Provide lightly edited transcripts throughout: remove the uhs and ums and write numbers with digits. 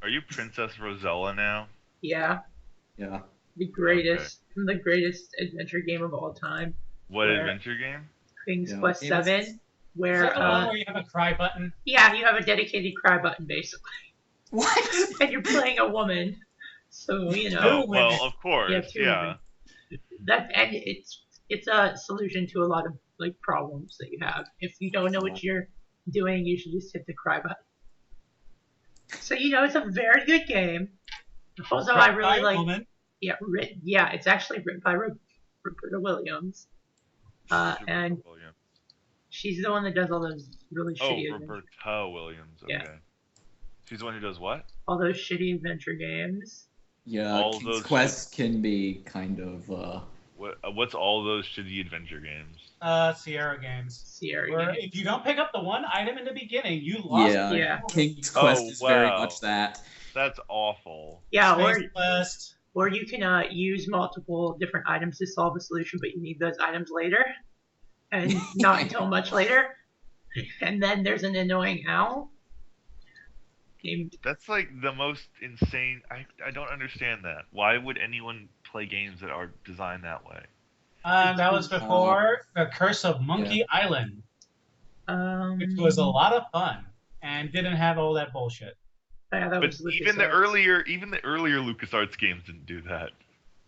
Are you Princess Rosella now? Yeah, Yeah. Okay. the greatest adventure game of all time, What where adventure game? King's Yeah. What Quest game is this? Seven, Is where that the one where you have a cry button? yeah, you have a dedicated cry button basically, What? and you're playing a woman, so Two Oh, women. well, of you course, have two yeah. women. And it's a solution to a lot of like problems that you have. If you don't know what you're doing, you should just hit the cry button. So it's a very good game. Also, I By really a like woman. yeah, it's actually written by Roberta Williams, and Williams. she's the one that does all those really Oh, shitty adventure, Roberta Williams. yeah, Okay. She's the one who does what? all those shitty adventure games. Yeah, All King's those Quest can be kind of What's all those shitty adventure games? Sierra Games. Sierra Where games. if you don't pick up the one item in the beginning, you lost. yeah. Yeah. King's Quest Oh, is very wow. much that. That's awful. Yeah, Space Quest. or you can use multiple different items to solve a solution, but you need those items later, and not until much later. And then there's an annoying owl named. That's like the most insane. I don't understand that. Why would anyone play games that are designed that way? That was before The Curse of Monkey Island, which was a lot of fun and didn't have all that bullshit. Yeah, that But was even the LucasArts. earlier LucasArts games didn't do that.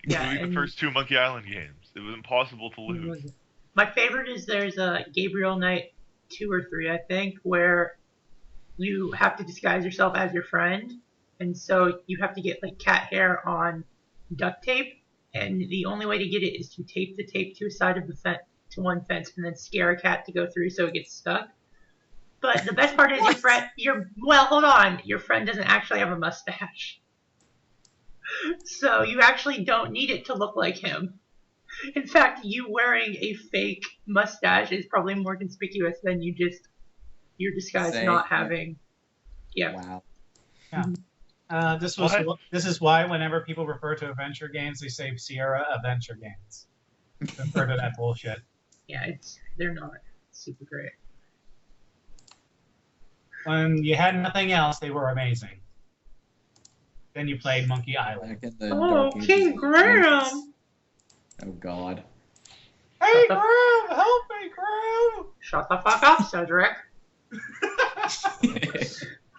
Yeah, Including and- the first two Monkey Island games. It was impossible to lose. My favorite is there's a Gabriel Knight 2 or 3, I think, where you have to disguise yourself as your friend, and so you have to get like cat hair on duct tape, and the only way to get it is to tape the tape to a side of the fence to one fence, and then scare a cat to go through so it gets stuck. But the best part is hold on, your friend doesn't actually have a mustache, so you actually don't need it to look like him. In fact, you wearing a fake mustache is probably more conspicuous than your disguise not having. Yeah. Wow. Yeah. This is why whenever people refer to adventure games, they say Sierra Adventure Games. Refer to that bullshit. Yeah, they're not super great. When you had nothing else, they were amazing. Then you played Monkey Island. Back in the Oh, dark ages King of the Graham! 90s. Oh God. Hey, Cruz! Help me, Cruz! Shut the fuck up, Cedric.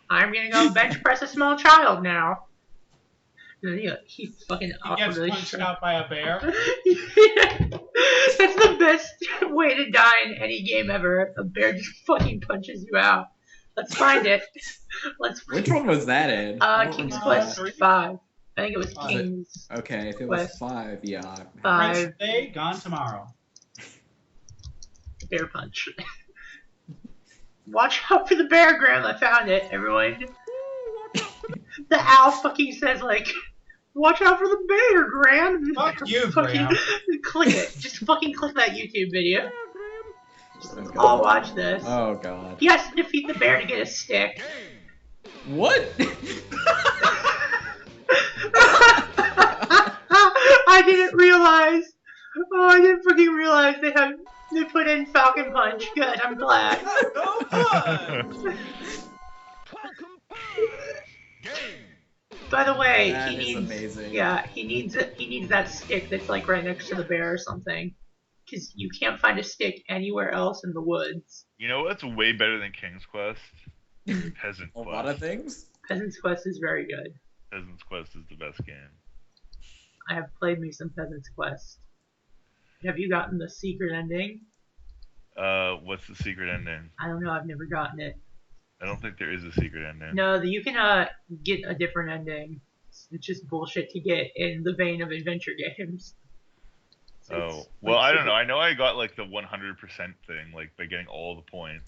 I'm gonna go bench press a small child now. And then he fucking He gets awkwardly punched out by a bear. That's the best way to die in any game ever. A bear just fucking punches you out. Let's find it. Which one was that in? I don't King's remember Quest that. 5. I think it was Was it? King's Okay, if it was Quest 5, yeah. 5 Prince today, gone tomorrow. bear punch. Watch out for the bear, Graham. I found it, everyone. The owl fucking says like, "Watch out for the bear, Graham." Fuck you, fucking Graham. click it. Just fucking click that YouTube video. Oh, God. I'll watch this. Oh God. He has to defeat the bear to get a stick. What? I didn't realize. Oh, I didn't fucking realize they put in Falcon Punch. Good, I'm glad. By the way, That he is needs. amazing. Yeah, he needs that stick that's like right next to the bear or something. Because you can't find a stick anywhere else in the woods. You know what's way better than King's Quest? Peasant A Quest. lot of things? Peasant's Quest is very good. Peasant's Quest is the best game. I have played me some Peasant's Quest. Have you gotten the secret ending? What's the secret ending? I don't know. I've never gotten it. I don't think there is a secret ending. No, you can get a different ending. It's just bullshit to get in the vein of adventure games. So Oh, it's, well, like, I don't super- know. I know I got like the 100% thing, like by getting all the points.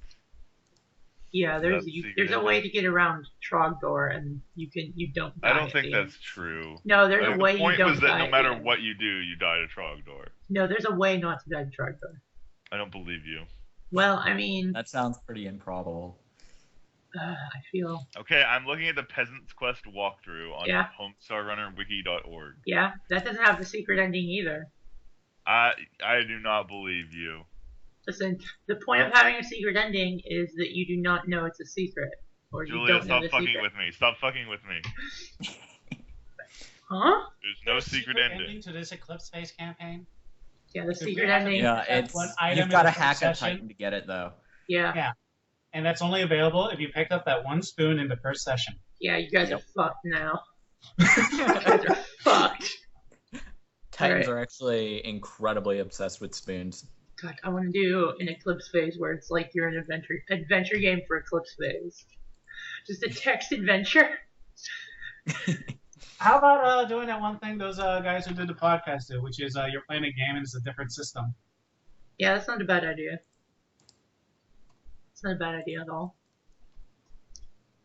Yeah, there's That's secret there's a ending. way to get around Trogdor, and you don't. Die I don't at think the end. that's true. No, there's a way The you point don't was die. that no at the matter end. what you do, you die to Trogdor. No, there's a way not to die to Trogdor. I don't believe you. Well, I mean, That sounds pretty improbable. I feel Okay, I'm looking at the Peasant's Quest walkthrough on Yeah. homestarrunnerwiki.org. yeah, that doesn't have the secret ending either. I do not believe you. Listen, the point of having a secret ending is that you do not know it's a secret. Or you Julia, don't know stop the fucking secret. with me. Stop fucking with me. Huh? There's no secret ending. to this Eclipse Phase campaign. Yeah, the If secret you have ending. Yeah, That it's one item you've in got to the hack first a session. Titan to get it though. Yeah. And that's only available if you pick up that one spoon in the first session. Yeah, you guys Yep. are fucked now. You guys are fucked. Titans Alright. are actually incredibly obsessed with spoons. God, I want to do an Eclipse phase where it's like you're an adventure game for Eclipse phase. Just a text adventure. How about doing that one thing those guys who did the podcast do, which is you're playing a game and it's a different system. Yeah, that's not a bad idea. It's not a bad idea at all.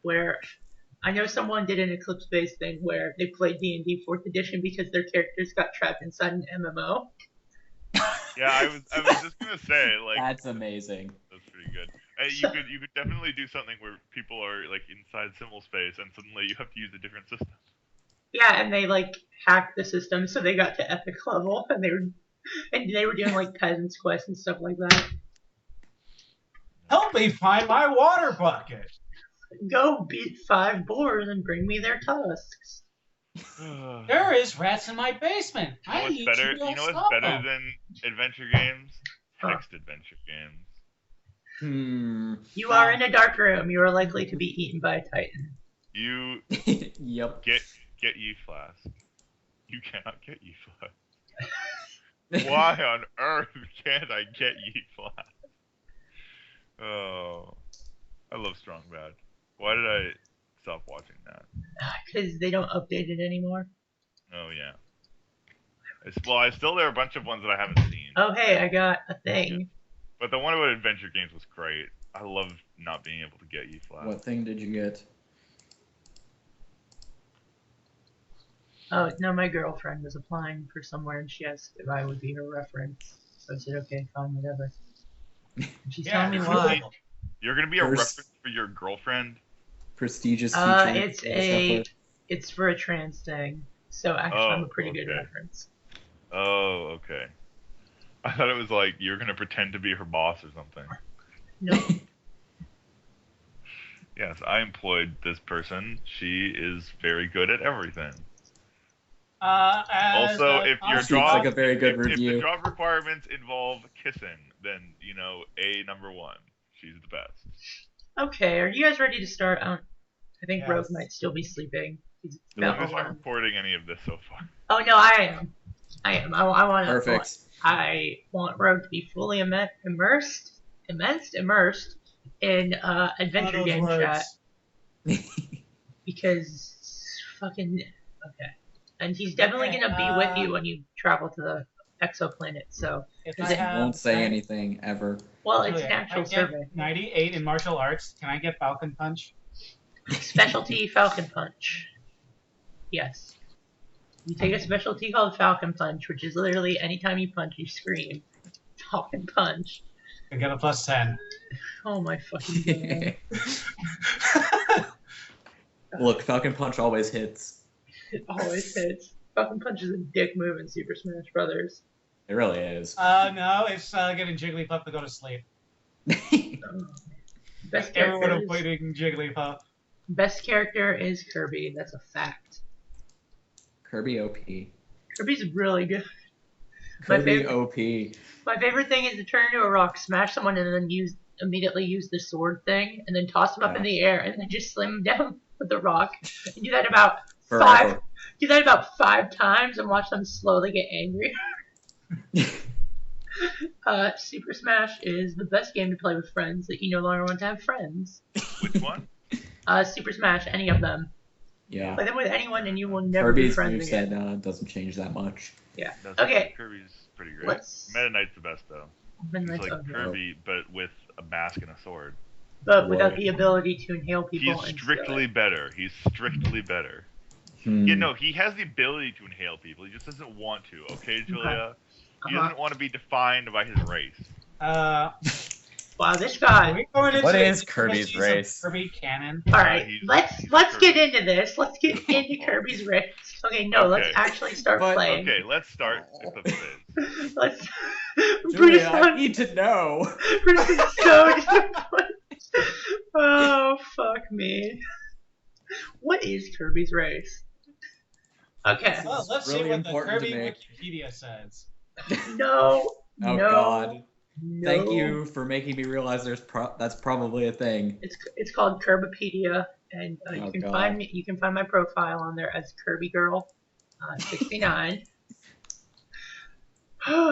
Where I know someone did an Eclipse phase thing where they played D&D 4th edition because their characters got trapped inside an MMO. Yeah, I was just gonna say, like, That's amazing. that's pretty good. You could definitely do something where people are like inside symbol space and suddenly you have to use a different system. Yeah, and they like hacked the system so they got to epic level and they were doing like peasants quests and stuff like that. Help me find my water bucket. Go beat 5 boars and bring me their tusks. There is rats in my basement. You know I what's need better? to go You know what's stop better them. than adventure games? Huh. Text adventure games. You are in a dark room. You are likely to be eaten by a titan. You Yep. get ye flask. You cannot get ye flask. Why on earth can't I get ye flask? Oh, I love Strong Bad. Why did I stop watching that? Because they don't update it anymore. Oh yeah. There are a bunch of ones that I haven't seen. Oh hey, I got a thing. But the one about adventure games was great. I love not being able to get ye flask. What thing did you get? Oh no, my girlfriend was applying for somewhere and she asked if I would be her reference. So I said, okay, fine, whatever. And she's telling me it's why. cool. You're gonna be a First- reference for your girlfriend? Prestigious teacher. It's for a trans thing. So actually, I'm a pretty good okay. reference. Oh, okay. I thought it was like you're gonna pretend to be her boss or something. No, Yes, I employed this person. She is very good at everything. Also, if your Seems job like a very good if the review. job requirements involve kissing, then number one. She's the best. okay, are you guys ready to start? I think Yes. Rogue might still be sleeping. He's As long about as I'm 11. recording any of this so far. Oh no, I am. I want to. Perfect. I want Rogue to be fully immersed in adventure game chat because fucking okay. And he's definitely Okay, gonna be with you when you travel to the exoplanet. So, If Is I it- have, Won't say anything ever. well, it's Julia, an actual if I get survey. 98 in martial arts. Can I get Falcon Punch? Specialty Falcon Punch. Yes. You take a specialty called Falcon Punch, which is literally anytime you punch, you scream. Falcon Punch. I get a plus 10. Oh my fucking god. Look, Falcon Punch always hits. It always hits. Falcon Punch is a dick move in Super Smash Brothers. It really is. No, it's getting Jigglypuff to go to sleep. Best Everyone character, avoiding Jigglypuff. best character is Kirby. That's a fact. Kirby OP. Kirby's really good. My Kirby favorite- OP. My favorite thing is to turn into a rock, smash someone, and then immediately use the sword thing, and then toss them up in the air, and then just slam them down with the rock. And do that about Forever. five times, and watch them slowly get angry. Super Smash is the best game to play with friends that you no longer want to have friends. Which one? Super Smash, any of them. Yeah. Play them with anyone, and you will never be Kirby's friends again. moveset doesn't change that much. Yeah. No, Okay. Kirby's pretty great. Let's- Meta Knight's the best though. Then He's let's like go. Kirby, but with a mask and a sword. But without What? the ability to inhale people. He's and strictly better. He's strictly better. Hmm. Yeah, no, he has the ability to inhale people. He just doesn't want to. Okay, Julia. He Uh-huh. doesn't want to be defined by his race. Wow, this Are guy. we going into What the is Kirby's intricacies of race? Kirby canon. All right, he's- let's Kirby. get into this. Let's get into Kirby's race. Okay, no, let's Okay. actually start But- playing. Okay, let's start Eclipse phase. Let's. Julia, I need to know. Brutus is so disappointed. Oh, fuck me. What is Kirby's race? Okay. Well, let's really see what the important to Kirby me. Wikipedia says. No. Oh no, God! No. Thank you for making me realize that's probably a thing. It's called Kirbipedia, and Oh, you can God. find me. You can find my profile on there as Kirby Girl, 69. Fuck.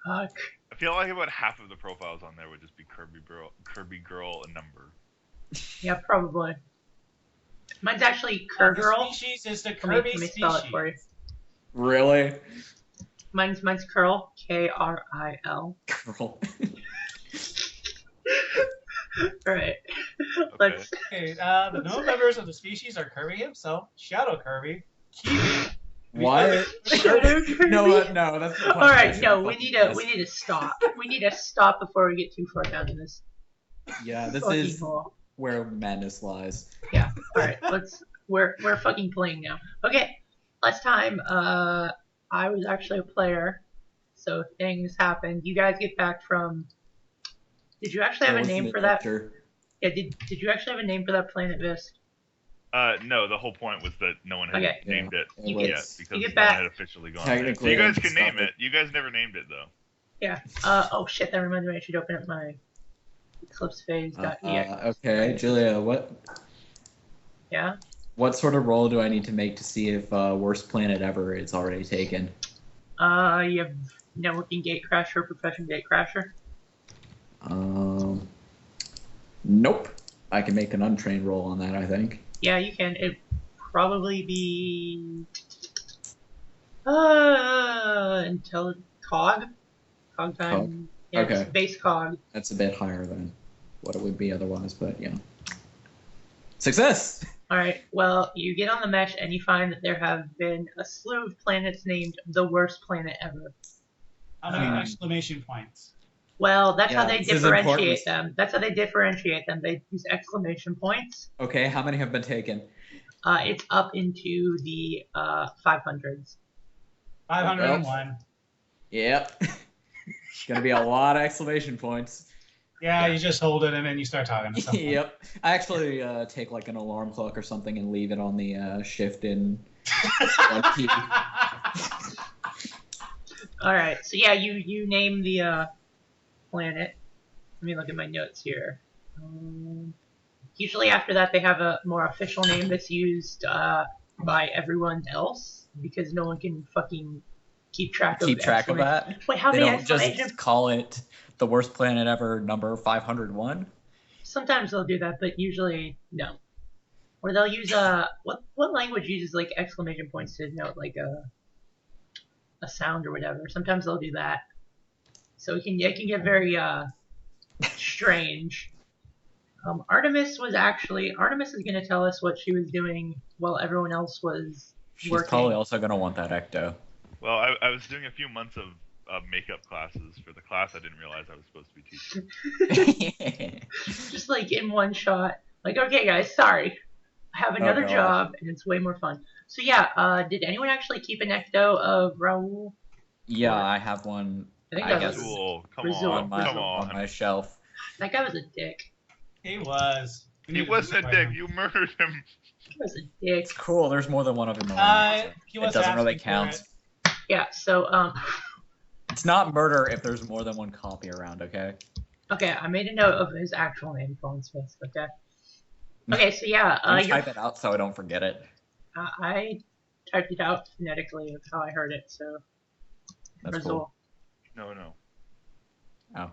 I feel like about half of the profiles on there would just be Kirby Girl, a number. Yeah, probably. Mine's actually The Girl. species is the Let Kirby me spell it for you. species. Really? Mine's Curl, Kril. Girl. Alright. Okay. Let's. Okay, the known members of the species are Kirby himself, Shadow Kirby, Kiwi. What? Shadow Kirby? No, no, that's the Alright, no, we fucking need to stop. We need to stop before we get too far down in this. Yeah, this fucking is hole. where madness lies. Yeah. Alright, we're fucking playing now. Okay. Last time, I was actually a player, so things happened. You guys get back from. Did you actually have a name for that? Yeah. Did you actually have a name for that planet, Vis? No, the whole point was that no one had Okay. named it You yet get because back- no one had officially gone there. So Technically, you guys I'm can name stuck. it. You guys never named it though. Yeah. Oh shit, that reminds me. I should open up my Eclipse phase. Okay, Julia, Yeah. what sort of roll do I need to make to see if worst planet ever is already taken? You have networking gatecrasher, profession gatecrasher. Nope. I can make an untrained roll on that, I think. Yeah, you can. It'd probably be until cog time. Cog. Yeah, Okay. it's base cog. That's a bit higher than what it would be otherwise, but yeah. Success! All right. Well, you get on the mesh and you find that there have been a slew of planets named the worst planet ever. How many Um, exclamation points? Well, that's how Yeah, they this is differentiate important. them. That's how they differentiate them. They use exclamation points. Okay, how many have been taken? It's up into the 500s. 501. Yep. Gonna be a lot of exclamation points. Yeah, you just hold it and then you start talking to someone. Yep. I actually take like an alarm clock or something and leave it on the shift in one key. All right. So yeah, you name the planet. Let me look at my notes here. Usually after that, they have a more official name that's used by everyone else because no one can fucking keep track of that. Wait, how They many don't exclamation? just call it the worst planet ever, number 501. Sometimes they'll do that, but usually no. Or they'll use what language uses like exclamation points to denote like a sound or whatever. Sometimes they'll do that. So it can get very strange. Artemis is going to tell us what she was doing while everyone else was She's working. probably also gonna want that ecto. Well, I was doing a few months of makeup classes for the class I didn't realize I was supposed to be teaching. Just like in one shot. Like, okay guys, sorry. I have another God. job and it's way more fun. So yeah, did anyone actually keep an ecto of Raul? Yeah, I have one. I think I that guess was Razul, come Razul. on, come on on. my shelf. that guy was a dick. He was. We He need to wasn't a destroy dick. him. You murdered him. He was a dick. It's cool. There's more than one of them around. so He it was doesn't really asking for count. it. Yeah. So It's not murder if there's more than one copy around. Okay. okay, I made a note of his actual name, Phone Smith. Okay. Okay. So yeah, Let me type it out so I don't forget it. I typed it out phonetically of how I heard it. So That's Razul. cool. No. Oh.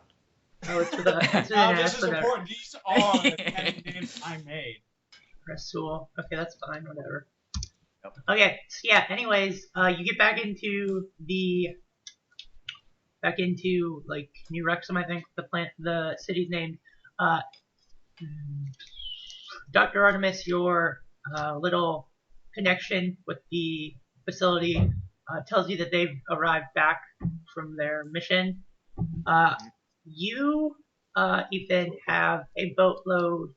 Oh, it's with an This S is for that. important. These are the 10 names I made. Rasul. Okay, that's fine. Whatever. Yep. Okay. So yeah. Anyways, you get back into like New Wrexham, I think the city's named. Dr. Artemis, your little connection with the facility tells you that they've arrived back from their mission. You, Ethan, have a boatload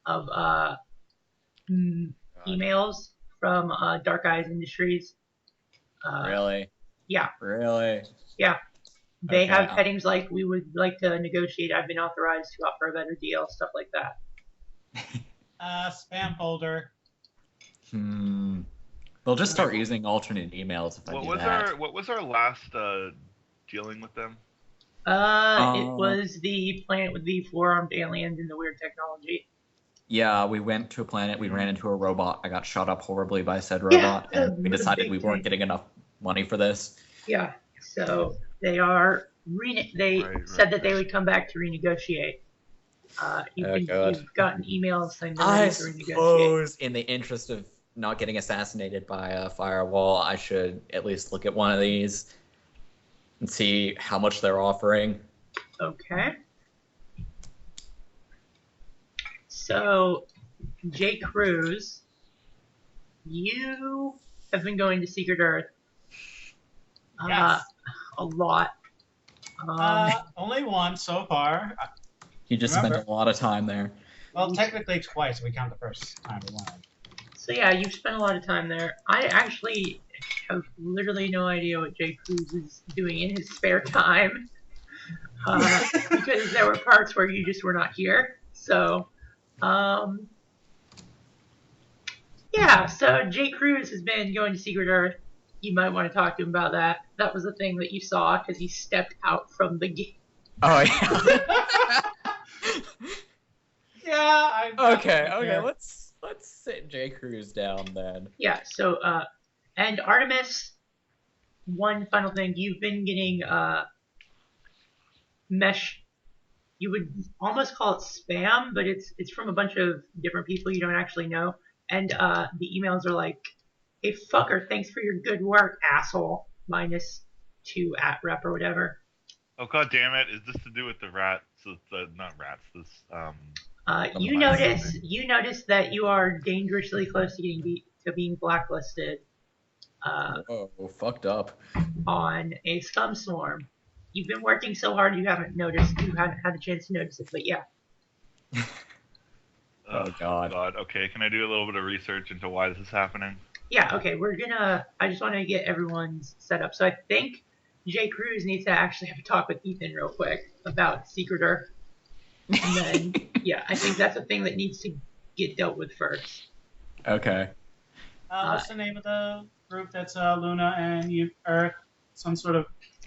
of emails from Dark Eyes Industries. Really? Yeah. Really? They Okay. have headings like, we would like to negotiate, I've been authorized to offer a better deal, stuff like that. Spam folder. They'll just start using alternate emails if I do that. What was our last dealing with them? It was the planet with the four-armed aliens and the weird technology. Yeah, we went to a planet, we ran into a robot, I got shot up horribly by said robot, and we decided we weren't getting enough money for this. Yeah, so they are said that they would come back to renegotiate. You've gotten emails saying they're ready to renegotiate. Suppose in the interest of not getting assassinated by a firewall, I should at least look at one of these and see how much they're offering. Okay. So, J. Cruz, you have been going to Secret Earth Yes. a lot. Only once so far. You just spent a lot of time there. Well, technically twice. We count the first time we went. So yeah, you've spent a lot of time there. I actually have literally no idea what J. Cruz is doing in his spare time. Because there were parts where you just were not here. So, yeah, so J. Cruz has been going to Secret Earth. You might want to talk to him about that. That was the thing that you saw because he stepped out from the gate. Oh, yeah. Yeah, Okay, let's sit J. Cruz down then. Yeah, so, and Artemis, one final thing, you've been getting, mesh, you would almost call it spam, but it's from a bunch of different people you don't actually know, and, the emails are like, hey, fucker, thanks for your good work, asshole, -2 @rep or whatever. Oh god damn it! Is this to do with the rats? Not rats. This You notice that you are dangerously close to being blacklisted. Oh, fucked up. On a scum swarm. You've been working so hard you haven't had a chance to notice it, but yeah. Oh god. Okay, can I do a little bit of research into why this is happening? Yeah, okay, I just want to get everyone's set up. So I think J. Cruz needs to actually have a talk with Ethan real quick about Secret Earth. And then, yeah, I think that's a thing that needs to get dealt with first. Okay. What's the name of the group that's Luna and Earth? Some sort of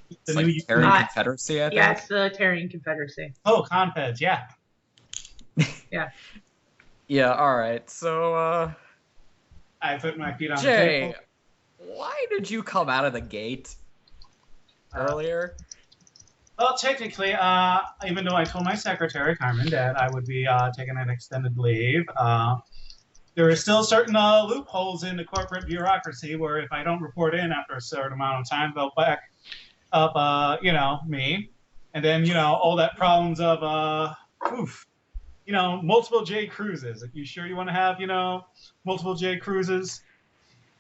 It's like the Terran Confederacy, I think? Yeah, it's the Terran Confederacy. Oh, Confeds, yeah. Yeah. Yeah, alright, so, I put my feet on the Jay, table. why did you come out of the gate earlier? Well, technically, even though I told my secretary, Carmen, that I would be taking an extended leave, there are still certain loopholes in the corporate bureaucracy where if I don't report in after a certain amount of time, they'll back up, me. And then, all that problems of, multiple J. Cruzes. Are you sure you want to have, multiple J. Cruzes?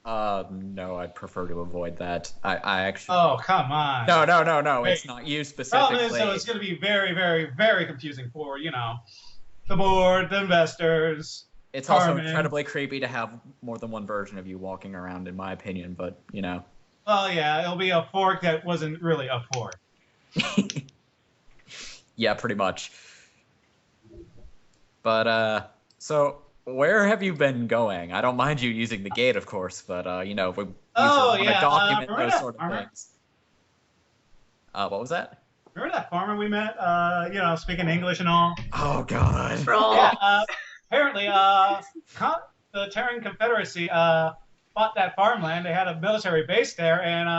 No, I'd prefer to avoid that. I actually... Oh, come on. No, it's not you specifically. Problem is, though, it's going to be very, very, very confusing for, the board, the investors. It's also incredibly creepy to have more than one version of you walking around, in my opinion, but, Well, yeah, it'll be a fork that wasn't really a fork. Yeah, pretty much. But, so... Where have you been going? I don't mind you using the gate, of course, but, we want to document those sort of things. What was that? Remember that farmer we met, speaking English and all? Oh, God. Yeah, apparently, the Terran Confederacy bought that farmland. They had a military base there and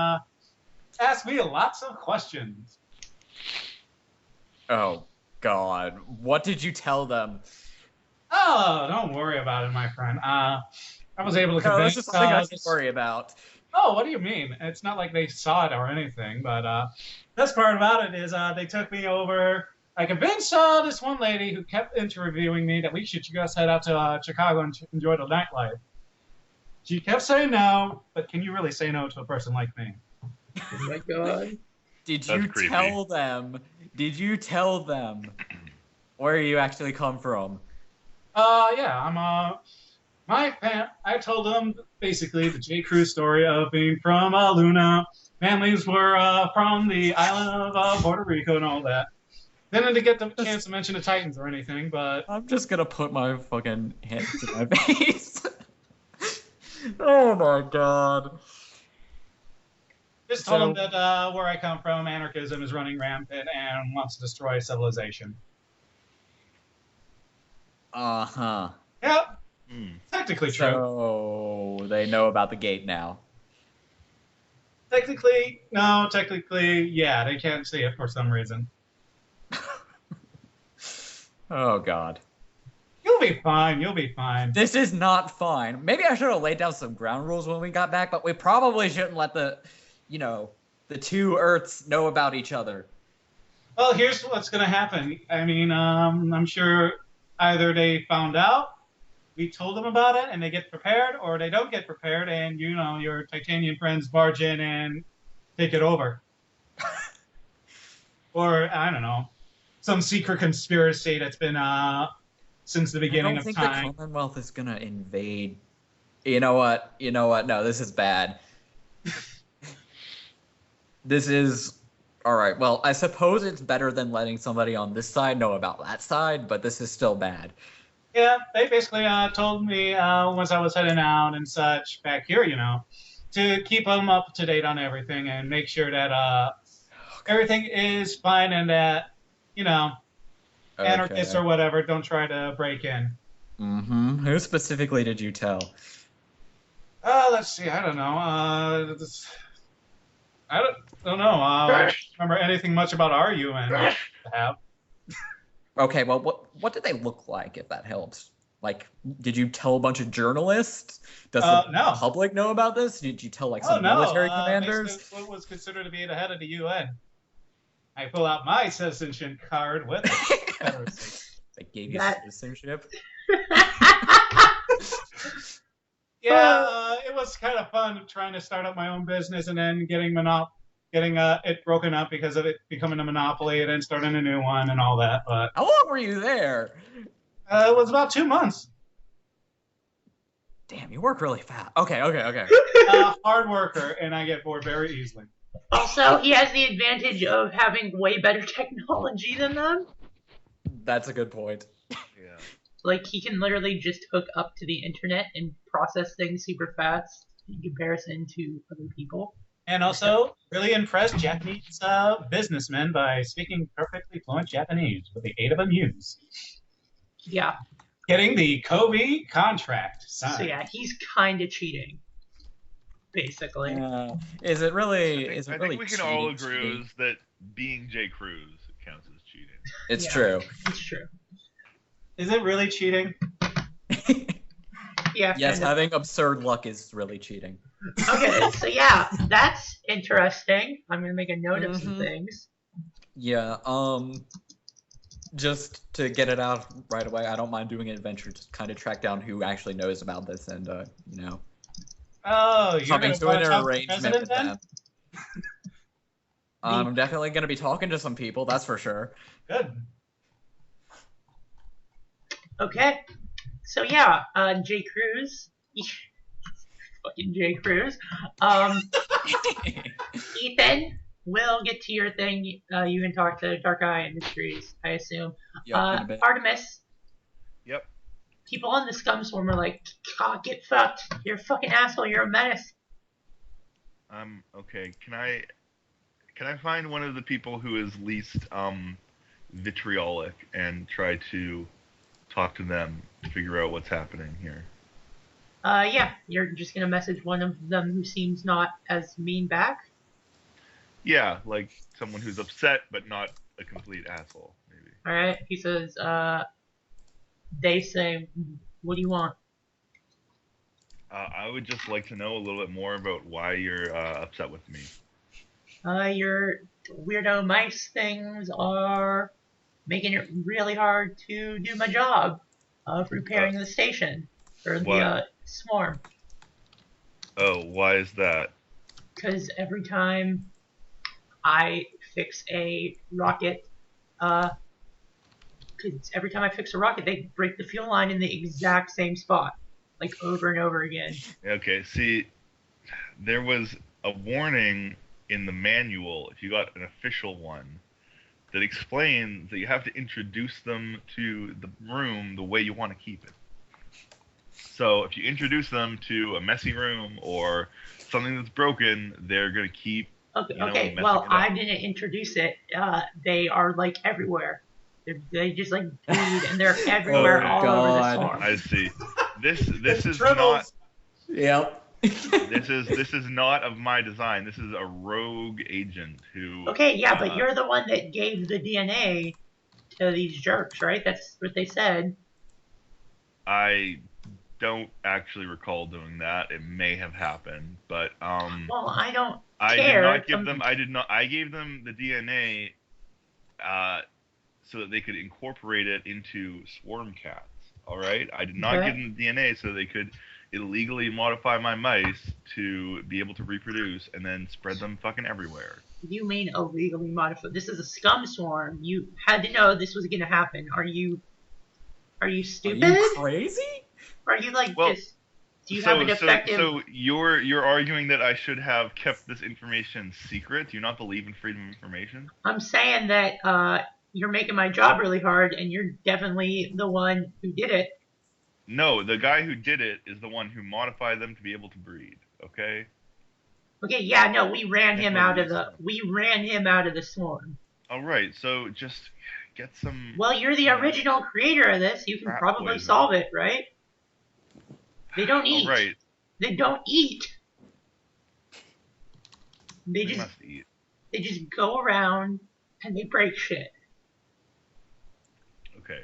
asked me lots of questions. Oh, God. What did you tell them? Oh, don't worry about it, my friend. I was able to convince... No, that's just something I should worry about. Oh, what do you mean? It's not like they saw it or anything, but best part about it is they took me over. I convinced this one lady who kept interviewing me that we should just head out to Chicago and enjoy the nightlife. She kept saying no, but can you really say no to a person like me? Oh my god. Did you tell them where you actually come from? Yeah, I told them basically the J. Cruz story of being from Luna. Families were from the island of Puerto Rico and all that. Didn't get the chance to mention the Titans or anything, but I'm just gonna put my fucking hands to my face. Oh my god. just told them that where I come from, anarchism is running rampant and wants to destroy civilization. Uh-huh. Yeah, technically true. So they know about the gate now. Technically, no. Technically, yeah, they can't see it for some reason. Oh god. You'll be fine. You'll be fine. This is not fine. Maybe I should have laid down some ground rules when we got back, but we probably shouldn't let the two Earths know about each other. Well, here's what's going to happen. I mean, I'm sure either they found out, we told them about it, and they get prepared, or they don't get prepared, and, your Titanian friends barge in and take it over. Or, I don't know, some secret conspiracy that's been since the beginning of time. I don't think the Commonwealth is going to invade. You know what? No, this is bad. This is... Alright, well, I suppose it's better than letting somebody on this side know about that side, but this is still bad. Yeah, they basically told me once I was heading out and such back here, to keep them up to date on everything and make sure that everything is fine and that, anarchists or whatever don't try to break in. Mm-hmm. Who specifically did you tell? Let's see. I don't know. I don't know. I don't remember anything much about our UN to have. Okay, well, what did they look like, if that helps? Like, did you tell a bunch of journalists? Does the public know about this? Did you tell, some military commanders? What was considered to be the head of the UN. I pull out my citizenship card with They gave you citizenship? Yeah, it was kind of fun trying to start up my own business and then getting it broken up because of it becoming a monopoly and then starting a new one and all that. But how long were you there? It was about 2 months. Damn, you work really fast. Okay. Hard worker, and I get bored very easily. Also, he has the advantage of having way better technology than them. That's a good point. Yeah. Like, he can literally just hook up to the internet and process things super fast in comparison to other people. And also, really impressed Japanese businessmen by speaking perfectly fluent Japanese with the aid of a muse. Yeah. Getting the Kobe contract signed. So yeah, he's kind of cheating, basically. Is it really? I think we can all agree that being J. Cruz counts as cheating. It's true. It's true. Is it really cheating? Yeah. Yes, having absurd luck is really cheating. Okay, so yeah, that's interesting. I'm gonna make a note of some things. Yeah. Just to get it out right away, I don't mind doing an adventure to kind of track down who actually knows about this and, Oh, you're coming to an arrangement with then? them. I'm definitely going to be talking to some people, that's for sure. Good. Okay, so yeah, J. Cruz, fucking J. Cruz. Ethan, we'll get to your thing. You can talk to Dark Eye Industries, I assume. Yep, Artemis. Yep. People on the scum swarm are like, God, get fucked. You're a fucking asshole. You're a menace. Okay. Can I find one of the people who is least vitriolic and try to talk to them to figure out what's happening here? Yeah. You're just gonna message one of them who seems not as mean back. Yeah, like someone who's upset but not a complete asshole, maybe. Alright, he says, they say, what do you want? I would just like to know a little bit more about why you're upset with me. Your weirdo mice things are making it really hard to do my job of repairing the station, or the swarm. Oh, why is that? Because every time I fix a rocket, they break the fuel line in the exact same spot, like over and over again. Okay, see, there was a warning in the manual, if you got an official one, that explains that you have to introduce them to the room the way you want to keep it. So if you introduce them to a messy room or something that's broken, they're gonna keep. Okay. Well, I didn't introduce it. They are like everywhere. They just like breed and they're everywhere all over the swarm. I see. This is not. Yep. This is not of my design. This is a rogue agent who. Okay, yeah, but you're the one that gave the DNA to these jerks, right? That's what they said. I don't actually recall doing that. It may have happened, but Well, I don't I care. did not give them. I did not. I gave them the DNA, so that they could incorporate it into swarm cats. All right. I did not give them the DNA so they could illegally modify my mice to be able to reproduce and then spread them fucking everywhere. You mean illegally modified? This is a scum swarm. You had to know this was going to happen. Are you stupid? Are you crazy? Or are you like just? Do you have an effective? So you're arguing that I should have kept this information secret? Do you not believe in freedom of information? I'm saying that you're making my job really hard, and you're definitely the one who did it. No, the guy who did it is the one who modified them to be able to breed. Okay. Okay. Yeah. No, we ran him out of the swarm. All right. So just get some. Well, you're the original creator of this. You can probably solve it, right? They don't eat. All right. They don't eat. They must eat. They just go around and they break shit. Okay.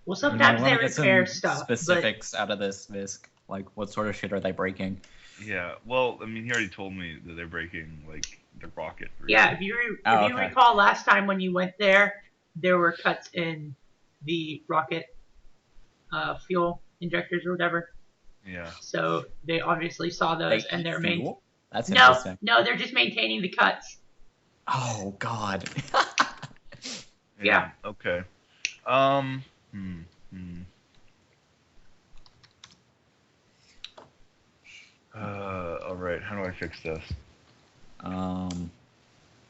Well, sometimes they repair stuff. Specifics out of this, Visc. Like, what sort of shit are they breaking? Yeah. Well, I mean, he already told me that they're breaking like the rocket. Yeah. If you recall last time when you went there, there were cuts in the rocket fuel injectors or whatever. Yeah. So they obviously saw those and they're maintaining. That's interesting. No, they're just maintaining the cuts. Oh God. Yeah. Okay. All right. How do I fix this?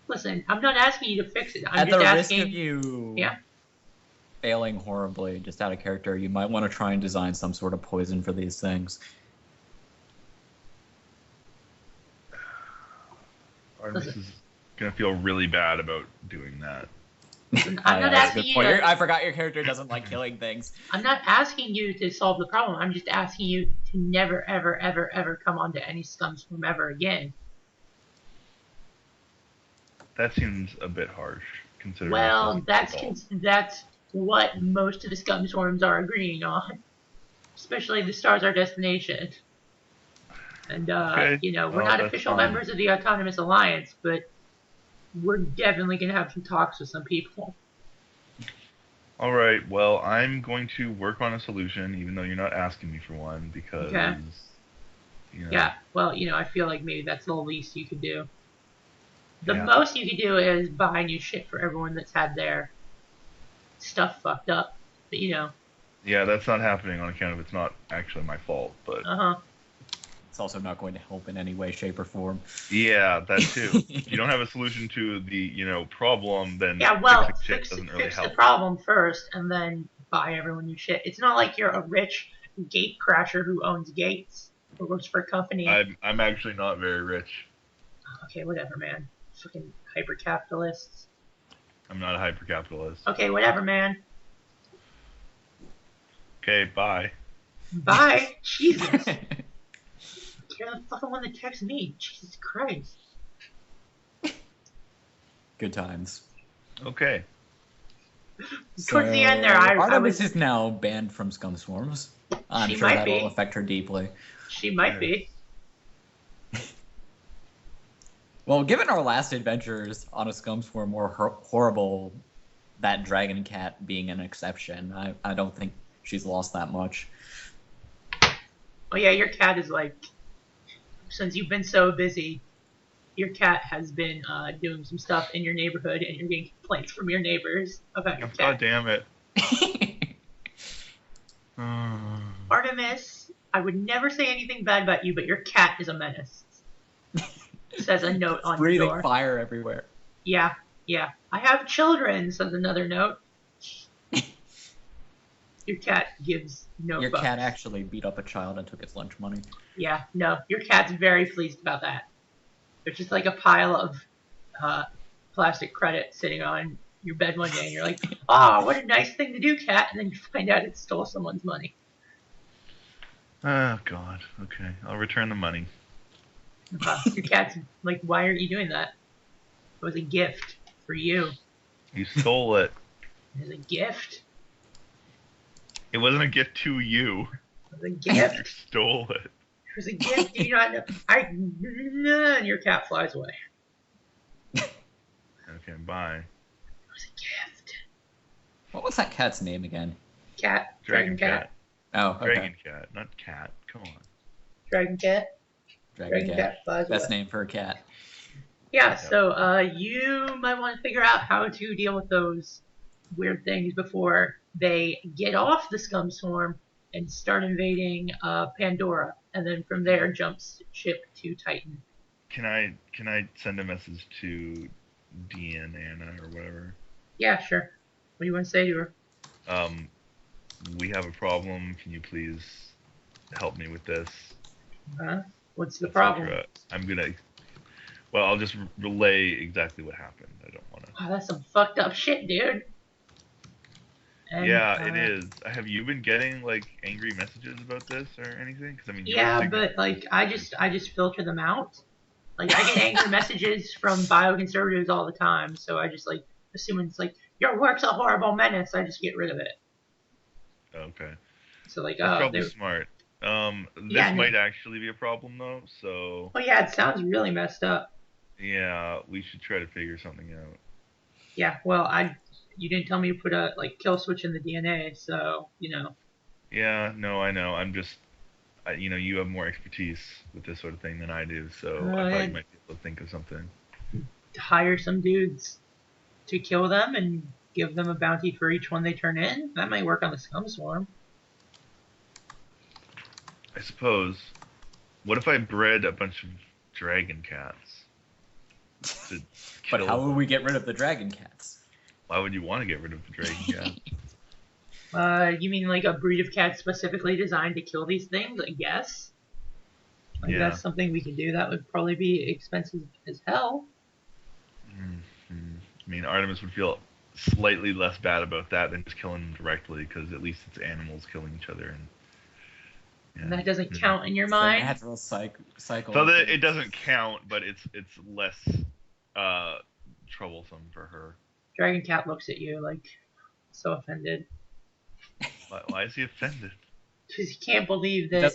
Listen, I'm not asking you to fix it. I'm at just the asking. Risk of you failing horribly, just out of character, you might want to try and design some sort of poison for these things. Artemis is gonna feel really bad about doing that. I'm not asking you. I forgot your character doesn't like killing things. I'm not asking you to solve the problem. I'm just asking you to never, ever, ever, ever come onto any scum swarm ever again. That seems a bit harsh, considering. Well, that's what most of the scum swarms are agreeing on, especially the Stars Our Destination. And we're not official members of the Autonomous Alliance, but we're definitely gonna have some talks with some people. All right. Well, I'm going to work on a solution, even though you're not asking me for one, because. Okay. Yeah. Well, I feel like maybe that's the least you could do. The most you could do is buy new shit for everyone that's had their stuff fucked up. But Yeah, that's not happening on account of it's not actually my fault, but. It's also not going to help in any way, shape, or form. Yeah, that too. If you don't have a solution to the problem, then fix doesn't really help. The problem first, and then buy everyone new shit. It's not like you're a rich gate crasher who owns gates or works for a company. I'm actually not very rich. Okay, whatever, man. Fucking hyper capitalists. I'm not a hyper capitalist. Okay, whatever, man. Okay, bye. Bye. Jesus. You're the fucking one that texted me. Jesus Christ. Good times. Okay. Towards the end there, Artemis is now banned from scum swarms. I'm sure that'll affect her deeply. She might be. Well, given our last adventures on a scum swarm were horrible, that dragon cat being an exception, I don't think she's lost that much. Oh yeah, your cat is like... Since you've been so busy, your cat has been doing some stuff in your neighborhood, and you're getting complaints from your neighbors about your cat. God damn it. Artemis, I would never say anything bad about you, but your cat is a menace. Says a note on your door. Breathing fire everywhere. Yeah. Yeah. I have children, says another note. Your cat gives no Your fucks. cat actually beat up a child and took its lunch money. Yeah, no. Your cat's very pleased about that. There's just like a pile of plastic credit sitting on your bed one day, and you're like, oh, what a nice thing to do, cat. And then you find out it stole someone's money. Oh, God. Okay. I'll return the money. Your cat's like, why aren't you doing that? It was a gift for you. You stole it. It was a gift. It wasn't a gift to you. It was a gift. You stole it. It was a gift. Do you not know? And your cat flies away. Okay, bye. It was a gift. What was that cat's name again? Cat. Dragon cat. Oh, okay. Dragon cat, not cat. Come on. Dragon cat. Dragon cat. Flies Best away. name for a cat. Yeah, so you might want to figure out how to deal with those weird things before they get off the scum swarm and start invading Pandora, and then from there jumps ship to Titan. Can I send a message to Anna or whatever? Yeah, sure. What do you want to say to her? We have a problem. Can you please help me with this? What's the problem? I'll just relay exactly what happened. I don't want to. Oh, that's some fucked up shit, dude. And, yeah, it is. Have you been getting like angry messages about this or anything? Because I mean, yeah, but like I just filter them out. Like I get angry messages from bioconservatives all the time, so I just like assuming it's like your work's a horrible menace. I just get rid of it. Okay. So like, that's probably smart. This might actually be a problem though. So. Oh yeah, it sounds really messed up. Yeah, we should try to figure something out. Yeah, well, you didn't tell me to put a kill switch in the DNA, so you know. Yeah, no, I know. I'm just, you have more expertise with this sort of thing than I do, so I thought you might be able to think of something. Hire some dudes to kill them and give them a bounty for each one they turn in. That might work on the scum swarm. I suppose. What if I bred a bunch of dragon cats? But how will we get rid of the dragon cats? Why would you want to get rid of the dragon cat? You mean like a breed of cats specifically designed to kill these things? I guess. Like that's something we could do. That would probably be expensive as hell. Mm-hmm. I mean, Artemis would feel slightly less bad about that than just killing them directly, because at least it's animals killing each other. And that doesn't count in your mind? It's a natural cycle. So that it doesn't count, but it's less troublesome for her. Dragon Cat looks at you like so offended. Why is he offended? Because he can't believe that.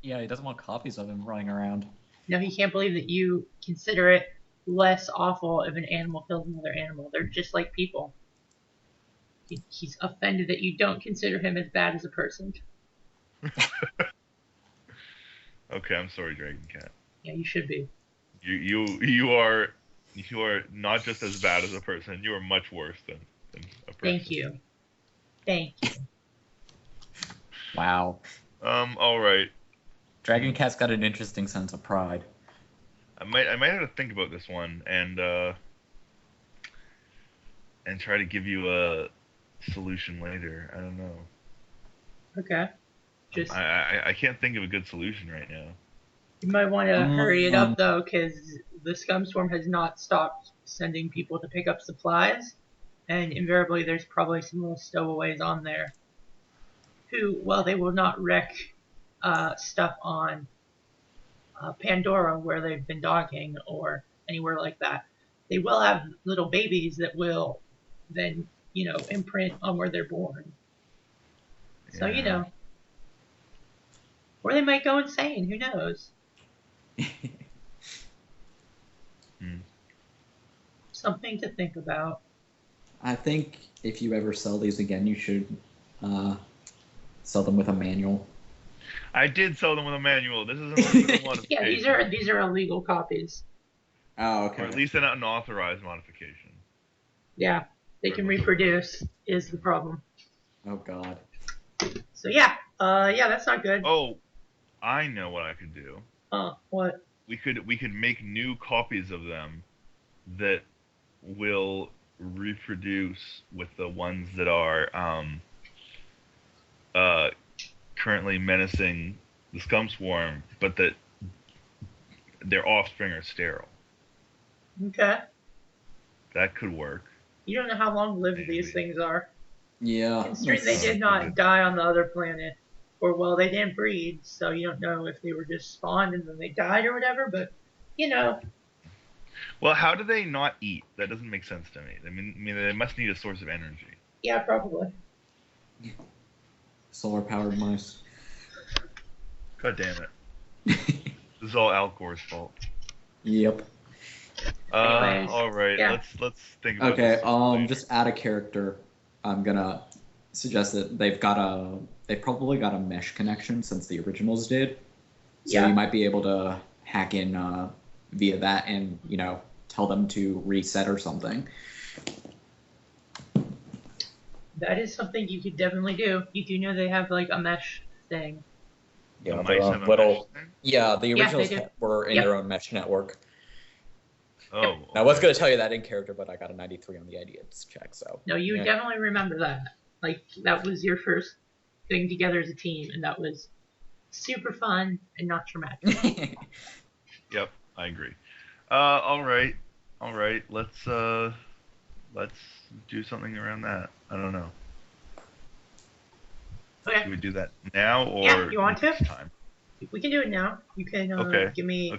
He doesn't want copies of him running around. No, he can't believe that you consider it less awful if an animal kills another animal. They're just like people. He's offended that you don't consider him as bad as a person. Okay, I'm sorry, Dragon Cat. Yeah, you should be. You are not just as bad as a person. You are much worse than a person. Thank you. Wow. All right. Dragon Cat's got an interesting sense of pride. I might have to think about this one and try to give you a solution later. I don't know. Okay. I can't think of a good solution right now. You might want to hurry it up though, because the scum swarm has not stopped sending people to pick up supplies, and invariably there's probably some little stowaways on there who, well, they will not wreck stuff on Pandora where they've been docking or anywhere like that. They will have little babies that will then, imprint on where they're born. So, or they might go insane. Who knows? Something to think about. I think if you ever sell these again, you should sell them with a manual. I did sell them with a manual. This is an illegal modification. Yeah, these are illegal copies. Oh, okay. Or at least an unauthorized modification. Yeah, they can reproduce is the problem. Oh God. So yeah, that's not good. Oh, I know what I could do. What? We could make new copies of them that will reproduce with the ones that are currently menacing the scum swarm, but that their offspring are sterile. Okay. That could work. You don't know how long-lived these things are. Yeah. Considering they did not die on the other planet. Or, well, they didn't breed, so you don't know if they were just spawned and then they died or whatever, but, you know. Well, how do they not eat? That doesn't make sense to me. I mean, they must need a source of energy. Yeah, probably. Solar-powered mice. God damn it. This is all Alcor's fault. Yep. Anyways, all right. yeah. Let's think about Okay. this. Just add a character. I'm gonna suggest that they probably got a mesh connection since the originals did. So you might be able to hack in via that and tell them to reset or something. That is something you could definitely do. You do know they have like a mesh thing. Yeah, The their mice own have a little. mesh thing? Yeah, the Yeah, originals they do. were in Yep. their own mesh network. Oh. I was going to tell you that in character, but I got a 93 on the ideas check, so. No, you definitely remember that. Like, that was your first thing together as a team, and that was super fun and not traumatic. Yep, I agree. All right. Let's do something around that. I don't know. Okay. Do we do that now or Yeah, you want to? next time? We can do it now. You can Okay. give me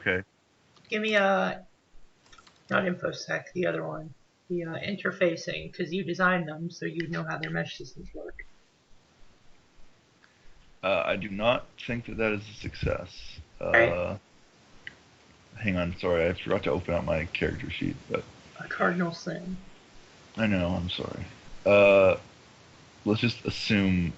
not infosec, the other one, the interfacing, because you designed them, so you know how their mesh systems work. I do not think that is a success. Right. Hang on, sorry, I forgot to open up my character sheet, but A cardinal sin. I know, I'm sorry. Let's just assume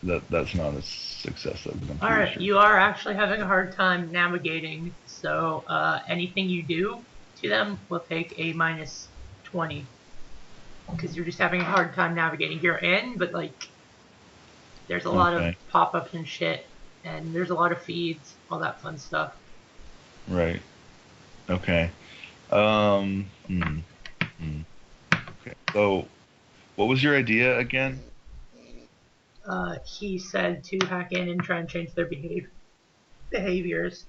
that that's not a success. Alright, sure. you are actually having a hard time navigating, so anything you do to them will take a -20. Because you're just having a hard time navigating. You're in, but like, there's a lot of pop-ups and shit, and there's a lot of feeds, all that fun stuff. Right. Okay. Okay. So, what was your idea again? He said to hack in and try and change their behaviors.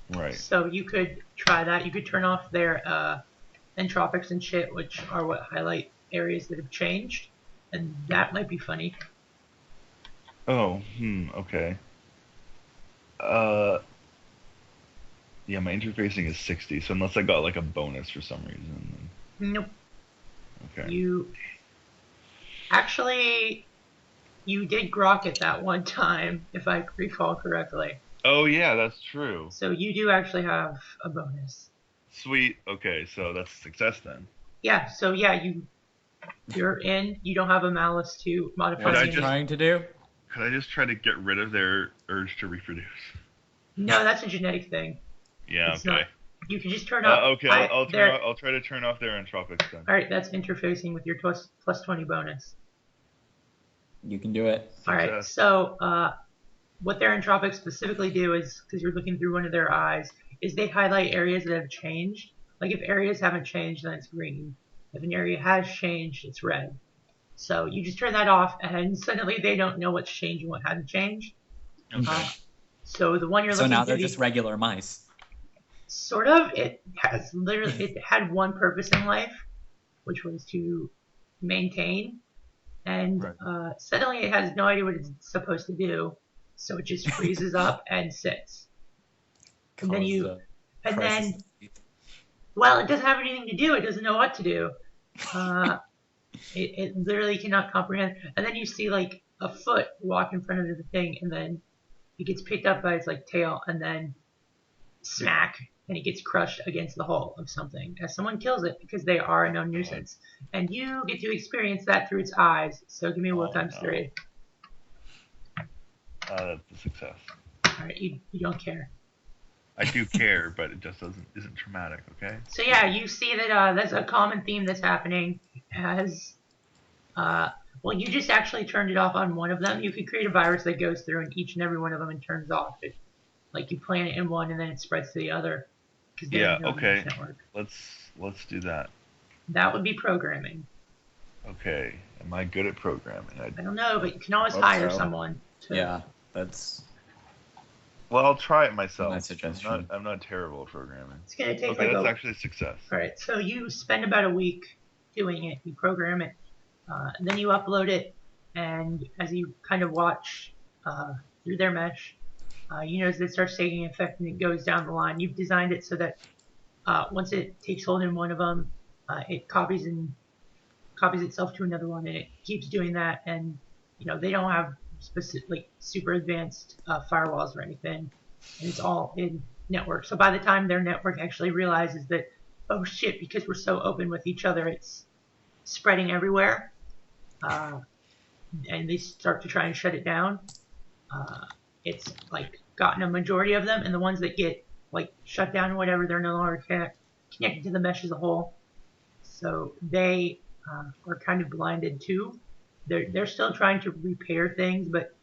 Right. So you could try that. You could turn off their entropics and shit, which are what highlight areas that have changed, and that might be funny. Oh, okay. Yeah, my interfacing is 60, so unless I got like a bonus for some reason. Nope. Okay. You did grok it that one time, if I recall correctly. Oh yeah, that's true. So you do actually have a bonus. Sweet. Okay, so that's a success then. Yeah. So yeah, you're in. You don't have a malice to modify. What are I you just- trying to do? Could I just try to get rid of their urge to reproduce? No, that's a genetic thing. Yeah. It's okay. not. You can just turn off. Okay. I'll try to turn off their entropics then. All right, that's interfacing with your plus 20 bonus. You can do it. All right. Success. So what their entropics specifically do is, because you're looking through one of their eyes, is they highlight areas that have changed. Like if areas haven't changed, then it's green. If an area has changed, it's red. So you just turn that off, and suddenly they don't know what's changed and what hasn't changed. Okay. So the one you're So looking now they're through, just regular mice. sort of. It had one purpose in life, which was to maintain, and Right. suddenly it has no idea what it's supposed to do, so it just freezes up and sits. And then well, it doesn't have anything to do. It doesn't know what to do. It literally cannot comprehend. And then you see like a foot walk in front of the thing, and then it gets picked up by its like tail, and then smack, and it gets crushed against the hull of something as someone kills it, because they are a known nuisance. And you get to experience that through its eyes. So give me a will times 3. That's a success. All right, you don't care. I do care, but it just isn't traumatic. Okay. So yeah, you see that that's a common theme that's happening. As well, you just actually turned it off on one of them. You could create a virus that goes through and each and every one of them and turns off. Like you plant it in one and then it spreads to the other. Yeah. Okay. Let's do that. That would be programming. Okay. Am I good at programming? I don't know, but you can always Hope hire so. someone to. Yeah, that's Well, I'll try it myself. my suggestion. I'm not terrible at programming. It's gonna take Okay, like that's a. actually a success. All right, so you spend about a week doing it. You program it, and then you upload it, and as you kind of watch through their mesh, you notice it starts taking effect and it goes down the line. You've designed it so that once it takes hold in one of them, it copies itself to another one, and it keeps doing that. And they don't have specific like super advanced firewalls or anything, and it's all in network. So by the time their network actually realizes that, oh shit, because we're so open with each other, it's spreading everywhere, and they start to try and shut it down. It's like gotten a majority of them, and the ones that get like shut down or whatever, they're no longer connected to the mesh as a whole. So they are kind of blinded too. They're still trying to repair things, but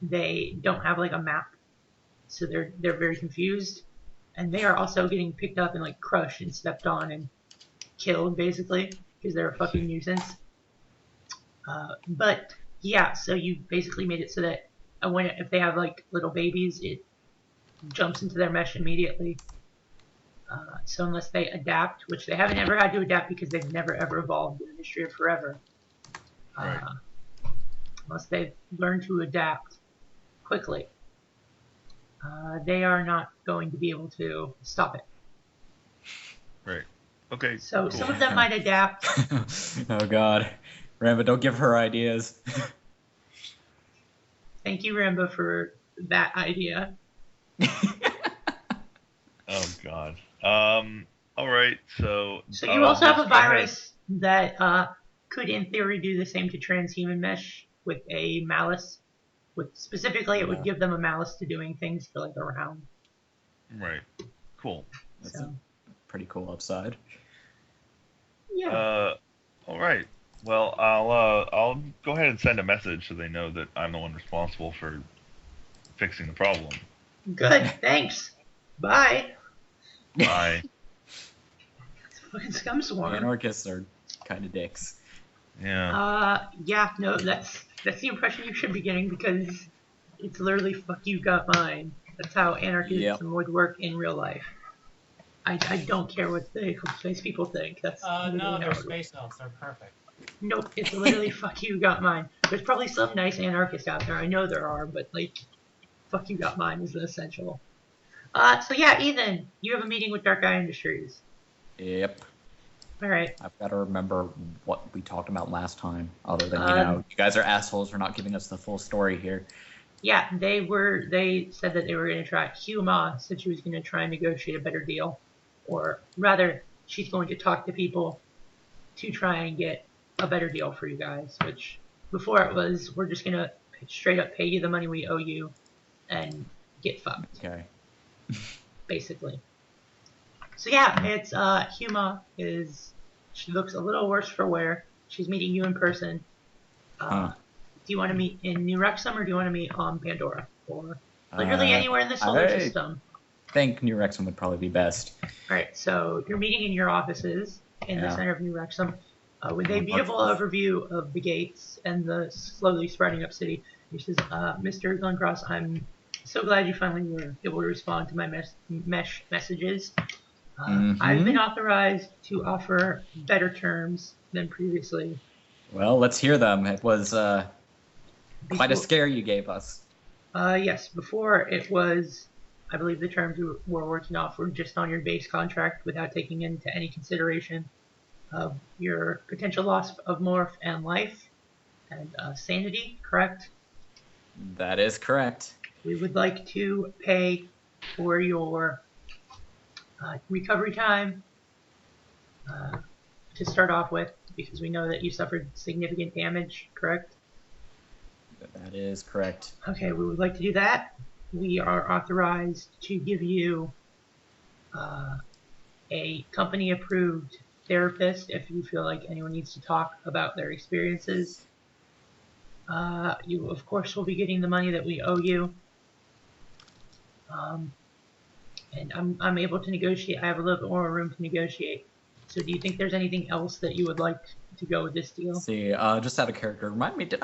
they don't have like a map, so they're very confused, and they are also getting picked up and like crushed and stepped on and killed basically because they're a fucking nuisance. But yeah, so you basically made it so that if they have like little babies, it jumps into their mesh immediately. So unless they adapt, which they haven't ever had to adapt because they've never ever evolved in the history of forever. Right. Unless they've learned to adapt quickly, they are not going to be able to stop it. Right. Okay. So cool. some of them might adapt. Oh God, Ramba, don't give her ideas. Thank you, Ramba, for that idea. Oh God. All right. So. So you also have a just go ahead. virus that could, in theory, do the same to transhuman mesh with a malice. Specifically, it would give them a malice to doing things for like a round. Right. Cool. That's So a pretty cool upside. yeah, All right. Well, I'll go ahead and send a message so they know that I'm the one responsible for fixing the problem. good. Thanks. Bye. Bye. Fucking scum swarm. Anarchists are kind of dicks. Yeah. Yeah, no, that's the impression you should be getting because it's literally fuck you got mine. That's how anarchism would work in real life. I don't care what the space people think. That's No, literally how they're it works. space elves. They're perfect. Nope, it's literally fuck you got mine. There's probably some nice anarchists out there. I know there are, but like, fuck you got mine is the essential. So yeah, Ethan, you have a meeting with Dark Eye Industries. Yep. All right. I've got to remember what we talked about last time. Other than you guys are assholes for not giving us the full story here. Yeah, they said that they were going to try. Huma said she was going to try and negotiate a better deal, or rather, she's going to talk to people to try and get a better deal for you guys. Which before it was, we're just going to straight up pay you the money we owe you, and get fucked. Okay. Basically. So yeah, it's Huma she looks a little worse for wear. She's meeting you in person. Do you want to meet in New Wrexham or do you want to meet on Pandora or literally anywhere in the solar system? I think New Wrexham would probably be best. All right, so you're meeting in your offices in the center of New Wrexham with a beautiful overview of the gates and the slowly spreading up city. He says, Mr. Glencross, I'm so glad you finally were able to respond to my mesh messages. I've been authorized to offer better terms than previously. Well, let's hear them. It was quite a scare you gave us. Yes, before it was, I believe the terms we were working off were just on your base contract without taking into any consideration of your potential loss of morph and life and sanity, correct? That is correct. We would like to pay for your recovery time to start off with, because we know that you suffered significant damage, correct? That is correct. Okay, we would like to do that. We are authorized to give you a company-approved therapist if you feel like anyone needs to talk about their experiences. You, of course, will be getting the money that we owe you. And I'm able to negotiate. I have a little bit more room to negotiate. So do you think there's anything else that you would like to go with this deal? See, just out of character, remind me, did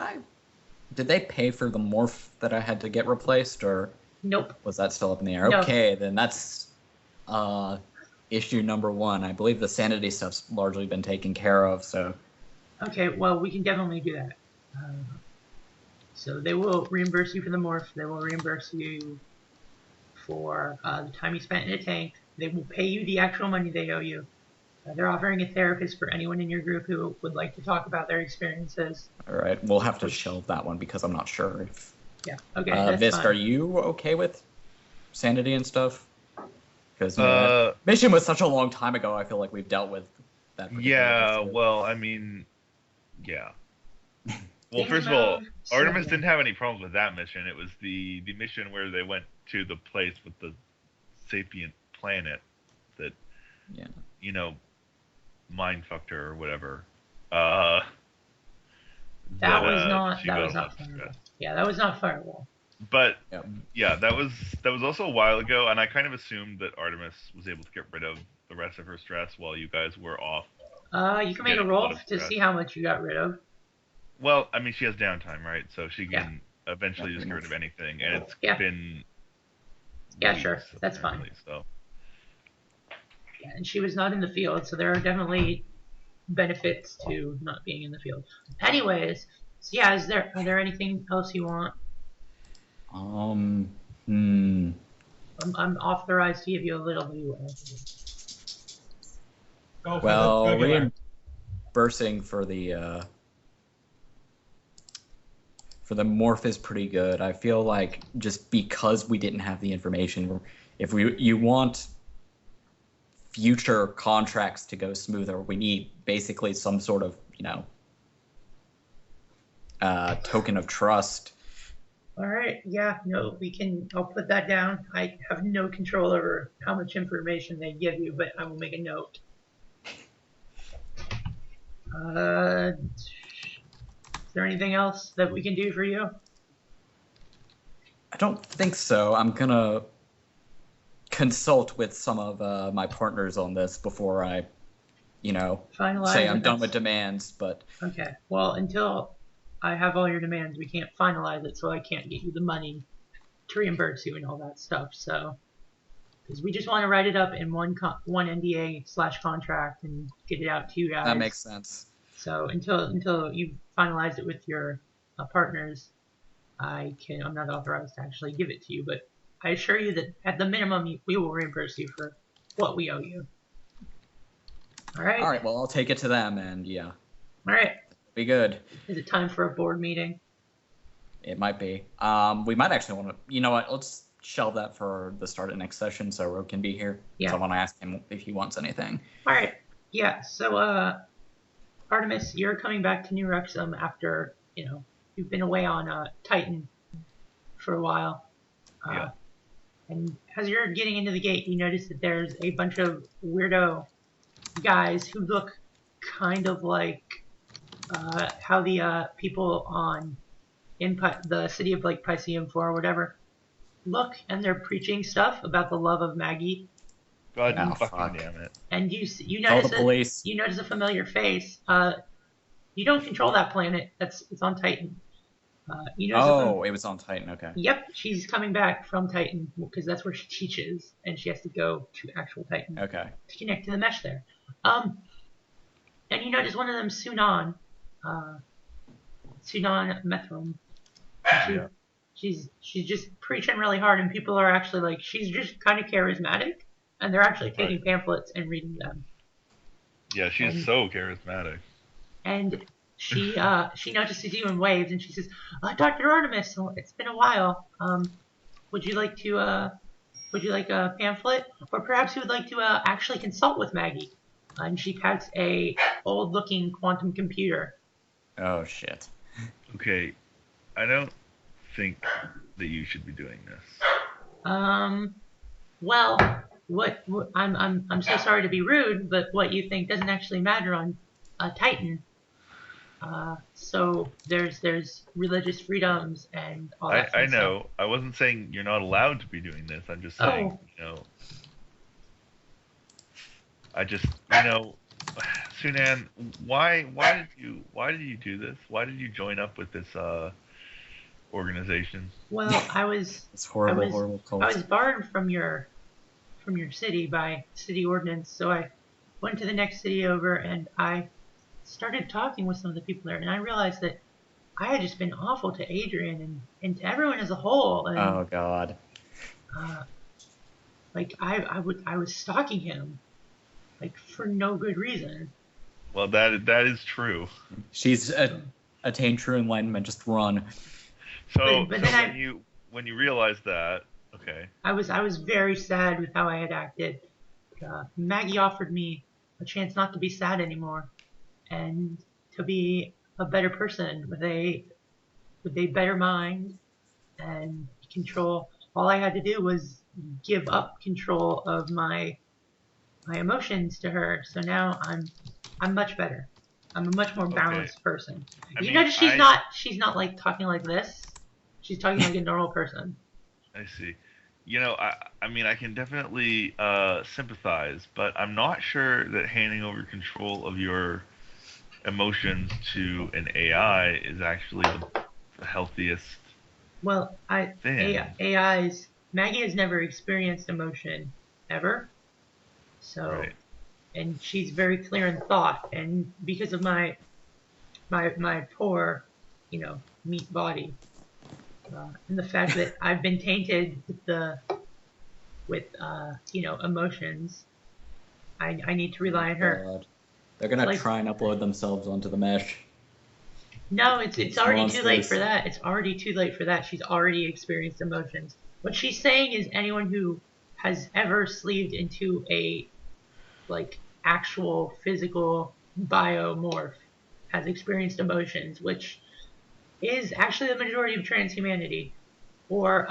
they pay for the morph that I had to get replaced, or Nope. was that still up in the air? No. Okay, then that's issue number 1. I believe the sanity stuff's largely been taken care of, so... Okay, well, we can definitely do that. So they will reimburse you for the morph. They will reimburse you for the time you spent in a tank. They will pay you the actual money they owe you. They're offering a therapist for anyone in your group who would like to talk about their experiences. All right, we'll have to shelve that one because I'm not sure if... Yeah, okay, that's Visc, fine. are you okay with sanity and stuff? Because mission was such a long time ago, I feel like we've dealt with that. Yeah, well, I mean, yeah. Well, first of all, Artemis didn't have any problems with that mission. It was the mission where they went to the place with the sapient planet that, you know, mind fucked her or whatever. That was not Firewall. Yeah, that was not Firewall. But yeah, that was also a while ago, and I kind of assumed that Artemis was able to get rid of the rest of her stress while you guys were off. You can make a roll to see how much you got rid of. Well, I mean, she has downtime, right? So she can eventually just get rid of anything, and it's been. Yeah, sure, that's fine. So. Yeah, and she was not in the field, so there are definitely benefits to not being in the field. Anyways, so yeah, are there anything else you want? I'm authorized to give you a little leeway. Well, reimbursing for the morph is pretty good. I feel like just because we didn't have the information, if you want future contracts to go smoother, we need basically some sort of, token of trust. All right, yeah, no, I'll put that down. I have no control over how much information they give you, but I will make a note. Is there anything else that we can do for you? I don't think so. I'm gonna consult with some of my partners on this before I, finalize say I'm done with demands, but... Okay, well, until I have all your demands, we can't finalize it, so I can't get you the money to reimburse you and all that stuff, so... Because we just want to write it up in one NDA/contract and get it out to you guys. That makes sense. So until you finalize it with your partners, I'm not authorized to actually give it to you, but I assure you that at the minimum, we will reimburse you for what we owe you. All right? All right, well, I'll take it to them, and yeah. All right. Be good. Is it time for a board meeting? It might be. We might actually want to... You know what? Let's shelve that for the start of next session so Rogue can be here. Yeah. So I want to ask him if he wants anything. All right. Yeah, so, Artemis, you're coming back to New Wrexham after, you've been away on Titan for a while. Yeah. And as you're getting into the gate, you notice that there's a bunch of weirdo guys who look kind of like how the people in the city of like Pisceum 4 or whatever look, and they're preaching stuff about the love of Maggie. God fucking damn it! And you notice the police. You notice a familiar face. You don't control that planet. It's on Titan. It was on Titan. Okay. Yep, she's coming back from Titan because that's where she teaches, and she has to go to actual Titan. Okay. To connect to the mesh there. And you notice one of them, Sunan Methrum. She's just preaching really hard, and people are actually like, she's just kind of charismatic, and they're actually taking pamphlets and reading them. Yeah, she's so charismatic. And she notices you and waves, and she says, Dr. Artemis, it's been a while. Would you like a pamphlet? Or perhaps you would like to actually consult with Maggie. And she pats a old-looking quantum computer. Oh, shit. Okay, I don't think that you should be doing this. Well, I'm so sorry to be rude, but what you think doesn't actually matter on Titan. So there's religious freedoms and all that. I know. Stuff. I wasn't saying you're not allowed to be doing this. I'm just saying, Sunan, why did you do this? Why did you join up with this organization? Well, I was It's I horrible, was horrible I cult. was barred from your city by city ordinance, so I went to the next city over and I started talking with some of the people there, and I realized that I had just been awful to Adrian and to everyone as a whole, and Oh God. uh, like I was stalking him like for no good reason. Well, that is true. She's attained true enlightenment. Just run. So But so then when you realized that, okay, I was very sad with how I had acted. Maggie offered me a chance not to be sad anymore and to be a better person with a better mind and control. All I had to do was give up control of my emotions to her. So now I'm much better. I'm a much more okay. balanced person. I You mean, notice she's not like talking like this. She's talking like a normal person. I see. I mean, I can definitely sympathize, but I'm not sure that handing over control of your emotions to an AI is actually the healthiest Well, thing. AI's Maggie has never experienced emotion ever. So Right. and she's very clear in thought and because of my poor, meat body, and the fact that I've been tainted with emotions. I need to rely on her. God. They're gonna Like, try and upload themselves onto the mesh. no, it's already too late Monsters. for that. It's already too late for that. She's already experienced emotions. What she's saying is anyone who has ever sleeved into a like actual physical biomorph has experienced emotions, which is actually the majority of transhumanity. Or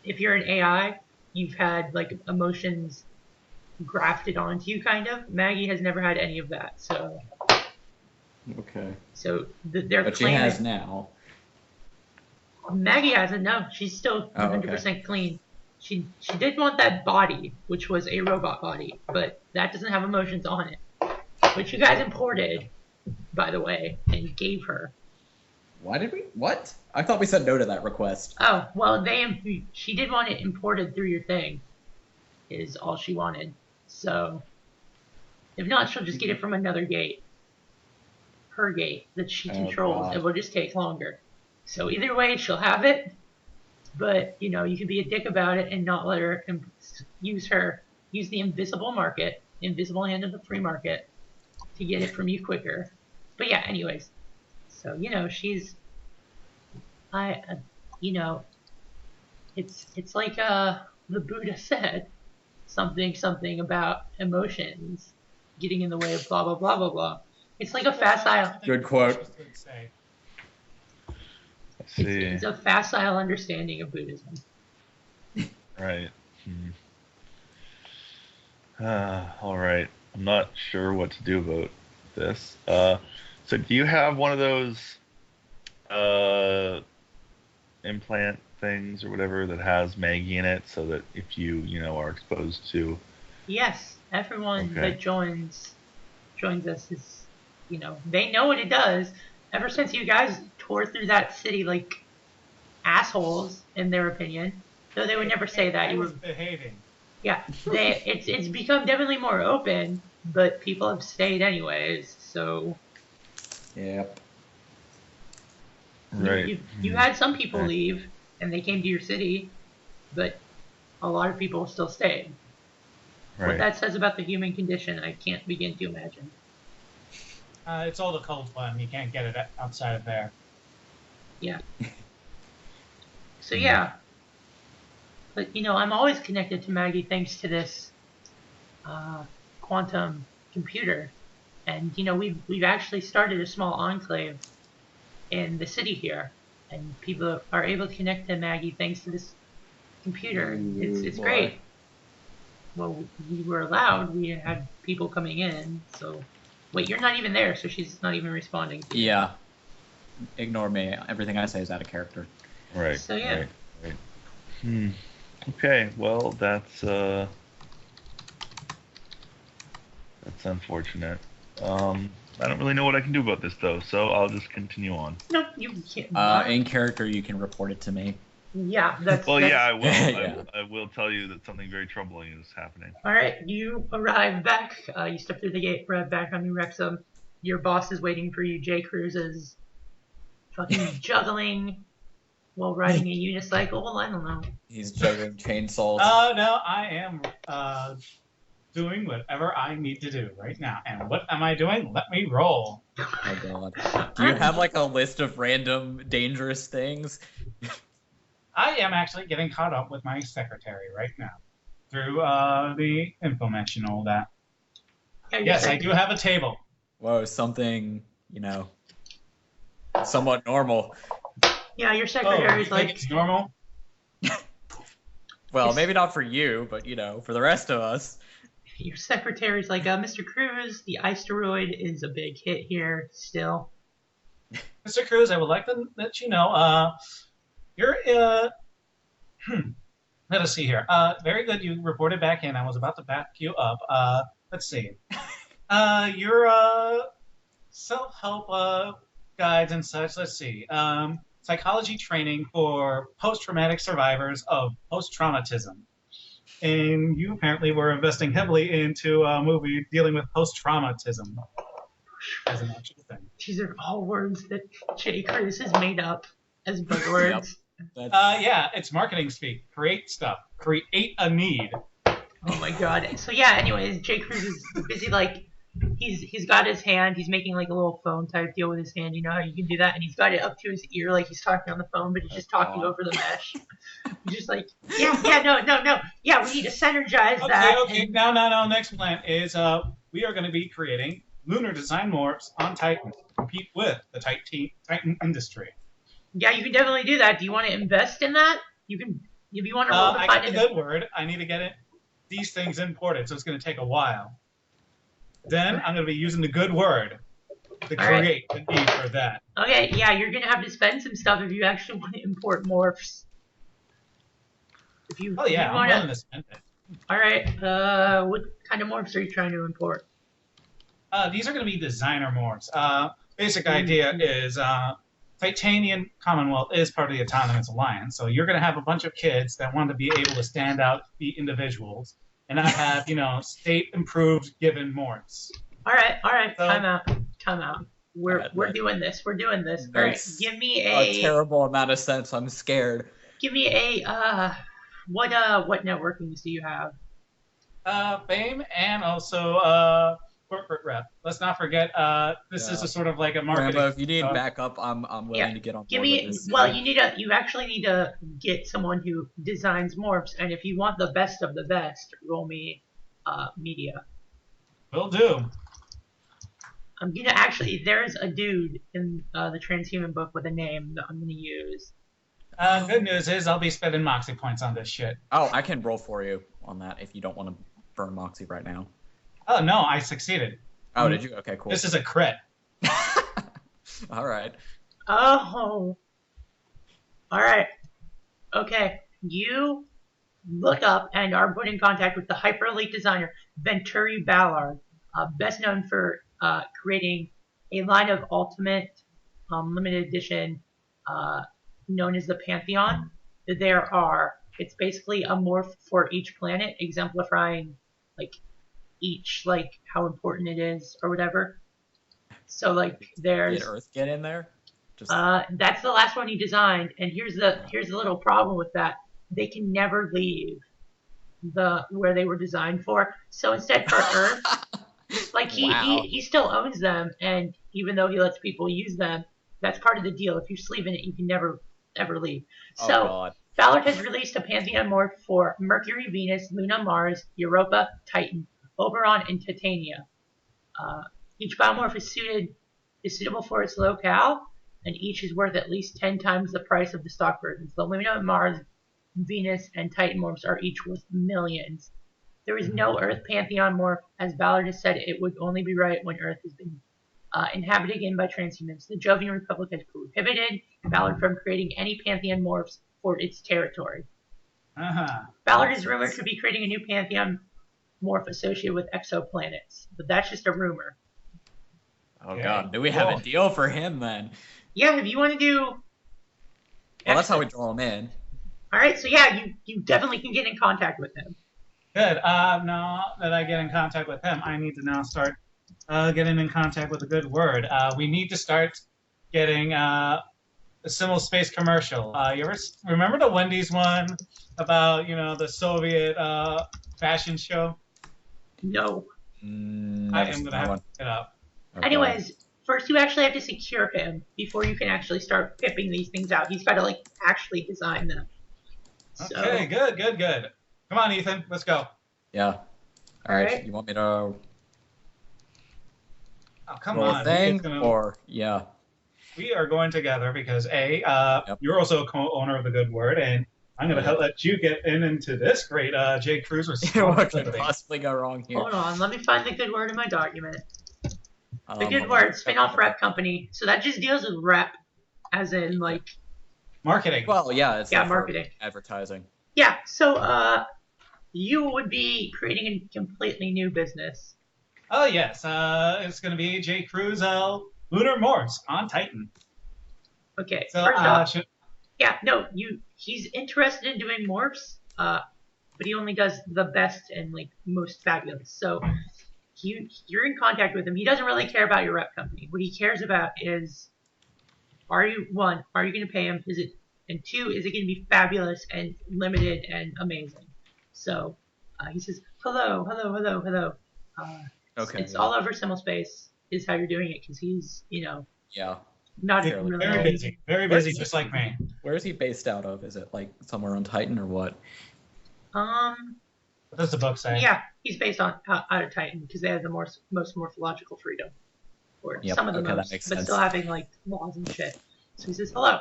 if you're an AI, you've had like emotions grafted onto you, kind of. Maggie has never had any of that, so Okay. their But she claim has is now. Maggie hasn't. No, she's still Oh, 100% clean. She did want that body, which was a robot body, but that doesn't have emotions on it, which you guys imported, by the way, and gave her. Why did we? What? I thought we said no to that request. Oh well, she did want it imported through your thing, is all she wanted. So if not, she'll just get it from another gate, her gate that she Oh, controls. God. It will just take longer. So either way, she'll have it. But you can be a dick about it and not let her use the invisible market, invisible hand of the free market, to get it from you quicker. But yeah, anyways. So she's I you know it's like the Buddha said, something about emotions getting in the way of blah blah blah blah blah. It's like a facile. Good quote. I see. It's a facile understanding of Buddhism. Right. All right. I'm not sure what to do about this. So do you have one of those uh, implant things or whatever that has Maggie in it, so that if you are exposed to? Yes, everyone Okay. that joins us is, they know what it does. Ever since you guys tore through that city like assholes, in their opinion, though they would never say that. I You was were, behaving. yeah, it's become definitely more open, but people have stayed anyways. So Yep. Right. you had some people Okay. leave, and they came to your city, but a lot of people still stayed. What Right. that says about the human condition, I can't begin to imagine. It's all the cold one. You can't get it outside of there. Yeah. So yeah, but I'm always connected to Maggie thanks to this quantum computer, and we've actually started a small enclave in the city here, and people are able to connect to Maggie thanks to this computer. It's Boy. great. Well, we were allowed. We had people coming in. So wait, you're not even there, so she's not even responding to you. Yeah. Ignore me. Everything I say is out of character. Right. So, yeah. Right. That's unfortunate. I don't really know what I can do about this though, so I'll just continue on. No, you can't. In character, you can report it to me. Yeah, that's. Well, that's... yeah, I will. Yeah. I will tell you that something very troubling is happening. All right, you arrive back. You step through the gate, arrive back on New Wrexham. Your boss is waiting for you. J. Cruz is fucking juggling while riding a unicycle. I don't know. He's juggling chainsaws. Oh, no, I am doing whatever I need to do right now. And what am I doing? Let me roll. Oh god. Do you have like a list of random dangerous things? I am actually getting caught up with my secretary right now through the infomesh and all that. Yes, I do have a table. Whoa, something, somewhat normal. Yeah, your secretary's you think like. it's normal? Well, maybe not for you, but for the rest of us. Your secretary's like, Mr. Cruz, the asteroid is a big hit here still. Mr. Cruz, I would like to let you know, you're, let us see here. Very good, you reported back in. I was about to back you up. Let's see. Your, self-help, guides and such, let's see. Psychology training for post-traumatic survivors of post-traumatism. And you apparently were investing heavily into a movie dealing with post-traumatism as an actual thing. These are all words that J. Cruz has made up as buzzwords. Yep. Yeah, it's marketing speak. Create stuff. Create a need. Oh my god. So yeah, anyways, J. Cruz is busy he's got his hand, he's making like a little phone type deal with his hand, you know how you can do that? And he's got it up to his ear like he's talking on the phone, but he's just talking over the mesh. He's just like, no. Yeah, we need to synergize that. Okay. No. Next plan is we are going to be creating lunar design morphs on Titan to compete with the Titan industry. Yeah, you can definitely do that. Do you want to invest in that? You can, if you want to roll the I got the good word. I need to get these things imported, so it's going to take a while. Then I'm going to be using the good word to create the need for that. Okay, yeah, you're going to have to spend some stuff if you actually want to import morphs. I'm willing to spend it. All right, what kind of morphs are you trying to import? These are going to be designer morphs. Basic idea is Titanian Commonwealth is part of the Autonomous Alliance, so you're going to have a bunch of kids that want to be able to stand out, be individuals, and not have, state-improved given morphs. All right. So, Time out. We're doing this. All right, give me a terrible amount of sense. I'm scared. Give me a what networkings do you have? Fame and also corporate rep. Let's not forget this is a sort of like a marketing. Ramba, if you need backup, I'm willing to get on board with this. Well, you actually need to get someone who designs morphs, and if you want the best of the best, roll me media. Will do. I'm gonna actually. There's a dude in the transhuman book with a name that I'm gonna use. Good news is I'll be spending Moxie points on this shit. Oh, I can roll for you on that if you don't want to burn Moxie right now. Oh no, I succeeded. Oh, did you? Okay, cool. This is a crit. All right. Oh. All right. Okay. You look up and are put in contact with the hyper elite designer Venturi Ballard, best known for creating a line of ultimate limited edition known as the Pantheon. It's basically a morph for each planet, exemplifying how important it is or whatever. So there's Did Earth get in there? that's the last one he designed, and here's the little problem with that. They can never leave where they were designed for. So instead for Earth, he still owns them, and even though he lets people use them, that's part of the deal. If you sleeve in it, you can never ever leave. So Ballard has released a Pantheon morph for Mercury, Venus, Luna, Mars, Europa, Titan, Oberon, and Titania. Each biomorph is suitable for its locale, and each is worth at least 10 times the price of the stock versions. The Luna, Mars, Venus, and Titan morphs are each worth millions. There is no Earth Pantheon morph, as Ballard has said it would only be right when Earth has been inhabited again by transhumans. The Jovian Republic has prohibited Ballard from creating any Pantheon morphs for its territory. Ballard is rumored to be creating a new Pantheon morph associated with exoplanets, but that's just a rumor. Oh Okay. God, do we have Cool. a deal for him then? Yeah, if you want to do. Well, that's how we draw him in. All right, so yeah, you definitely can get in contact with him. Good. Now that I get in contact with him, I need to now start getting in contact with a good word. We need to start getting a Simul Space commercial. You ever remember the Wendy's one about the Soviet fashion show? No. I am gonna have to look it up. Okay. Anyways, first you actually have to secure him before you can actually start pipping these things out. He's got to actually design them. So, Okay, good. Come on, Ethan, let's go. Yeah. All right. Alright. You want me to Oh, come roll on. a thing or yeah? We are going together because you're also a co-owner of the Good Word, and I'm going to let you get into this great J. Cruz What could responsibility. possibly go wrong here? hold on, let me find the good word in my document. The good hold word, on. spin-off rep company. So that just deals with rep, as in Marketing. Well, yeah, it's Yeah, like for marketing. advertising. yeah. So you would be creating a completely new business. Oh, yes. It's going to be J. Cruz Lunar Morphs on Titan. Okay. So, First off, yeah, no, he's interested in doing morphs, but he only does the best and most fabulous. So you're in contact with him. He doesn't really care about your rep company. What he cares about is, are you going to pay him? And two, is it going to be fabulous and limited and amazing? So he says, hello. Okay. It's all over Simulspace is how you're doing it because he's, Yeah. not Fairly really. very busy. Very busy, just like me. Where is he based out of? Is it somewhere on Titan or what? What does the book say? Yeah, he's based out of Titan because they have the most morphological freedom, or Yep, some of the okay, that most, makes but sense. still having laws and shit. So he says, "Hello.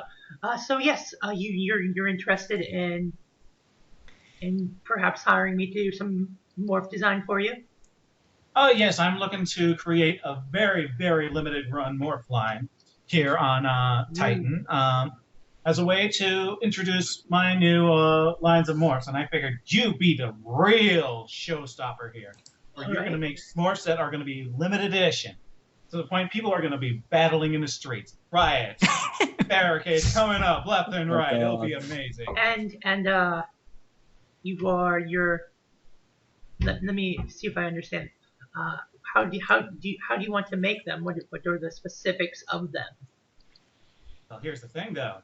So yes, you're interested in perhaps hiring me to do some morph design for you." Oh, yes. I'm looking to create a very, very limited run morph line here on Titan as a way to introduce my new lines of morphs. And I figured you'd be the real showstopper here. Where you're going to make morphs that are going to be limited edition. To the point people are going to be battling in the streets. Riots, barricades coming up left and right. It'll be amazing. And let me see if I understand. How do you want to make them? What are the specifics of them? Well, here's the thing, though.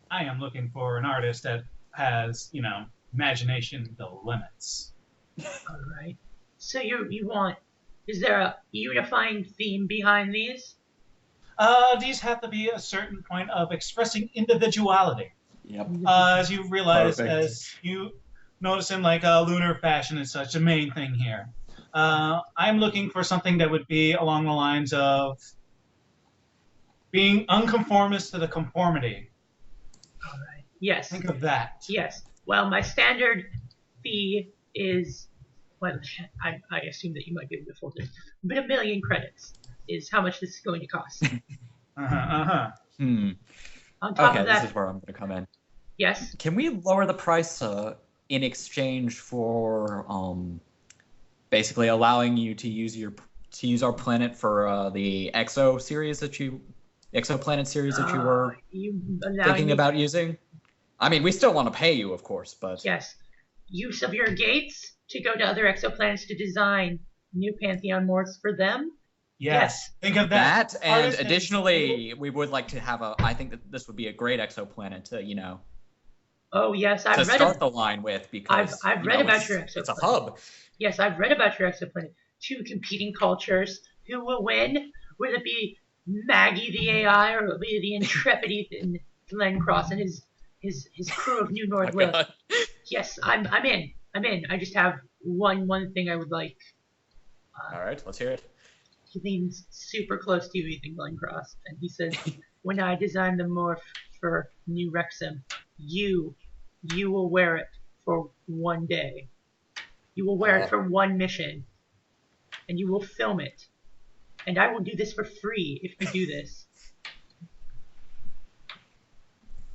I am looking for an artist that has, imagination the limits. All right. So is there a unifying theme behind these? These have to be a certain point of expressing individuality. Yep. As you realize, Perfect. as you notice in lunar fashion and such, the main thing here. I'm looking for something that would be along the lines of being unconformist to the conformity. All right. Yes. Think of that. Yes. Well, my standard fee is, well, I assume that you might be able to afford this, but 1 million credits is how much this is going to cost. On top Okay, of that, this is where I'm going to come in. yes. Can we lower the price in exchange for basically allowing you to use our planet for the exoplanet series that you were thinking about using? I mean, we still want to pay you, of course, but Yes. Use of your gates to go to other exoplanets to design new Pantheon morphs for them. Yes. Think of that. that, and Artist additionally, we would like to have I think that this would be a great exoplanet to Oh yes, to start the line with because I've read about it's, your it's a exoplanet. hub. Yes, I've read about your exoplanet. 2 competing cultures. Who will win? Will it be Maggie the AI or will it be the intrepid Ethan Glencross and his crew of New North Oh my Will? God. Yes, I'm in. I just have one thing I would like. All right, let's hear it. He leans super close to you, Ethan Glencross, and he says, "When I design the morph for New Wrexham, you will wear it for 1 day. You will wear it for 1 mission, and you will film it. And I will do this for free if you do this."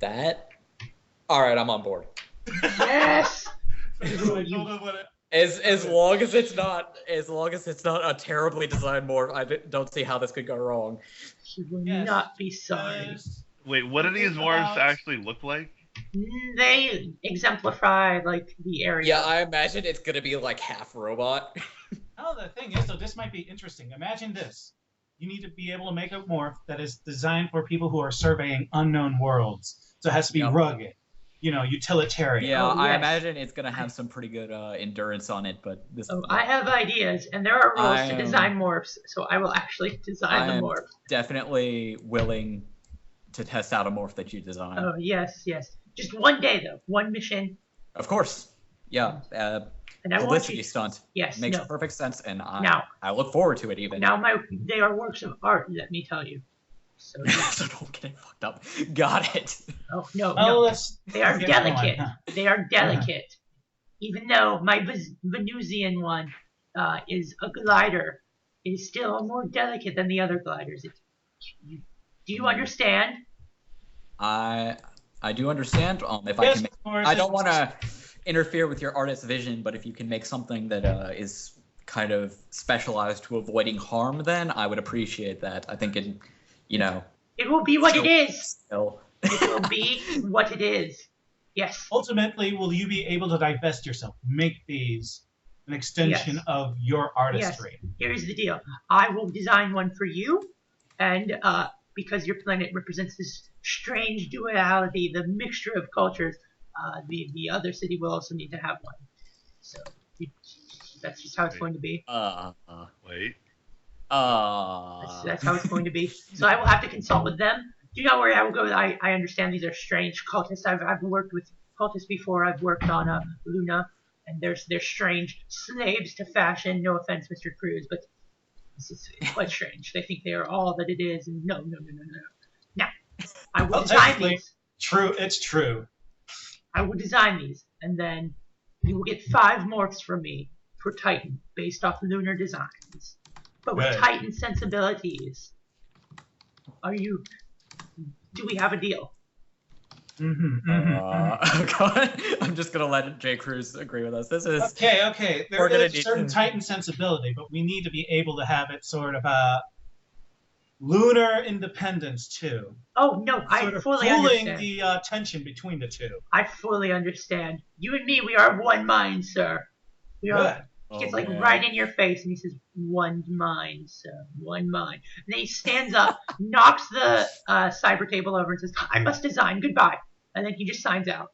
That. All right, I'm on board. Yes. I told him what As long as it's not a terribly designed morph, I don't see how this could go wrong. He will not be sorry. Yes. Wait, what do these morphs actually look like? They exemplify like the area. Yeah, I imagine it's gonna be like half robot. Oh, the thing is, though, this might be interesting. Imagine this. You need to be able to make a morph that is designed for people who are surveying unknown worlds. So it has to be rugged, utilitarian. Yeah, Oh, yes. I imagine it's gonna have some pretty good endurance on it, but this. Oh, I have ideas, and there are rules to design morphs, so I will actually design the morph. Definitely willing to test out a morph that you design. Oh, yes. Just one day, though. One mission. Of course. Yeah. And I publicity stunt. Yes. Makes perfect sense, and now, I look forward to it even. Now, they are works of art, let me tell you. So, so don't get it fucked up. Got it. Oh, no. They are delicate. They are delicate. Even though my Venusian one is a glider, it is still more delicate than the other gliders. Do you understand? I do understand. If I can, I don't want to interfere with your artist's vision, but if you can make something that is kind of specialized to avoiding harm, then I would appreciate that. I think it will be what it is. Still. It will be what it is. Yes. Ultimately, will you be able to divest yourself, make these an extension of your artistry? Yes. Here's the deal. I will design one for you, and because your planet represents this strange duality, the mixture of cultures, the other city will also need to have one. So that's just how it's going to be. Wait. That's how it's going to be. So I will have to consult with them. Do not worry, I will go. I understand these are strange cultists. I've worked with cultists before. I've worked on Luna, and they're strange slaves to fashion. No offense, Mr. Cruz, but this is quite strange. They think they are all that it is, and no. Now, I will design these. True, it's true. I will design these, and then you will get 5 morphs from me for Titan, based off lunar designs, but with Titan sensibilities. Do we have a deal? God, I'm just gonna let J. Cruz agree with us. This is okay. There is a certain Titan sensibility, but we need to be able to have it sort of lunar independence too. Oh no, I fully understand. Pulling the tension between the two. I fully understand. You and me, we are one mind, sir. We are. He gets right in your face, and he says, "One mind, sir, one mind." And then he stands up, knocks the cyber table over, and says, "I must design. Goodbye." And then he just signs out.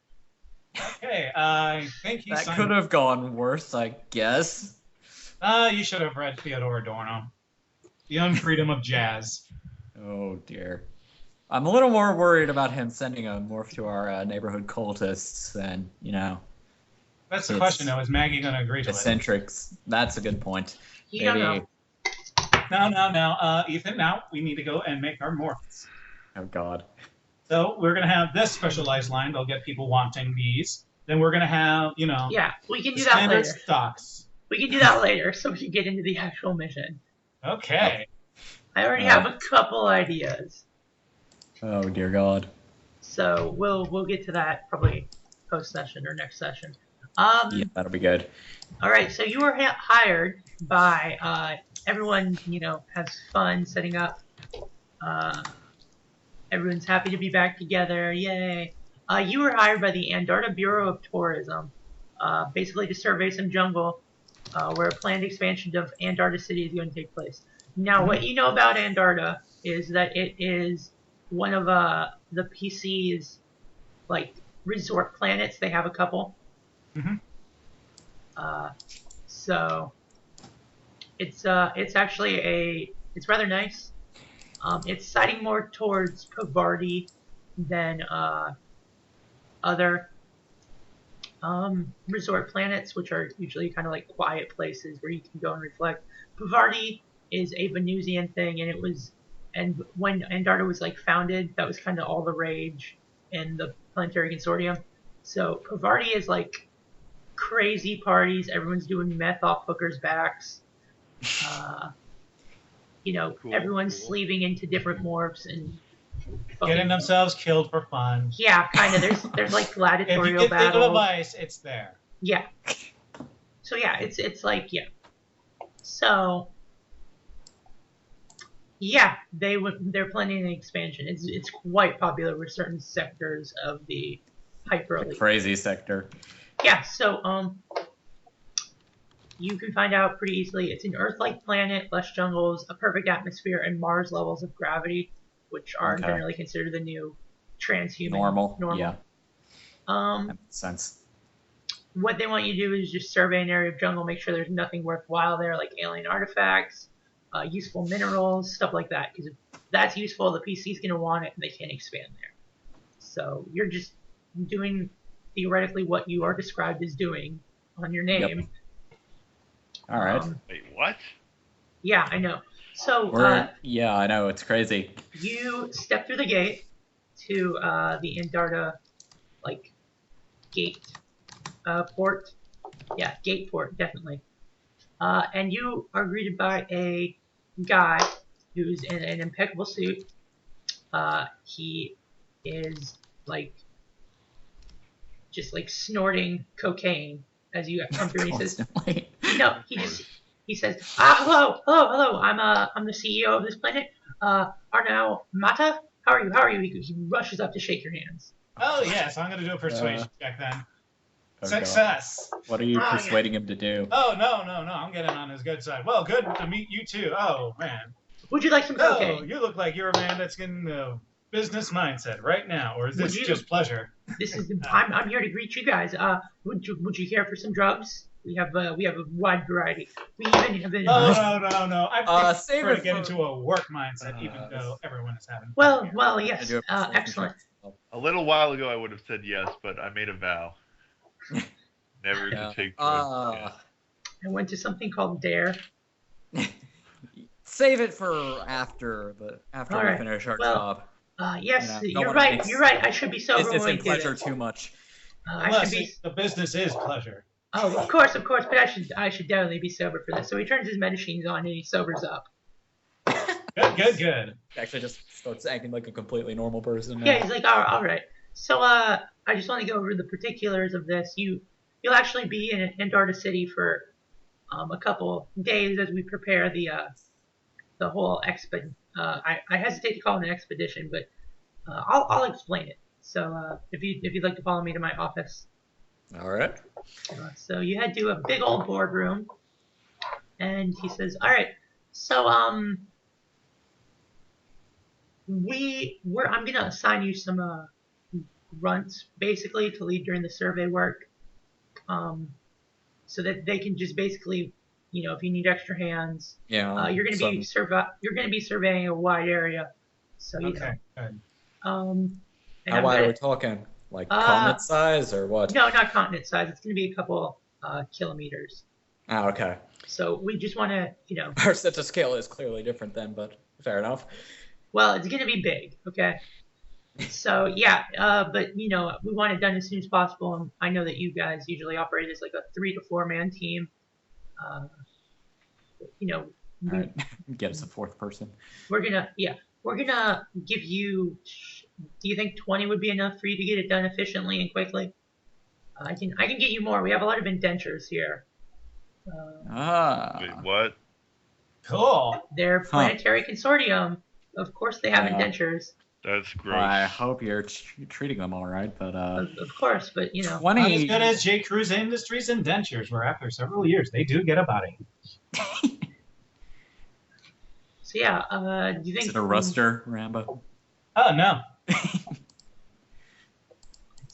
Okay, I think he. That could have gone worse, I guess. You should have read Theodore Adorno. The Unfreedom of Jazz. Oh dear. I'm a little more worried about him sending a morph to our neighborhood cultists than, That's the question, though. Is Maggie going to agree to eccentrics. That's a good point. You don't know. Now, Ethan, now we need to go and make our morphs. Oh, God. So we're going to have this specialized line. They'll get people wanting these. Then we're going to have, Yeah, we can do that later. Stocks. We can do that later, so we can get into the actual mission. Okay. I already have a couple ideas. Oh, dear God. So we'll get to that probably post-session or next session. Yeah, that'll be good. All right, so you were hired by everyone, has fun setting up. Everyone's happy to be back together. Yay. You were hired by the Andarta Bureau of Tourism, basically to survey some jungle where a planned expansion of Andarta City is going to take place. Now, what you know about Andarta is that it is one of the PC's resort planets. They have a couple. So it's actually it's rather nice. It's siding more towards Pavarti than other resort planets, which are usually kind of like quiet places where you can go and reflect. Pavarti is a Venusian thing, and when Andarta was founded, that was kind of all the rage in the planetary consortium. So Pavarti is crazy parties. Everyone's doing meth off hookers' backs. Everyone's sleeving into different morphs and getting themselves killed for fun. Yeah, kind of. There's gladiatorial if you get battles. the device, it's there. Yeah. So yeah, it's like yeah. So yeah, they're planning an expansion. It's quite popular with certain sectors of the hyper The elite. crazy sector. Yeah, so you can find out pretty easily. It's an Earth-like planet, less jungles, a perfect atmosphere, and Mars levels of gravity, which are Okay. generally considered the new transhuman Normal. Yeah, Um, that makes sense. what they want you to do is just survey an area of jungle, make sure there's nothing worthwhile there, like alien artifacts, useful minerals, stuff like that. Because if that's useful, the PC's going to want it, and they can't expand there. So you're just doing theoretically what you are described as doing on your name. Yep. All right. Wait, what? Yeah, I know. So yeah, I know, it's crazy. you step through the gate to the Andarta, like, gate port. Yeah, gate port, definitely. And you are greeted by a guy who's in an impeccable suit. He is, like, just, like, snorting cocaine as you come through, and he says, Constantly. no, he says, hello, I'm the CEO of this planet, Arnau Mata. How are you? He rushes up to shake your hands. Oh, yes, I'm going to do a persuasion check then. Oh, Success. God. What are you Oh, persuading him to do? Oh, no, I'm getting on his good side. Well, good to meet you too. Oh, man. Would you like some Oh, cocaine? you look like you're a man that's getting a business mindset right now, or is this Would you- just pleasure? This is I'm here to greet you guys. Would you care for some drugs? We have a wide variety. We even have Oh, no. I Save prefer it to get for- into a work mindset, even though everyone is having. well, I yes, do a persuasion excellent. check. A little while ago, I would have said yes, but I made a vow never Yeah. to take drugs. again. I went to something called Dare. Save it for after All we right. finish our Well, job. Yes, don't you're wanna right. mix You're right. I should be sober Business when and we do pleasure this. too much. I should Unless be. the business is pleasure. Oh, of course, but I should definitely be sober for this. So he turns his medicines on and he sobers up. Good. Actually, just starts acting like a completely normal person. Now. Yeah, he's like, all right. So I just want to go over the particulars of this. You'll actually be in Andarta City for a couple days as we prepare the whole expedition. I hesitate to call it an expedition, but I'll explain it. So if you'd like to follow me to my office. All right. So you head to a big old boardroom, and he says, "All right, so I'm gonna assign you some grunts basically to lead during the survey work, so that they can just basically, if you need extra hands, Yeah. you're gonna be surveying a wide area, so Okay, good. and How I'm wide gonna- are we talking? Like continent size or what? No, not continent size. It's gonna be a couple kilometers. Oh, okay. So we just want to, Our sense of scale is clearly different then, but fair enough. well, it's going to be big, okay? So, yeah, but, we want it done as soon as possible. And I know that you guys usually operate as like a 3 to 4 man team. All right. Get us a fourth person. we're going to give you, do you think 20 would be enough for you to get it done efficiently and quickly? I can get you more. We have a lot of indentures here. Wait, what? Cool. They're planetary consortium. Of course they have Yeah. indentures. That's gross. I hope you're treating them all right, but Of course, but, 20. Not as good as J. Cruz Industries indentures, where after several years they do get a body. So, yeah, do you think... Is it a ruster, Rambo? Oh, no. It's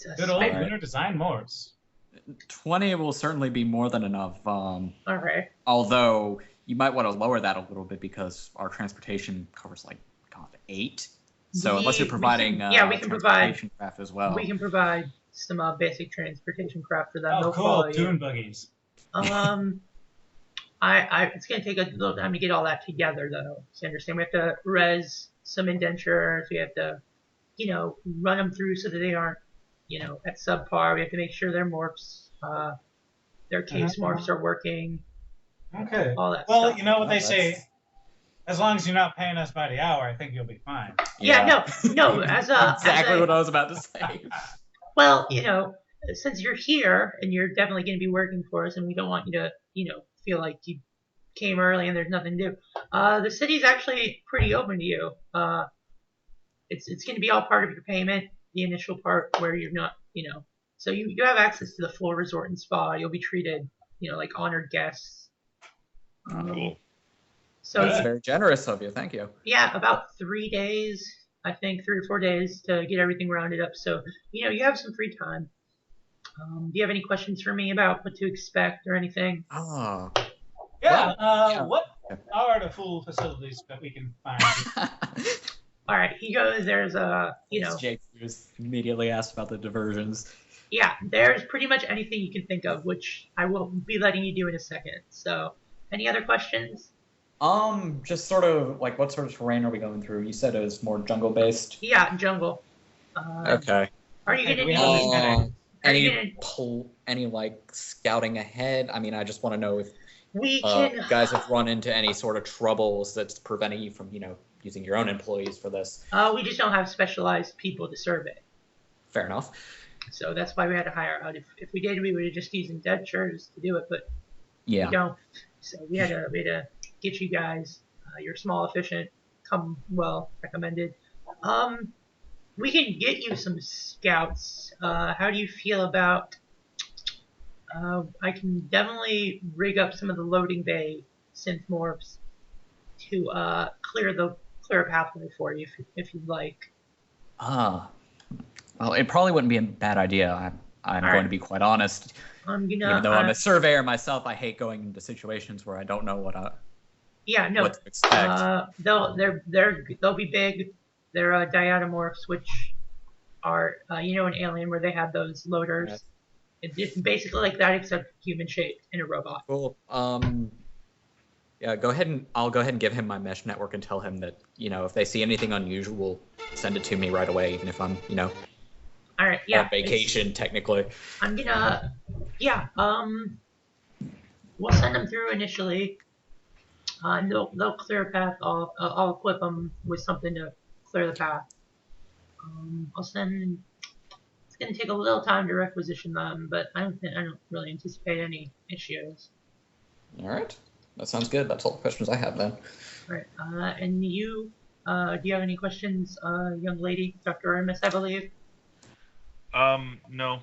a Good old spider. winner design Morse. 20 will certainly be more than enough. All right. Although you might want to lower that a little bit because our transportation covers like 8. So unless you're providing we can provide transportation craft as well. we can provide some basic transportation craft for that. Oh, no cool. quality. Dune buggies. It's gonna take a little time to get all that together, though. You understand? We have to res some indentures. We have to, run them through so that they aren't, at subpar. We have to make sure their morphs, their case morphs are working. Okay. All that. Well, stuff. you know what they Well, say. As long as you're not paying us by the hour, I think you'll be fine. Yeah. No. As a Exactly what I was about to say. well, since you're here and you're definitely going to be working for us, and we don't want you to, feel like you came early and there's nothing to do. The city's actually pretty open to you. It's going to be all part of your payment, the initial part where you're not, so you have access to the full resort and spa. You'll be treated, like honored guests. Cool. So That's very generous of you. Thank you. yeah, about 3 days, I think 3 or 4 days to get everything rounded up. So, you have some free time. Do you have any questions for me about what to expect or anything? Oh. Yeah. What are the full facilities that we can find? All right, he goes, there's Jake Cruz immediately asked about the diversions. yeah, there's pretty much anything you can think of, which I will be letting you do in a second. So, any other questions? Just sort of like what sort of terrain are we going through? You said it was more jungle based. Yeah, jungle. Okay. Are you gonna we need? Any like scouting ahead? I mean, I just want to know if We can. guys have run into any sort of troubles that's preventing you from, using your own employees for this. We just don't have specialized people to serve it. Fair enough. So that's why we had to hire out. If we did, we would have just used indentures to do it, but Yeah. we don't. So we had to get you guys. You're small, efficient, come well, recommended. We can get you some scouts. How do you feel about? I can definitely rig up some of the loading bay synthmorphs to clear a pathway for you if you'd like. Well, it probably wouldn't be a bad idea. I'm going to be quite honest. I'm gonna. Even though I'm a surveyor myself, I hate going into situations where I don't know what to expect. They'll be big. They're diatomorphs, which are an alien where they have those loaders. Yes. It's basically like that, except human shaped in a robot. Cool. Yeah, I'll go ahead and give him my mesh network and tell him that, if they see anything unusual, send it to me right away, even if I'm, All right, yeah. on vacation, technically. I'm gonna, we'll send them through initially. And they'll clear a path. I'll equip them with something to clear the path. It's gonna take a little time to requisition them, but I don't really anticipate any issues. All right. That sounds good. That's all the questions I have then. All right. And you, do you have any questions, young lady, Dr. Aramis, I believe? No.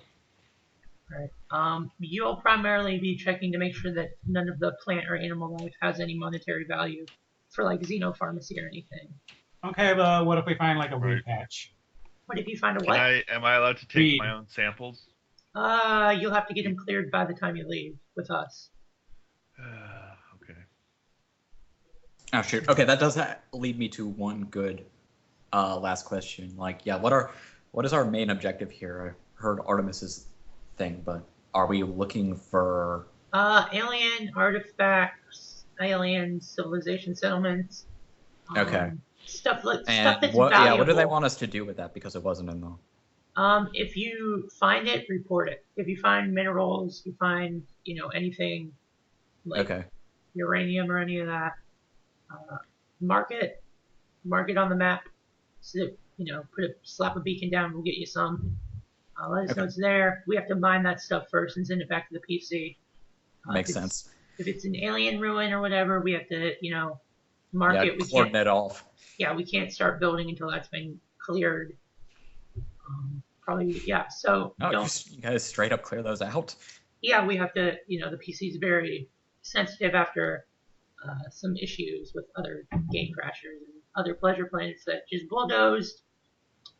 All right. You'll primarily be checking to make sure that none of the plant or animal life has any monetary value for like xenopharmacy or anything. Okay, but what if we find like a weed patch? What if you find a what? Am I allowed to take my own samples? You'll have to get them cleared by the time you leave with us. Okay. Oh, shoot. Okay, that does lead me to one good last question. What is our main objective here? I heard Artemis's thing, but are we looking for... alien artifacts, alien civilization settlements. Okay. Stuff that's valuable. Yeah, what do they want us to do with that? Because it wasn't in the... If you find it, report it. If you find minerals, you find, anything like uranium or any of that, mark it on the map. So that, slap a beacon down, we'll get you some. Let us know it's there. We have to mine that stuff first and send it back to the PC. Makes sense. If it's an alien ruin or whatever, we have to, mark it. We can't it off. Yeah, we can't start building until that's been cleared. Probably, yeah. So you guys straight up clear those out. Yeah, we have to. The PC is very sensitive after some issues with other game crashers and other pleasure planets that just bulldozed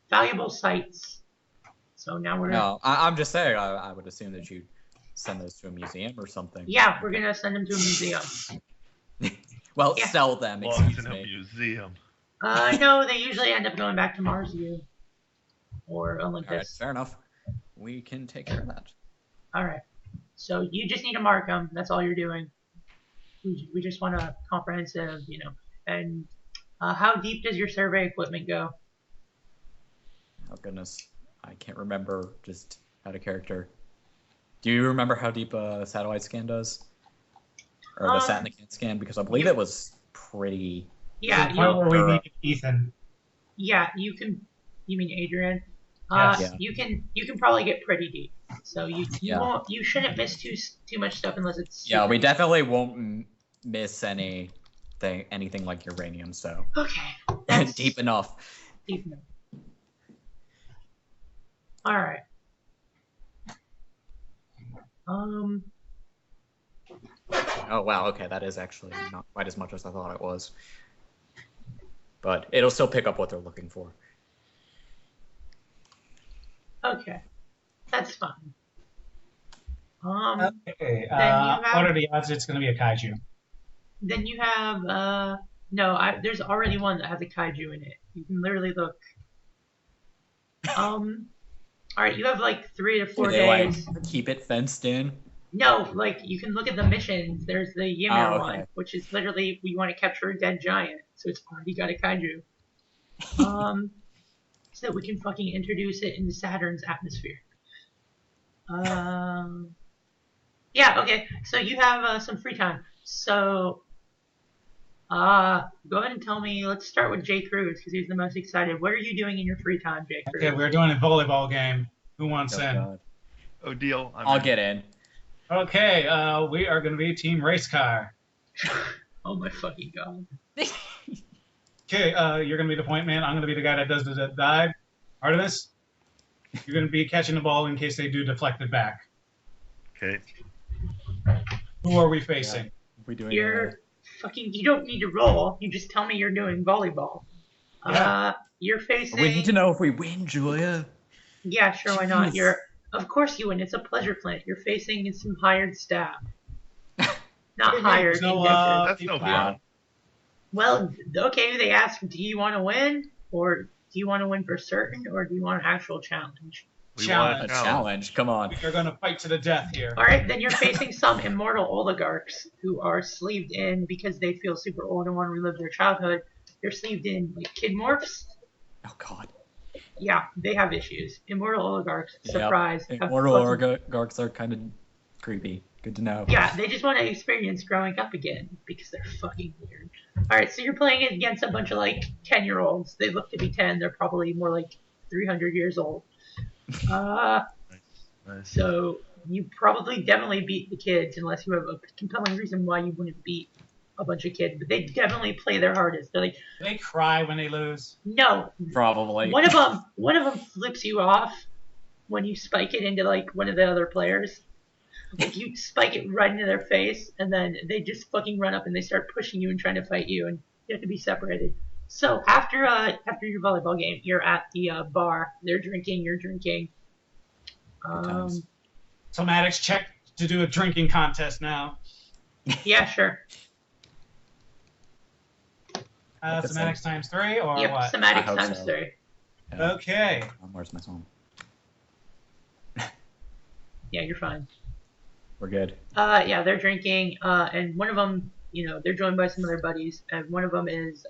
valuable sites. So now we're. No, I'm just saying. I would assume that you'd send those to a museum or something. Yeah, we're gonna send them to a museum. Well, sell them. Excuse me. Museum. No, they usually end up going back to Mars U or Olympus. All right, fair enough. We can take care of that. All right. So you just need to mark them. That's all you're doing. We just want a comprehensive, And how deep does your survey equipment go? Oh goodness, I can't remember just out of character. Do you remember how deep a satellite scan does? Or the sat-in-the-can scan? Because I believe it was pretty... Yeah. Where we need Ethan. Yeah, you can... You mean Adrian? Yes. You can probably get pretty deep. So Yeah. you shouldn't miss too much stuff unless it's Yeah, super we deep. definitely won't miss anything like uranium. So Okay, that's deep enough. deep enough. All right. Oh wow, okay, that is actually not quite as much as I thought it was. But it'll still pick up what they're looking for. Okay, that's fine. Okay. have- What are the odds it's going to be a kaiju? Then you have no. There's already one that has a kaiju in it. You can literally look. All right, you have like 3 to 4 Do they days. like keep it fenced in? No, like you can look at the missions. There's the Ymir Oh, okay. one, which is literally we want to capture a dead giant, so it's already got a kaiju. So that we can fucking introduce it into Saturn's atmosphere. Yeah, okay. So you have some free time. So go ahead and tell me. Let's start with Jay Cruz because he's the most excited. What are you doing in your free time, Jay Cruz? Okay, we're doing a volleyball game. Who wants in? God. Oh, deal. I'll get in. Okay, we are going to be Team Race Car. Oh my fucking god. Okay, you're going to be the point man. I'm going to be the guy that does the dive. Artemis, you're going to be catching the ball in case they do deflect it back. Okay. Who are we facing? We doing You're fucking. You don't need to roll. You just tell me you're doing volleyball. Yeah. You're facing. We need to know if we win, Julia. Yeah, sure. Why not? Jeez. Of course you win. It's a pleasure plant. You're facing some hired staff. Not Okay, hired. so, indentured. That's no Wow. fun. Well, okay. They ask, do you want to win, or do you want to win for certain, or do you want an actual challenge? We Challenge. want A challenge. Come on. We are going to fight to the death here. All right, then you're facing some immortal oligarchs who are sleeved in because they feel super old and want to relive their childhood. They're sleeved in like kid morphs. Oh God. Yeah, they have issues. Immortal oligarchs, Yep. surprise. have Immortal fucking- oligarchs are kind of creepy. Good to know. Yeah, they just want to experience growing up again because they're fucking weird. All right, so you're playing against a bunch of like 10-year-olds. They look to be 10. They're probably more like 300 years old. Nice. So you probably definitely beat the kids unless you have a compelling reason why you wouldn't beat a bunch of kids. But they definitely play their hardest. They're like, Do they cry when they lose? no. Probably. One of them flips you off when you spike it into like one of the other players. Like you spike it right into their face, and then they just fucking run up and they start pushing you and trying to fight you, and you have to be separated. So after your volleyball game, you're at the bar. They're drinking. You're drinking. times. Somatics check to do a drinking contest now. Yeah, sure. That's Somatics times 3 or Yep, what? somatic I hope times so. 3. Yeah. Okay. Where's my song? Yeah, you're fine. We're good. Yeah, they're drinking, and one of them, they're joined by some of their buddies, and one of them is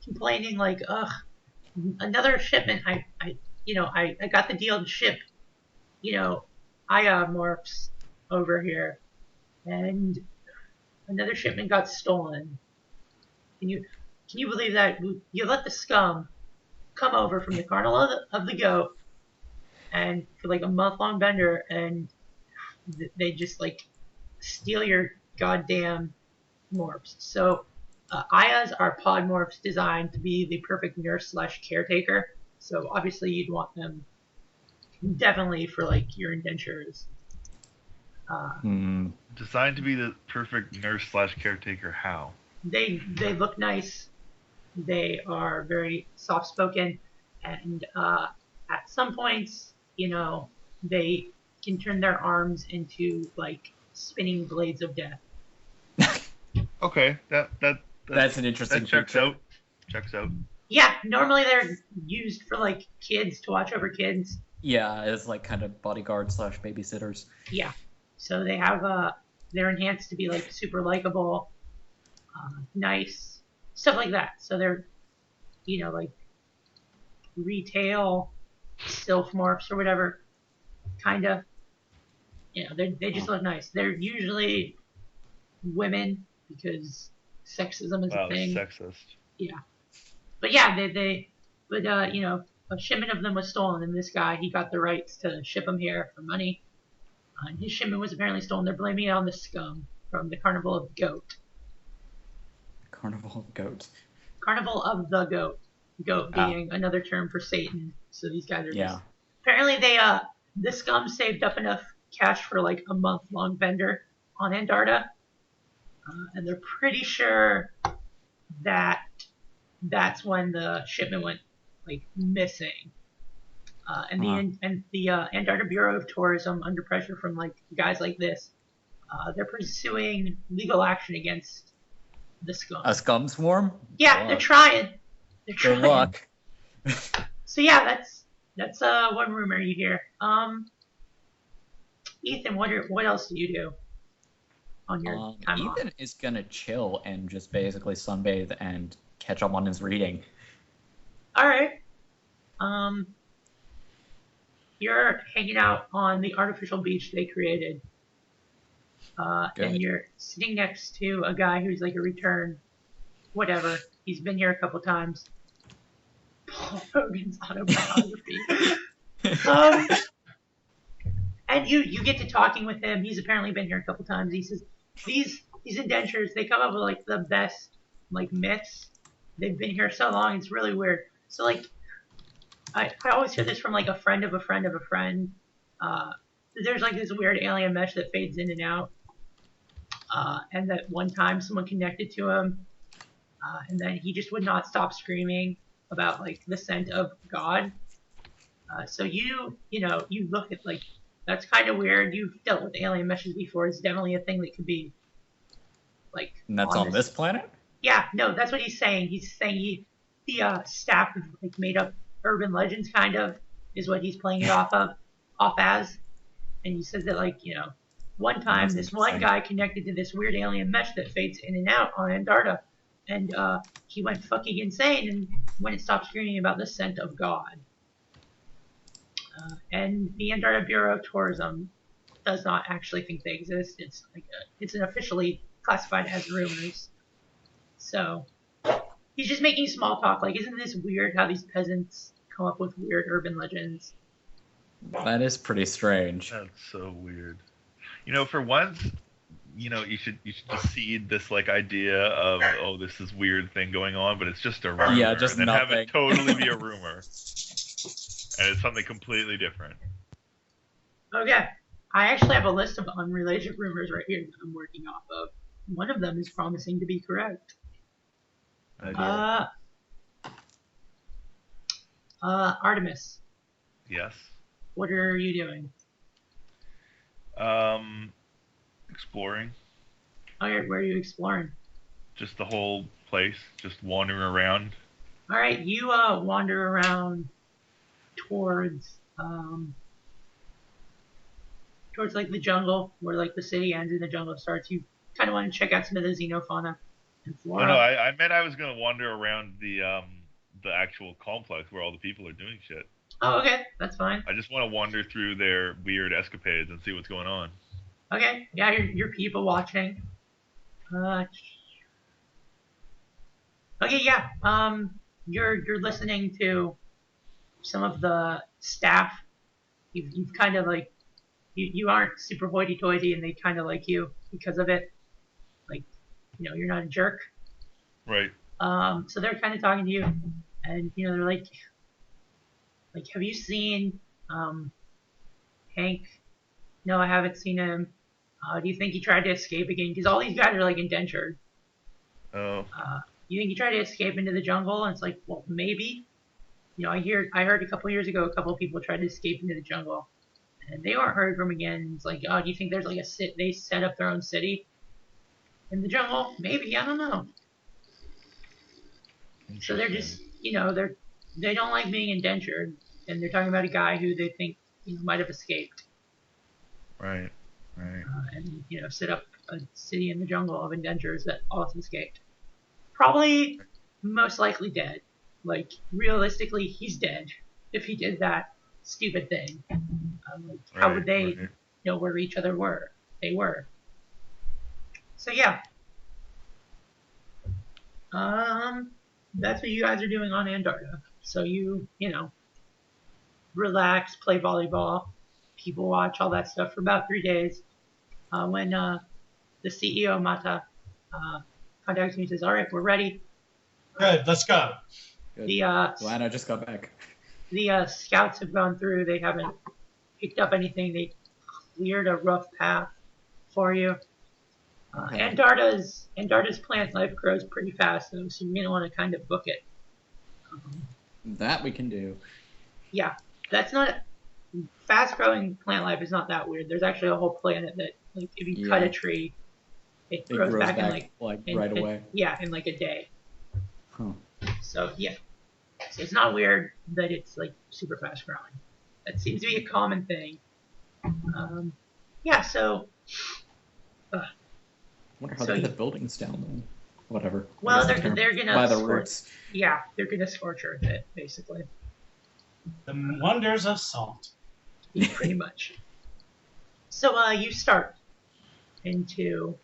complaining like, ugh, another shipment. I got the deal to ship, morphs over here, and another shipment got stolen. Can you believe that? You let the scum come over from the Carnival of the Goat, and for like a month-long bender, and they just like steal your goddamn morphs. So Ayas are pod morphs designed to be the perfect nurse / caretaker. So obviously you'd want them definitely for like your indentures. Designed to be the perfect nurse / caretaker. How? They look nice. They are very soft spoken, and at some points, they can turn their arms into like spinning blades of death. Okay, That's an interesting that checks feature. out. Checks out. Yeah, normally they're used for like kids to watch over kids. Yeah, as like kind of bodyguard / babysitters. Yeah, so they have they're enhanced to be like super likable, nice, stuff like that. So they're, like retail sylph morphs or whatever, kind of. They just look nice. They're usually women because sexism is Wow, a thing. sexist. But yeah, a shipment of them was stolen, and this guy, he got the rights to ship them here for money. And his shipment was apparently stolen. They're blaming it on the scum from the Carnival of Goat. Carnival of Goat. Carnival of the Goat. Goat being another term for Satan. So these guys are just... Apparently the scum saved up enough cash for like a month-long bender on Andarta. And they're pretty sure that that's when the shipment went like missing. And the Andarta Bureau of Tourism, under pressure from like guys like this, they're pursuing legal action against the scum. A scum swarm? Yeah, they're trying. Good luck. So yeah, that's one rumor you hear. Ethan, what else do you do on your time off? Ethan is gonna chill and just basically sunbathe and catch up on his reading. All right. You're hanging out on the artificial beach they created. And you're sitting next to a guy who's like a return, whatever. He's been here a couple times. Paul Hogan's autobiography. And you get to talking with him. He's apparently been here a couple times. He says these indentures, they come up with like the best like myths. They've been here so long, it's really weird. So like I always hear this from like a friend of a friend of a friend. There's like this weird alien mesh that fades in and out. And that one time someone connected to him, and then he just would not stop screaming about like the scent of God. So you look at like, that's kind of weird. You've dealt with alien meshes before. It's definitely a thing that could be like. And that's on this planet? Yeah, no, that's what he's saying. He's saying the staff of like made up urban legends kind of is what he's playing it off as. And he says that like, one time this one guy connected to this weird alien mesh that fades in and out on Andarta, and he went fucking insane and when it stopped screaming about the scent of God. And the Andarta Bureau of Tourism does not actually think they exist. It's an officially classified as rumors. So he's just making small talk. Like, isn't this weird how these peasants come up with weird urban legends? That is pretty strange. That's so weird. For once, you should just seed this like idea of, oh, this is weird thing going on, but it's just a rumor. Yeah, just and then nothing. Have it totally be a rumor. And it's something completely different. Okay. I actually have a list of unrelated rumors right here that I'm working off of. One of them is promising to be correct. Artemis. Yes. What are you doing? Exploring. Alright, where are you exploring? Just the whole place, just wandering around. Alright, you wander around towards like the jungle, where like the city ends and the jungle starts. You kind of want to check out some of the xenofauna and flora. Oh no, I meant I was gonna wander around the actual complex where all the people are doing shit. Oh, okay, that's fine. I just want to wander through their weird escapades and see what's going on. Okay, yeah, you're people watching. Okay, yeah. You're listening to some of the staff. You've kind of like you aren't super hoity-toity, and they kind of like you because of it. Like, you're not a jerk. Right. So they're kind of talking to you, and they're like, have you seen Hank? No, I haven't seen him. Do you think he tried to escape again? Because all these guys are like indentured. Oh. You think he tried to escape into the jungle? And it's like, well, maybe. I heard a couple years ago, a couple of people tried to escape into the jungle, and they weren't heard from again. It's like, oh, do you think there's like they set up their own city in the jungle? Maybe, I don't know. So they're just, they don't like being indentured, and they're talking about a guy who they think might have escaped. Right. And set up a city in the jungle of indentures that also escaped. Probably, most likely dead. Like, realistically, he's dead if he did that stupid thing. How would they know where each other were? They were. So yeah. That's what you guys are doing on Andarta. So you relax, play volleyball, people watch, all that stuff for about 3 days. When the CEO, Mata, contacts me and says, all right, we're ready. Good, let's go. Good. The Glad I just got back. the scouts have gone through. They haven't picked up anything. They cleared a rough path for you. Okay. Andarta's plant life grows pretty fast, though, so you're going to want to kind of book it. That we can do. Yeah, that's not fast-growing plant life is not that weird. There's actually a whole planet that, like, if you cut a tree, it grows back in right away. Yeah, in like a day. Huh. So yeah, so it's not weird that it's like super fast-growing. That seems to be a common thing. Yeah, so. Wonder how they get the buildings down then. Whatever. Well, they're gonna by the roots. Yeah, they're gonna scorch earth it basically. The wonders of salt. Yeah, pretty much. So you start into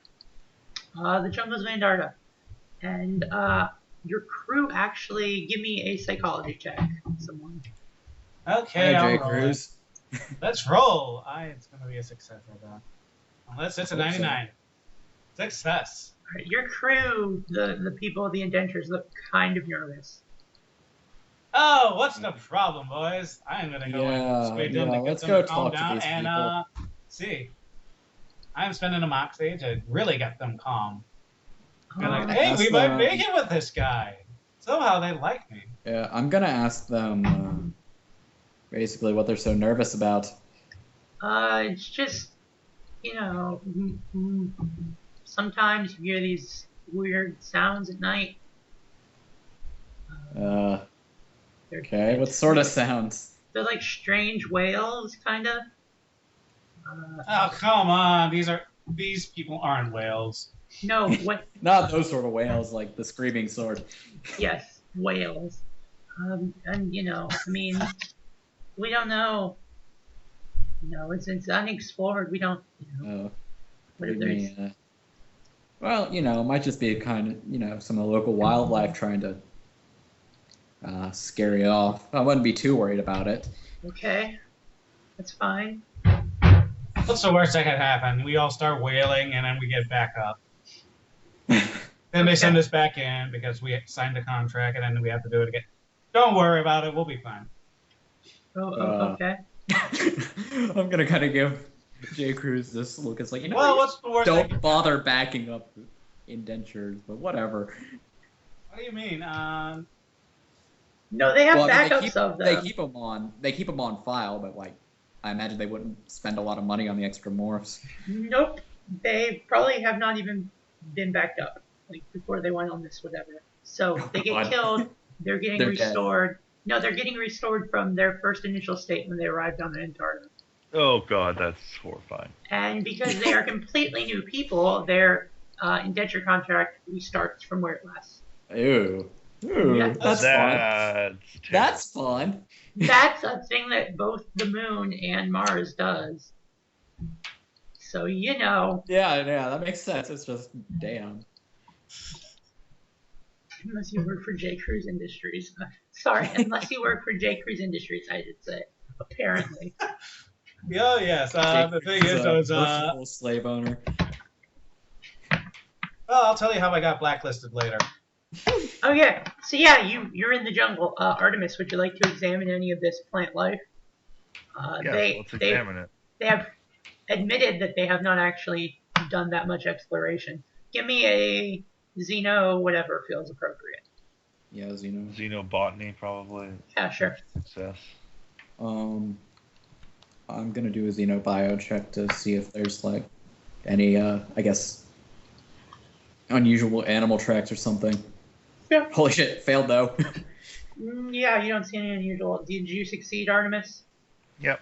the jungles of Andarta, and your crew actually give me a psychology check. Someone. Okay, Hey, I'll Jay roll. Cruz. Let's roll. It's going to be a success, I bet. Unless it's a 99. Success. All right, your crew, the people, the indentures, look kind of nervous. Oh, what's the problem, boys? I'm going to go and persuade them to get let's them go to calm talk to down these and people. see. I'm spending a moxie to really get them calm. Be like, Uh, hey, we Ask might them. make it with this guy. Somehow they like me. Yeah, I'm gonna ask them basically what they're so nervous about. It's just, sometimes you hear these weird sounds at night. They're, Okay, what sort of sounds? They're like strange wails, kind of. Oh, come on. These people aren't whales. No, what? Not those sort of whales, like the screaming sort. Yes, wails. And I mean, we don't know. It's unexplored. We don't. What What do if you there's? mean? Well, it might just be a kind of, some of the local wildlife trying to scare you off. I wouldn't be too worried about it. Okay, that's fine. What's the worst that could happen? We all start wailing and then we get back up. Then they send us back in because we signed the contract and then we have to do it again. Don't worry about it. We'll be fine. Okay. I'm gonna kind of give J. Cruz this look. It's like, Well, what's the worst? don't bother backing up indentures, but whatever. What do you mean? No, they have Well, I mean, backups of them. They keep them on file, but I imagine they wouldn't spend a lot of money on the extra morphs. Nope. They probably have not even been backed up, like before they went on this whatever. So if they get God. killed, they're getting They're restored. No, they're getting restored from their first initial state when they arrived on Antarctica. Oh god, that's horrifying. And because they are completely new people, their indenture contract restarts from where it last. Ew. Ooh, Yeah. that's fun. terrible. That's fun. That's a thing that both the moon and Mars does. So Yeah, that makes sense. It's just damn. Unless you work for J. Cruz Industries. Sorry, unless you work for J. Cruz Industries, I should say. Apparently. Oh, yes. The thing is, a those, merciful slave owner. well, I'll tell you how I got blacklisted later. Okay, so yeah, you're in the jungle. Artemis, would you like to examine any of this plant life? Yes, let's examine it. They have admitted that they have not actually done that much exploration. Give me a Xeno whatever feels appropriate. Yeah, Xeno. Xenobotany, probably. Yeah, sure. Success. I'm gonna do a xenobio check to see if there's any I guess unusual animal tracks or something. Yeah. Holy shit, failed though. Yeah, you don't see any unusual. Did you succeed, Artemis? Yep.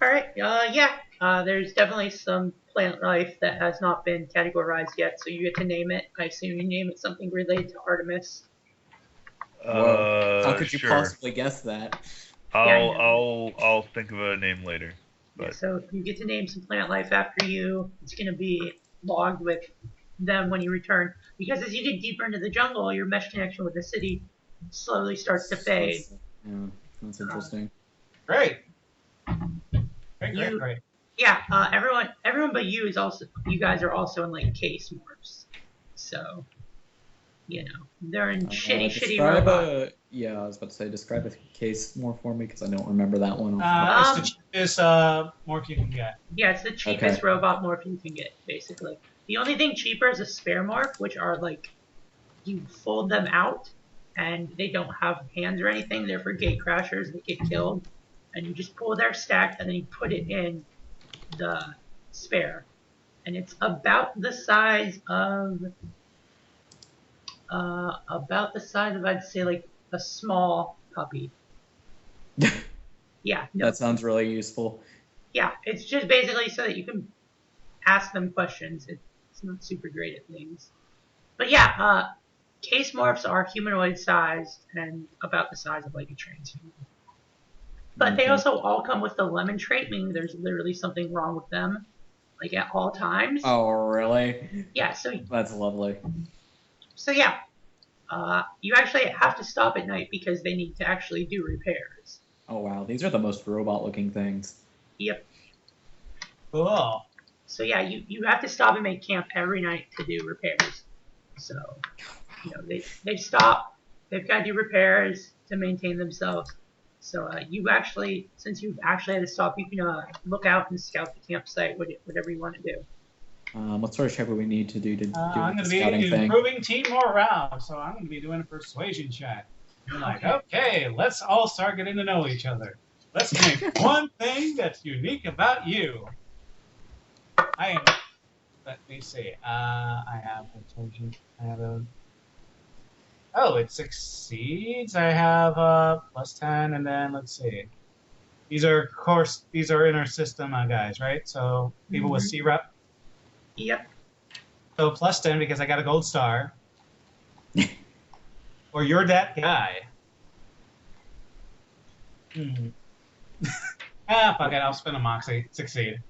All right. Yeah. There's definitely some plant life that has not been categorized yet, so you get to name it. I assume you name it something related to Artemis. Whoa. How could you sure. possibly guess that? I'll think of a name later. Yeah, But so you get to name some plant life after you. It's going to be logged with them when you return. Because as you get deeper into the jungle, your mesh connection with the city slowly starts to fade. Yeah, that's interesting. Great. Great. Yeah, everyone but you is also. You guys are also in like case morphs, so they're in shitty robot. Yeah, I was about to say, describe a case more for me because I don't remember that one. It's the cheapest morph you can get. Yeah, it's the cheapest robot morph you can get, basically. The only thing cheaper is a spare morph, which are like you fold them out and they don't have hands or anything. They're for gate crashers. They get killed, and you just pull their stack and then you put it in the spare, and it's about the size of I'd say like a small puppy. Yeah, no. That sounds really useful. Yeah, it's just basically so that you can ask them questions. It's not super great at things, but yeah, case morphs are humanoid sized and about the size of like a transhuman. But they also all come with the lemon trait, meaning there's literally something wrong with them, like at all times. Oh, really? Yeah, so that's lovely. So yeah, you actually have to stop at night because they need to actually do repairs. Oh wow, these are the most robot-looking things. Yep. Cool. So yeah, you have to stop and make camp every night to do repairs. So they stop. They've got to do repairs to maintain themselves. So since you've actually had to stop, you can look out and scout the campsite, whatever you want to do. What sort of check would we need to do to do I'm the going to scouting be thing? improving team morale, so I'm going to be doing a persuasion check. You're like, okay, let's all start getting to know each other. Let's make one thing that's unique about you. Let me see. It succeeds. I have plus 10, and then let's see. These are inner system guys, right? So people with C rep. Yep. So plus 10 because I got a gold star. Or you're that guy. Fuck it. I'll spin a moxie. Succeed.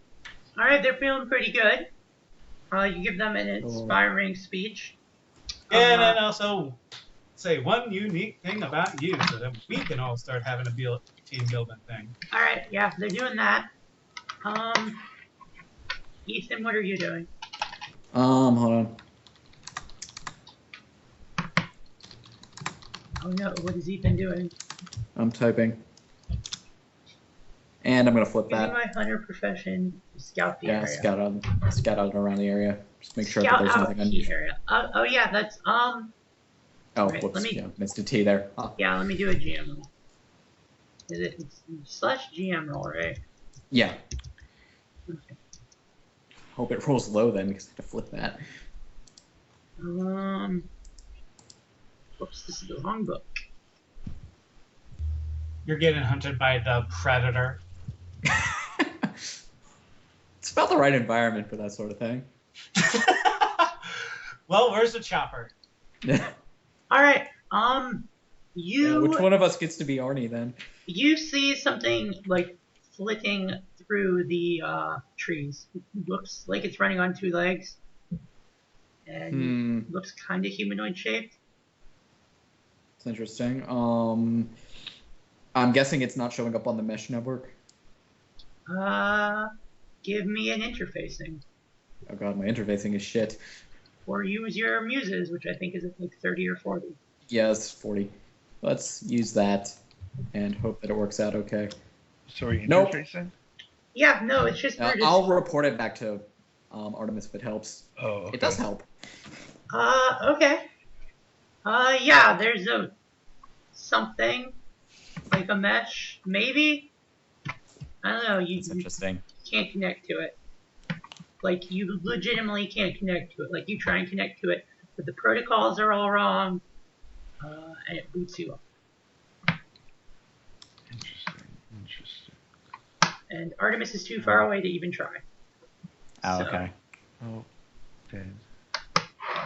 All right, they're feeling pretty good. You give them an inspiring speech. And then also say one unique thing about you so that we can all start having a team building thing. All right, yeah, they're doing that. Ethan, what are you doing? Hold on. Oh no, what is Ethan doing? I'm typing. And I'm gonna flip Using that. my hunter profession, scout the area. Scout out around the area. Just make sure that Scout there's out nothing the unusual. area. Oh yeah, that's Oh, right, whoops! Missed a T there. Yeah, let me do a GM roll. It's /GM roll, right? Yeah. Okay. Hope it rolls low then, because I have to flip that. Whoops, this is the wrong book. You're getting hunted by the predator. It's about the right environment for that sort of thing. Well, where's the chopper? All right. Which one of us gets to be Arnie then? You see something like flitting through the trees. It looks like it's running on two legs, and looks kind of humanoid shaped. It's interesting. I'm guessing it's not showing up on the mesh network. Give me an interfacing. Oh god, my interfacing is shit. Or use your muses, which I think is like 30 or 40. Yeah, it's 40. Let's use that and hope that it works out okay. Sorry, Nope. interfacing? Yeah, no, it's just Brutus. I'll report it back to Artemis if it helps. Oh, okay. It does help. Okay. Yeah, there's something like a mesh, maybe. I don't know. That's interesting. You can't connect to it. Like you legitimately can't connect to it. Like you try and connect to it, but the protocols are all wrong, and it boots you up. Interesting. And Artemis is too far away to even try. Oh, So, okay. Oh, damn.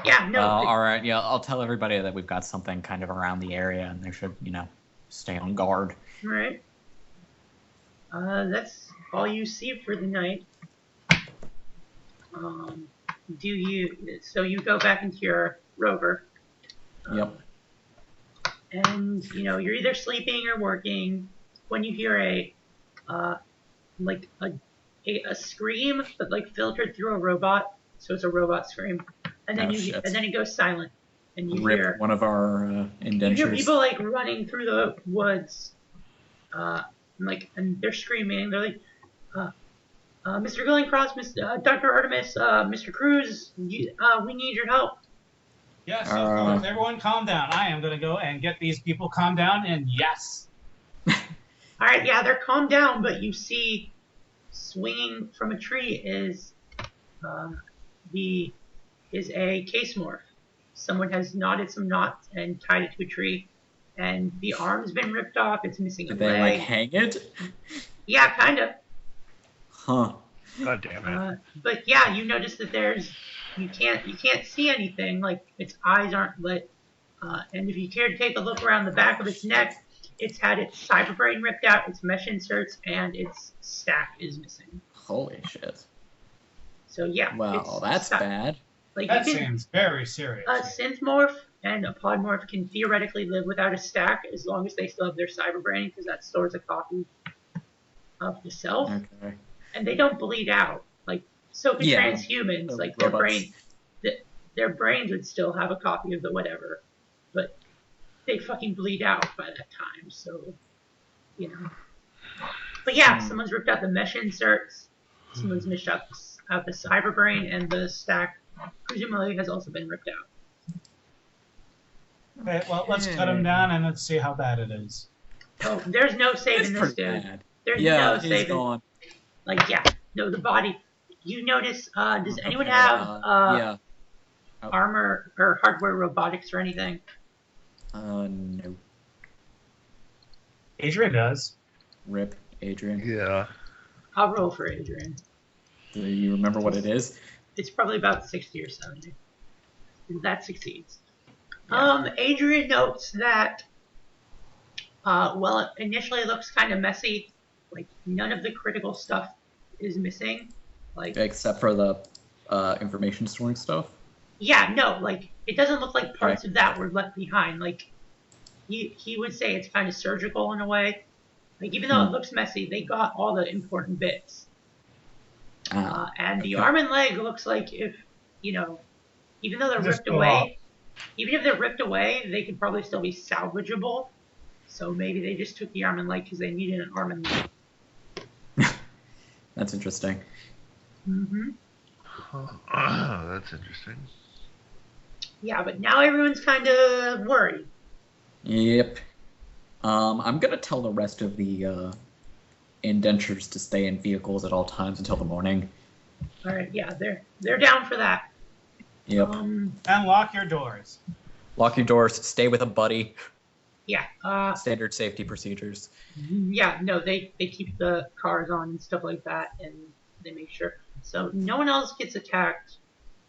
Yeah, no. All right. Yeah, I'll tell everybody that we've got something kind of around the area, and they should, stay on guard. Right. That's all you see for the night. So you go back into your rover. Yep. And, you're either sleeping or working when you hear a like a scream, but like filtered through a robot, so it's a robot scream, and then shit. and then it goes silent, and you Rip hear one of our indentures. you hear people like running through the woods, and they're screaming. They're like, Mr. Glencross, Dr. Artemis, Mr. Cruz, we need your help. Yes, of course. Everyone calm down. I am going to go and get these people calmed down, and yes. All right, yeah, they're calmed down, but you see swinging from a tree is a case morph. Someone has knotted some knots and tied it to a tree, and the arm's been ripped off. It's missing a leg. Did they like hang it? Yeah, kind of. Huh. God damn it. But yeah, you notice that you can't see anything. Like its eyes aren't lit. And if you care to take a look around the back of its neck, it's had its cyberbrain ripped out, its mesh inserts, and its stack is missing. Holy shit. So yeah. Well, that's bad. Like that seems very serious. A synthmorph and a podmorph can theoretically live without a stack as long as they still have their cyberbrain, because that stores a copy of the self. Okay. And they don't bleed out. Like so can transhumans. Like their brains would still have a copy of the whatever, but they fucking bleed out by that time. So, you know. But yeah, someone's ripped out the mesh inserts. Someone's missed out the cyberbrain, and the stack presumably has also been ripped out. Okay, well, let's cut him down and let's see how bad it is. Oh, there's no saving this dude. Bad. There's no saving. Gone. Like, yeah, no, the body. You notice, does anyone have armor or hardware robotics or anything? No. Adrian does. Rip, Adrian. Yeah. I'll roll for Adrian. Do you remember what it is? It's probably about 60 or 70. That succeeds. Yeah. Adrian notes that, initially it looks kind of messy. Like, none of the critical stuff is missing. Like, except for the information storing stuff? Yeah, no, like, it doesn't look like parts of that were left behind. Like, he would say it's kind of surgical in a way. Like, even though it looks messy, they got all the important bits. And the arm and leg looks like if, even though they're ripped away, even if they're ripped away, they could probably still be salvageable. So maybe they just took the arm and leg because they needed an arm and leg. That's interesting. Mm-hmm. That's interesting. Yeah, but now everyone's kind of worried. Yep. I'm gonna tell the rest of the indentures to stay in vehicles at all times until the morning. All right, yeah, they're down for that. Yep. And lock your doors. Lock your doors. Stay with a buddy. Yeah. Standard safety procedures. Yeah, no, they keep the cars on and stuff like that, and they make sure. So no one else gets attacked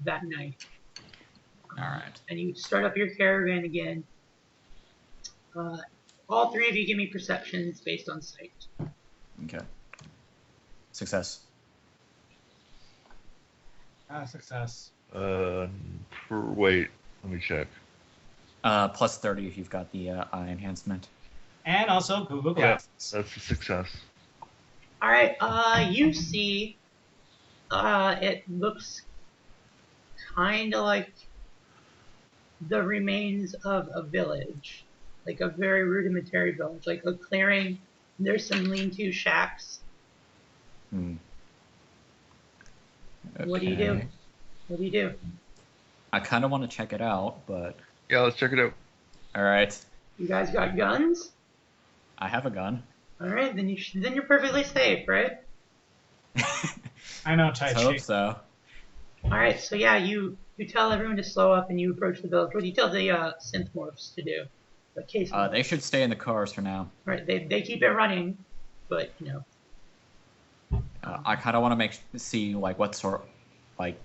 that night. All right. And you start up your caravan again. All three of you give me perceptions based on sight. Okay. Success. Success. Wait, let me check. Plus 30 if you've got the eye enhancement. And also Google Glasses. Yeah, that's a success. All right. You see, it looks kind of like the remains of a village, like a very rudimentary village, like a clearing. There's some lean-to shacks. Okay. What do you do? What do you do? I kind of want to check it out, but... Yeah, let's check it out. All right. You guys got guns? I have a gun. All right, then you're perfectly safe, right? I know, Tai Chi. I hope so. All right, so yeah, you tell everyone to slow up and you approach the village. What do you tell the synthmorphs to do? The case. They should stay in the cars for now. Right, they keep it running, but I kind of want to see like what sort, like,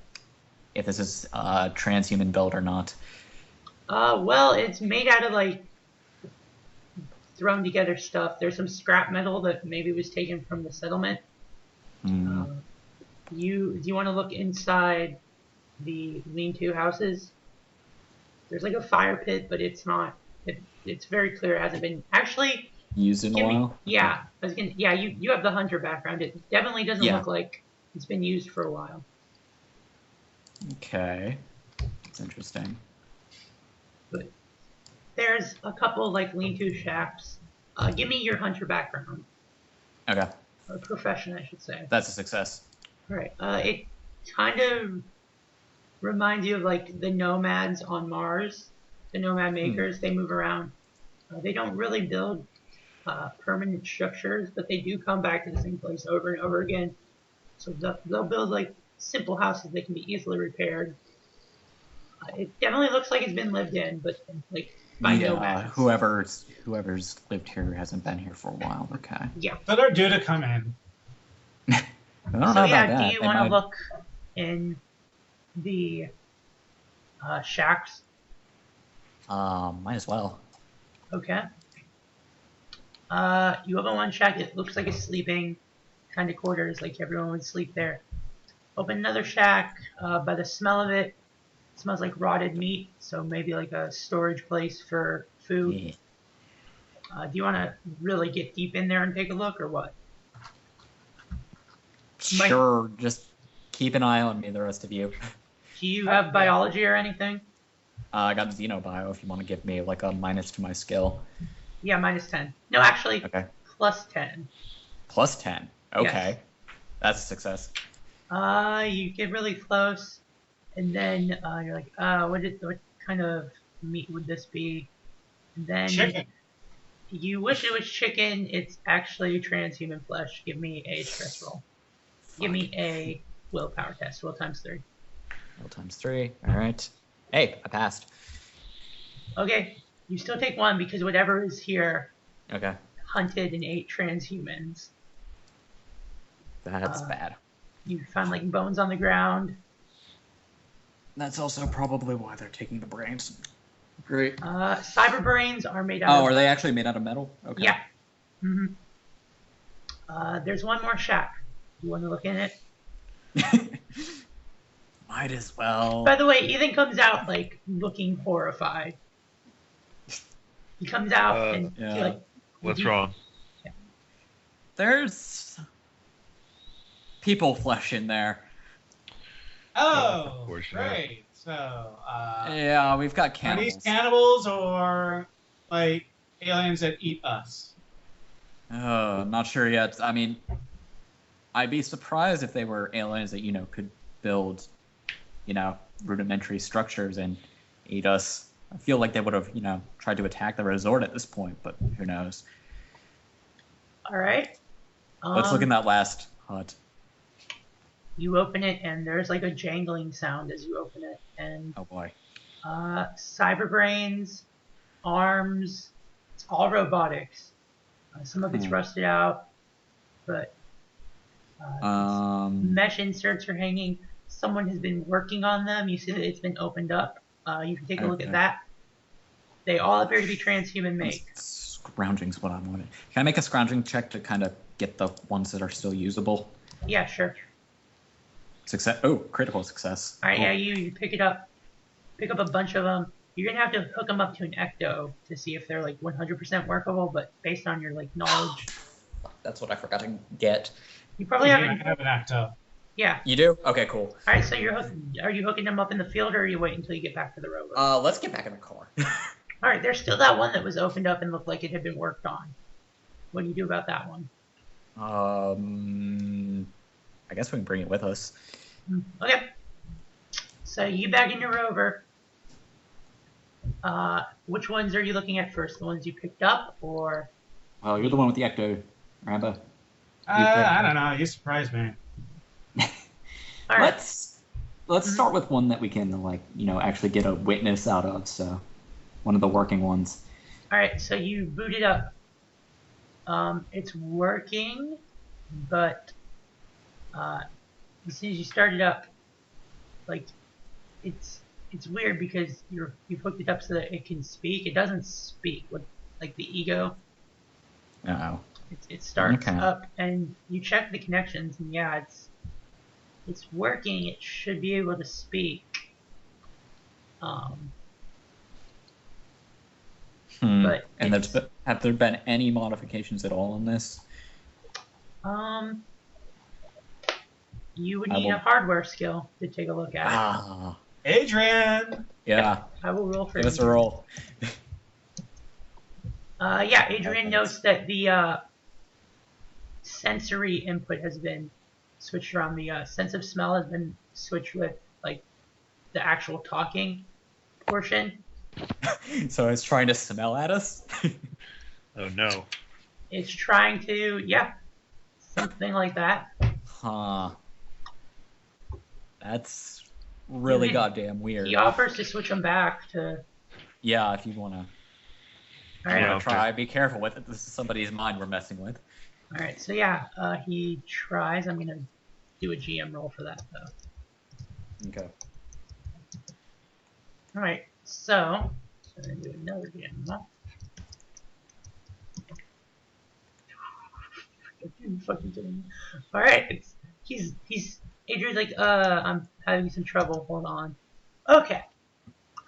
if this is transhuman build or not. Well, it's made out of like thrown together stuff. There's some scrap metal that maybe was taken from the settlement. Do you want to look inside the lean-to houses? There's like a fire pit, but it's not. It's very clear it hasn't been. Actually, used in a while? Yeah, you have the hunter background. It definitely doesn't Yeah. look like it's been used for a while. Okay. That's interesting. But there's a couple like lean-to shacks. Give me your hunter background. Okay. Or profession, I should say. That's a success. All right. It kind of reminds you of like the nomads on Mars, the nomad makers. They move around. They don't really build permanent structures, but they do come back to the same place over and over again. So they'll build like simple houses that can be easily repaired. It definitely looks like it's been lived in, but like by nomads. Whoever's lived here hasn't been here for a while. Okay. Yeah. So they're due to come in. I don't know about that. Do you want to look in the shacks? Might as well. Okay. You open one shack. It looks like a sleeping kind of quarters, like everyone would sleep there. Open another shack. By the smell of it, it smells like rotted meat, so maybe like a storage place for food. Yeah. Do you want to really get deep in there and take a look, or what? Sure, just keep an eye on me, the rest of you. Do you have biology or anything? I got Xenobio if you want to give me like a minus to my skill. Yeah, minus 10. No, actually, Okay. plus 10. Plus 10. Okay. Yes. That's a success. You get really close, and then you're like, what kind of meat would this be? And then Chicken. you wish it was chicken. It's actually transhuman flesh. Give me a stress roll. Give me a willpower test. Will times 3. Will times 3. All right. Hey, I passed. Okay. You still take 1 because whatever is here Okay. hunted and ate transhumans. That's bad. You find like bones on the ground. That's also probably why they're taking the brains. Great. Cyber brains are made out of... are they actually made out of metal? Okay. Yeah. Mm-hmm. There's one more shack. You want to look in it? Might as well. By the way, Ethan comes out like looking horrified. He comes out and yeah. he, like, What's wrong? There's people flesh in there. Oh, Unfortunate. great. So, Yeah, we've got are cannibals. these cannibals or like aliens that eat us? I'm not sure yet. I mean, I'd be surprised if they were aliens that, could build, rudimentary structures and eat us. I feel like they would have, tried to attack the resort at this point, but who knows. All right. Let's look in that last hut. You open it and there's like a jangling sound as you open it, and Oh boy. cyber brains, arms, it's all robotics. Some of it's rusted out, but mesh inserts are hanging. Someone has been working on them. You see that it's been opened up. You can take a look at that. They all appear to be transhuman made. Scrounging's what I wanted. Can I make a scrounging check to kind of get the ones that are still usable? Yeah, sure. Success. Oh, critical success. All right, Cool. yeah, you pick it up. Pick up a bunch of them. You're gonna have to hook them up to an ecto to see if they're like 100% workable. But based on your like knowledge, That's what I forgot to get. you probably I haven't. have an acto. Yeah. You do? Okay, cool. All right, so are you hooking them up in the field, or are you waiting until you get back to the rover? Let's get back in the car. All right, there's still that one that was opened up and looked like it had been worked on. What do you do about that one? I guess we can bring it with us. Okay. So you back in your rover. Which ones are you looking at first? The ones you picked up, or? Well, you're the one with the ecto, Ramba. I don't know. You surprised me. All right. Let's start with one that we can actually get a witness out of. So, one of the working ones. All right. So you boot it up. It's working, but as soon as you start it up, like it's weird because you've hooked it up so that it can speak. It doesn't speak with like the ego. Oh. It starts up, and you check the connections, and yeah, it's working. It should be able to speak. But And have there been any modifications at all in this? You would need a hardware skill to take a look at Ah, Adrian! yeah. it. I will roll for Give us a Adrian. roll. Yeah, Adrian notes that the sensory input has been switched around. The sense of smell has been switched with like the actual talking portion. So it's trying to smell at us? Oh no. It's trying to, something like that. Huh. That's really Mhm. goddamn weird. He offers to switch them back to. Yeah, if you want to All right. Yeah. Okay. try, be careful with it. This is somebody's mind we're messing with. All right. So he tries. I'm gonna do a GM roll for that though. Okay. All right. So I'm gonna do another GM roll. You fucking kidding me. All right. He's Adrian's like, I'm having some trouble. Hold on. Okay.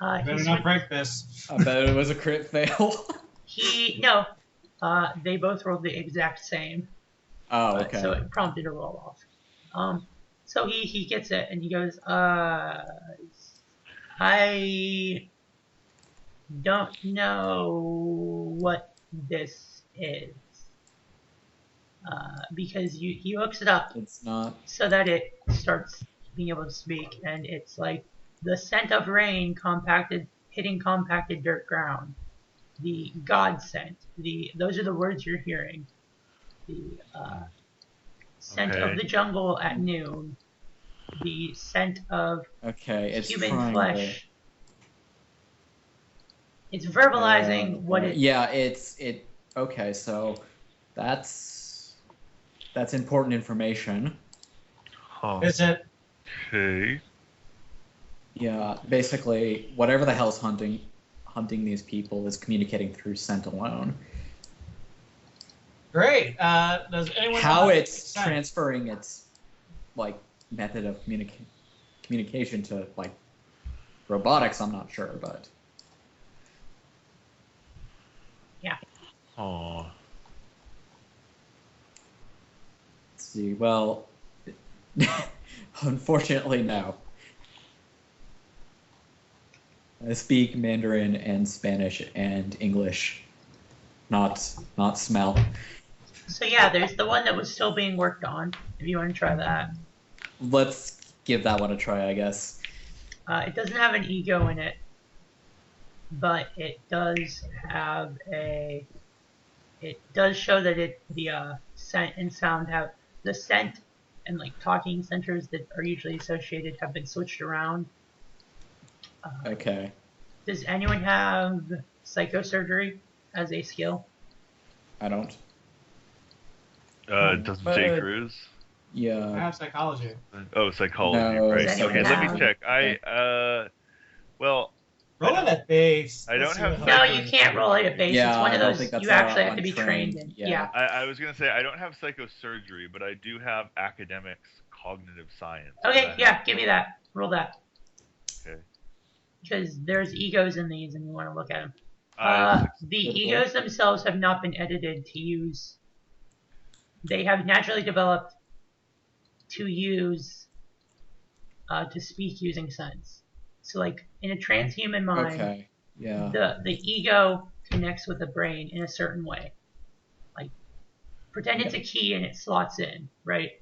Better not break this. I bet it was a crit fail. No. They both rolled the exact same. Oh, okay. So it prompted a roll off. So he gets it and he goes, I don't know what this is. Because he looks it up It's not. so that it starts being able to speak, and it's like the scent of rain hitting compacted dirt ground, the God scent. Those are the words you're hearing. The scent of the jungle at noon, the scent of Okay, human flesh. It's verbalizing what it. Yeah, it. Okay, so that's important information. Huh. Is it? Okay. Yeah, basically, whatever the hell's hunting these people is communicating through scent alone. Great. Does anyone How know it's scent? transferring its like method of communication to like robotics, I'm not sure, but Oh. let's see. Well, unfortunately, no. I speak Mandarin and Spanish and English, not smell. So there's the one that was still being worked on. If you want to try that. Let's give that one a try, I guess. It doesn't have an ego in it, but it does have a. It does show that the scent and sound have the scent and like talking centers that are usually associated have been switched around. Okay. Does anyone have psychosurgery as a skill? I don't. Doesn't J. Cruz? I Yeah. have psychology. Oh, psychology, No, right. Does anyone Okay, let me have- check. Well, Roll it at base. I don't Let's see have what No, happens. you can't roll it at base. Yeah, it's one I of don't those think that's you actually have to be untrained. trained in. Yeah. I was gonna say I don't have psychosurgery, but I do have academics cognitive science. Okay, give me that. Roll that. Okay. Because there's egos in these, and you want to look at them. I The egos themselves have not been edited to use. They have naturally developed to use to speak using sense. So, like in a transhuman mind, Okay. Yeah. the ego connects with the brain in a certain way. Like, pretend it's a key and it slots in, right?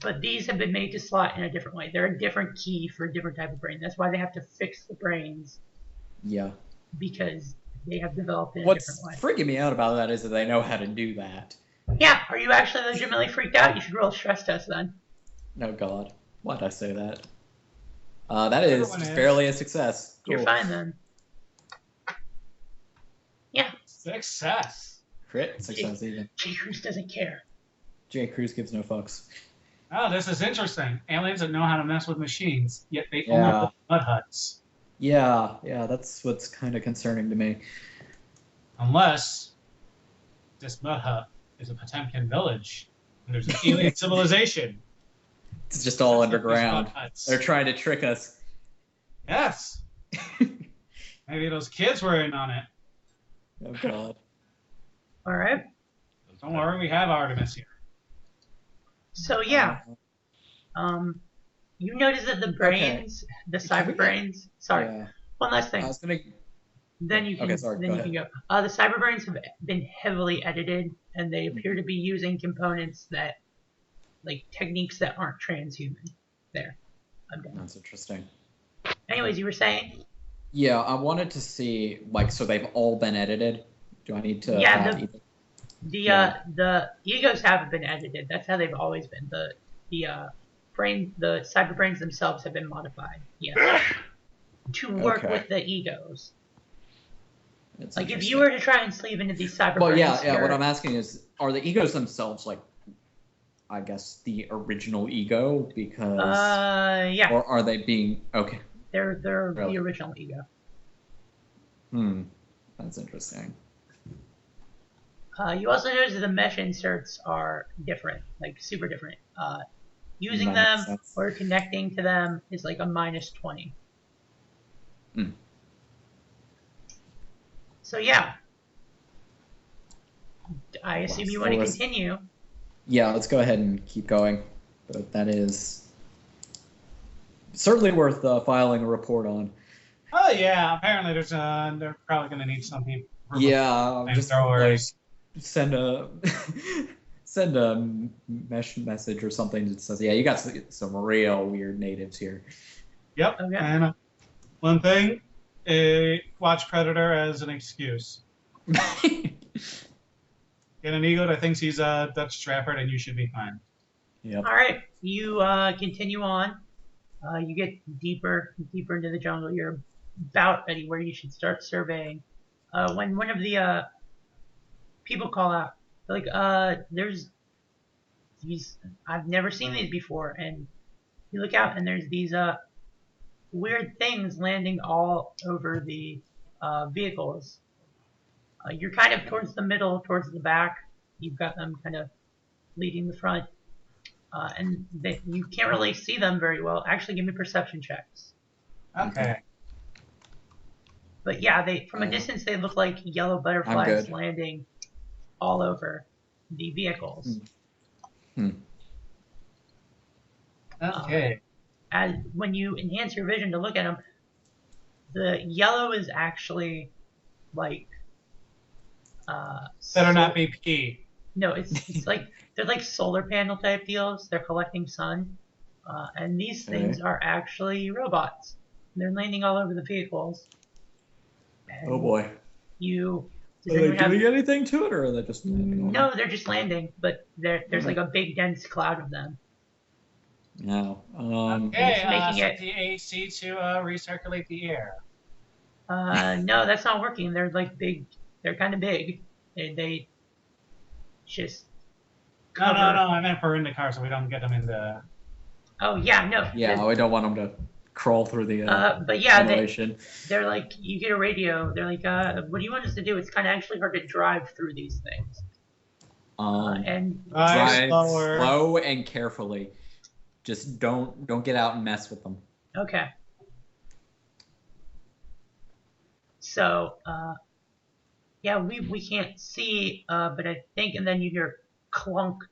But these have been made to slot in a different way. They're a different key for a different type of brain. That's why they have to fix the brains, Yeah. because they have developed in a What's different way. freaking me out about that is that they know how to do that. Yeah, are you actually legitimately freaked out? You should roll a stress test then. No God. Why'd I say that? That is Everyone is. barely a success. Cool. You're fine then. Yeah, Success. Crit success even. J. Cruz doesn't care. J. Cruz gives no fucks. Oh, this is interesting. Aliens that know how to mess with machines, yet they Yeah. only live in mud huts. Yeah, that's what's kind of concerning to me. Unless this mud hut is a Potemkin village, and there's an alien civilization. It's just all That's what these underground. mud huts. They're trying to trick us. Yes. Maybe those kids were in on it. Oh god. All right. Don't worry, we have Artemis here. So yeah, you notice that the brains, the cyber brains. Sorry, Yeah. one last thing. I was gonna. Then you can Okay, sorry, then go you can go. The cyber brains have been heavily edited, and they appear to be using components that, like techniques that aren't transhuman. There, I'm done. That's interesting. Anyways, you were saying? Yeah, I wanted to see like so they've all been edited. Do I need to? Yeah, have the egos haven't been edited. That's how they've always been. The cyber brains themselves have been modified. Yeah, to work Okay. with the egos. It's Like if interesting. you were to try and sleeve into these cyber Well, brains, yeah. What I'm asking is, are the egos themselves like, I guess, the original ego? Because, yeah, or are they being okay? they're Really? the original ego. That's interesting. You also notice that the mesh inserts are different, like super different. Using That makes them sense. or connecting to them is like a -20. So yeah, I assume you want to continue. Yeah, let's go ahead and keep going. But that is certainly worth filing a report on. Oh yeah, apparently they're probably going to need some people. Yeah, just like Flamethrowers. send a send a mesh message or something that says, "Yeah, you got some real weird natives here." Yep. Okay. And one thing, watch Predator as an excuse. Get an ego that thinks he's a Dutch Strafford, and you should be fine. Yep. All right, you continue on. You get deeper into the jungle. You're about ready where you should start surveying. When one of the people call out, they're like, there's these, I've never seen these before. And you look out and there's these weird things landing all over the vehicles. You're kind of towards the middle, towards the back. You've got them kind of leading the front. And you can't really see them very well. Actually, give me perception checks. Okay. But yeah, from a distance they look like yellow butterflies good. landing all over the vehicles. Okay. As when you enhance your vision to look at them, the yellow is actually like Better not be pee. No, it's like they're like solar panel type deals. They're collecting sun, and these things are actually robots. They're landing all over the vehicles. And Oh boy. Does Are they anyone have? doing anything to it, or are they just landing on No, they're just landing, but there's like a big dense cloud of them. it? No. Okay, making set it- the AC to recirculate the air. No, that's not working. They're like big. They're kind of big. They just. No, cover- I meant for in the car so we don't get them in the... Oh yeah, no. Yeah, we don't want them to crawl through the But yeah, ventilation. they're like, you get a radio. They're like, what do you want us to do? It's kind of actually hard to drive through these things. And Drive slower. slow and carefully. Just don't get out and mess with them. okay. So, yeah, we can't see, but I think, and then you hear clunk,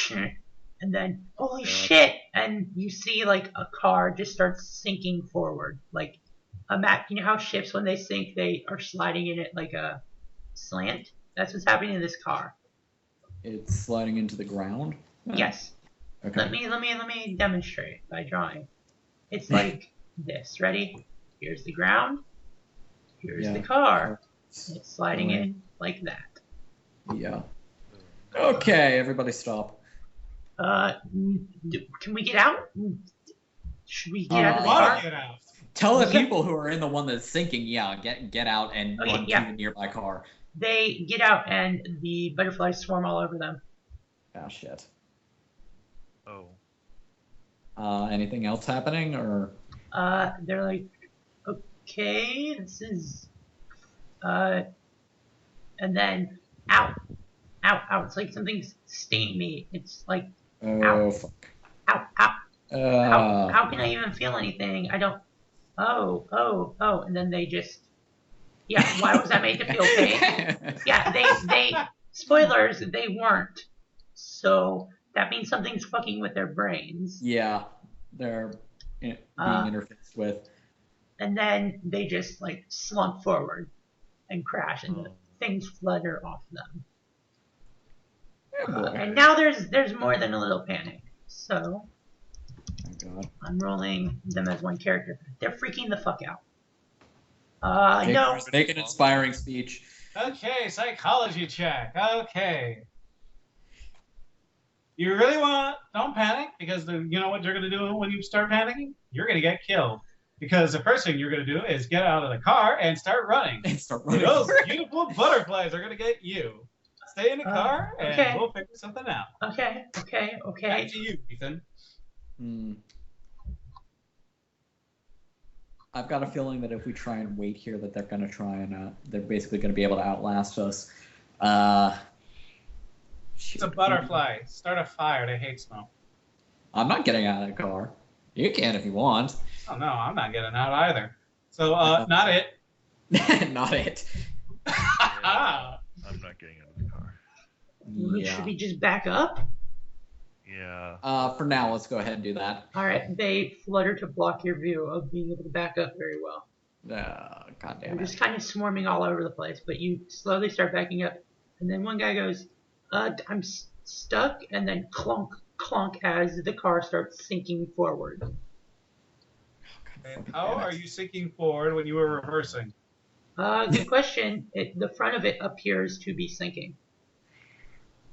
and then holy shit, and you see like a car just starts sinking forward, like a map. You know how ships when they sink they are sliding in it like a slant. That's what's happening to this car. It's sliding into the ground. Yes. Okay. Let me demonstrate by drawing. It's like this. Ready? Here's the ground. Here's the car. It's sliding in like that. Yeah. Okay, everybody stop. Can we get out? Should we get out of the Want car? to get out. Tell the Yeah. people who are in the one that's sinking, get out and Okay, run yeah. to the nearby car. They get out and the butterflies swarm all over them. Ah, shit. Oh. Anything else happening, or? They're like, okay, this is, and then, ow, it's like something's stinging me. It's like, Oh, Ow. fuck. ow, how can I even feel anything? I don't, oh, and then they just Yeah, why was I made to feel pain? Yeah, they spoilers, they weren't. So that means something's fucking with their brains. Yeah, they're being interfaced with. And then they just like slump forward and crash, and things flutter off them. And now there's more than a little panic. So I'm rolling them as one character. They're freaking the fuck out. No. Make an inspiring speech. Okay, psychology check. Okay. You really don't panic, because you know what you're going to do when you start panicking? You're going to get killed. Because the first thing you're going to do is get out of the car and start running. Those beautiful butterflies are going to get you. Stay in the car and we'll figure something out. Okay. Back to you, Ethan. I've got a feeling that if we try and wait here, that they're going to try and they're basically going to be able to outlast us. It's a butterfly. Start a fire. They hate smoke. I'm not getting out of the car. You can if you want. Oh, no, I'm not getting out either. So, not it. Not it. I'm not getting out of the car. Yeah. Should we just back up? Yeah. For now, let's go ahead and do that. All right. They flutter to block your view of being able to back up very well. God damn They're it. just kind of swarming all over the place, but you slowly start backing up. And then one guy goes, I'm stuck, and then clunk, clunk as the car starts sinking forward. And how are you sinking forward when you were reversing? Good question. The front of it appears to be sinking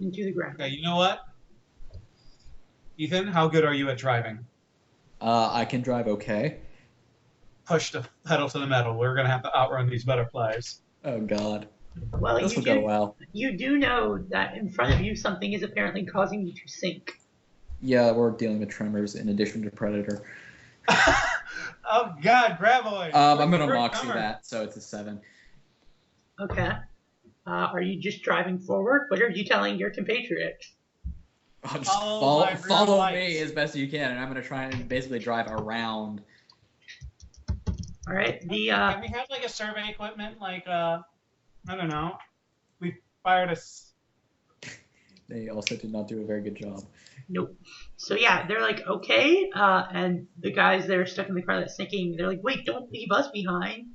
into the ground. Okay, you know what? Ethan, how good are you at driving? I can drive okay. Push the pedal to the metal. We're going to have to outrun these butterflies. Oh, God. Well, this will go well. You do know that in front of you something is apparently causing you to sink. Yeah, we're dealing with tremors in addition to Predator. Oh, God, Graboid. I'm going to moxie that, so it's a 7. Okay. Are you just driving forward? What are you telling your compatriots? Just follow me as best you can, and I'm going to try and basically drive around. All right. Can we have like a survey equipment? Like, I don't know. We fired a... They also did not do a very good job. Nope. So yeah, they're like, okay, and the guys that are stuck in the car that's sinking, they're like, wait, don't leave us behind.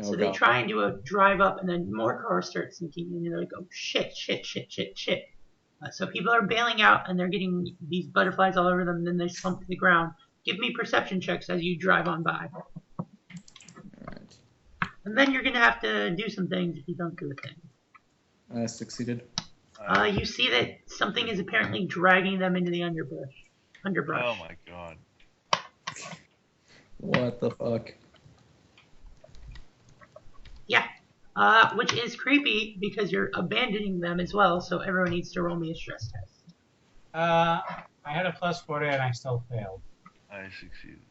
So they try and do a drive up, and then more cars start sinking, and they're like, oh shit. So people are bailing out, and they're getting these butterflies all over them, and then they slump to the ground. Give me perception checks as you drive on by. All right. And then you're gonna have to do some things if you don't do a thing. I succeeded. You see that something is apparently dragging them into the underbrush. Oh my god. What the fuck? Yeah. Which is creepy because you're abandoning them as well, so everyone needs to roll me a stress test. I had a plus 40 and I still failed. I succeeded.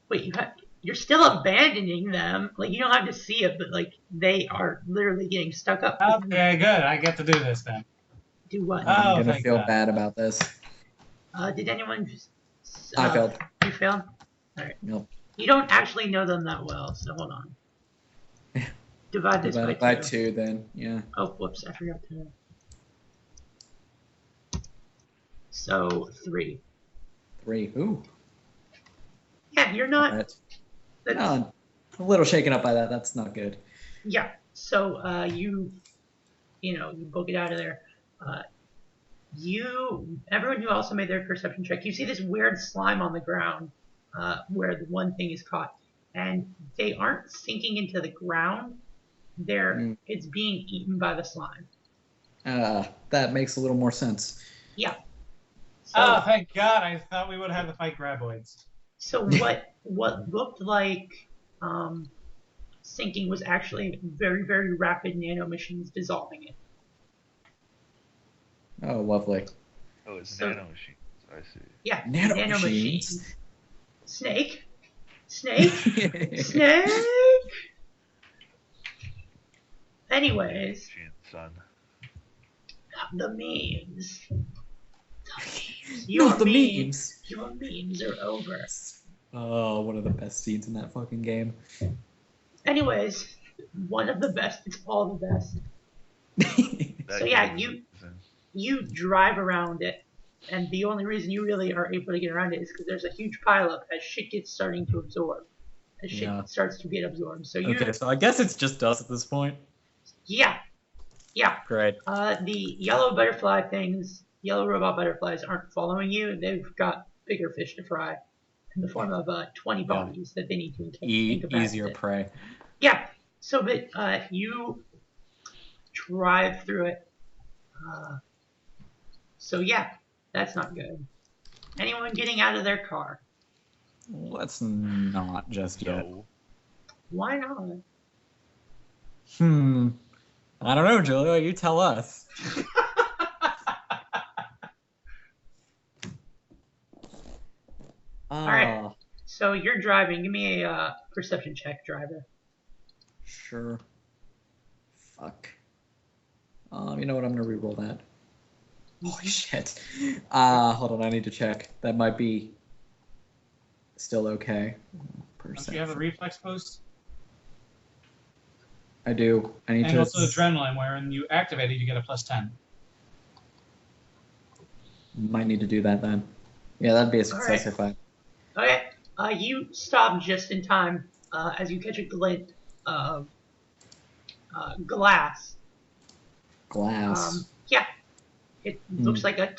Wait, you're still abandoning them. Like, you don't have to see it, but, like, they are literally getting stuck up. Okay, good. I get to do this then. Do what? I'm going to feel bad about this. Did anyone... I failed. You failed? Alright. Nope. You don't actually know them that well, so hold on. Divide this by 2, then, yeah. Oh, whoops, I forgot to... So, 3. 3, ooh. Yeah, you're not... No, a little shaken up by that. That's not good. Yeah. So you book it out of there. Everyone who also made their perception check, you see this weird slime on the ground where the one thing is caught, and they aren't sinking into the ground. It's being eaten by the slime. That makes a little more sense. Yeah. So, thank God! I thought we would have to fight graboids. So what looked like sinking was actually very, very rapid nanomachines dissolving it. Oh, lovely. Oh, it's nanomachines. I see. Yeah, nanomachines. Snake. Anyways. Son. The memes. Not the memes. Your memes are over. Oh, one of the best scenes in that fucking game. Anyways, one of the best. It's all the best. That So yeah, is you drive around it, and the only reason you really are able to get around it is because there's a huge pileup as shit gets starting to absorb. As shit Yeah. starts to get absorbed. So you, Okay, so I guess it's just us at this point. yeah, Great. the yellow butterfly things, yellow robot butterflies aren't following you. They've got bigger fish to fry in the form of 20 bodies that they need to Easier incapacitate. prey. Yeah. So, but you drive through it. So yeah, that's not good. Anyone getting out of their car? Let's not just yet. no. Why not? I don't know, Julia. You tell us. Alright. So you're driving. Give me a perception check, driver. Sure. Fuck. You know what? I'm gonna reroll that. Holy shit. Hold on. I need to check. That might be still okay. Don't you have a reflex boost? I do. I need And to. also adrenaline, where when you activate it, you get a +10. Might need to do that then. Yeah, that'd be a success if I. Okay. You stop just in time as you catch a glint of glass. Glass. Yeah. It looks like a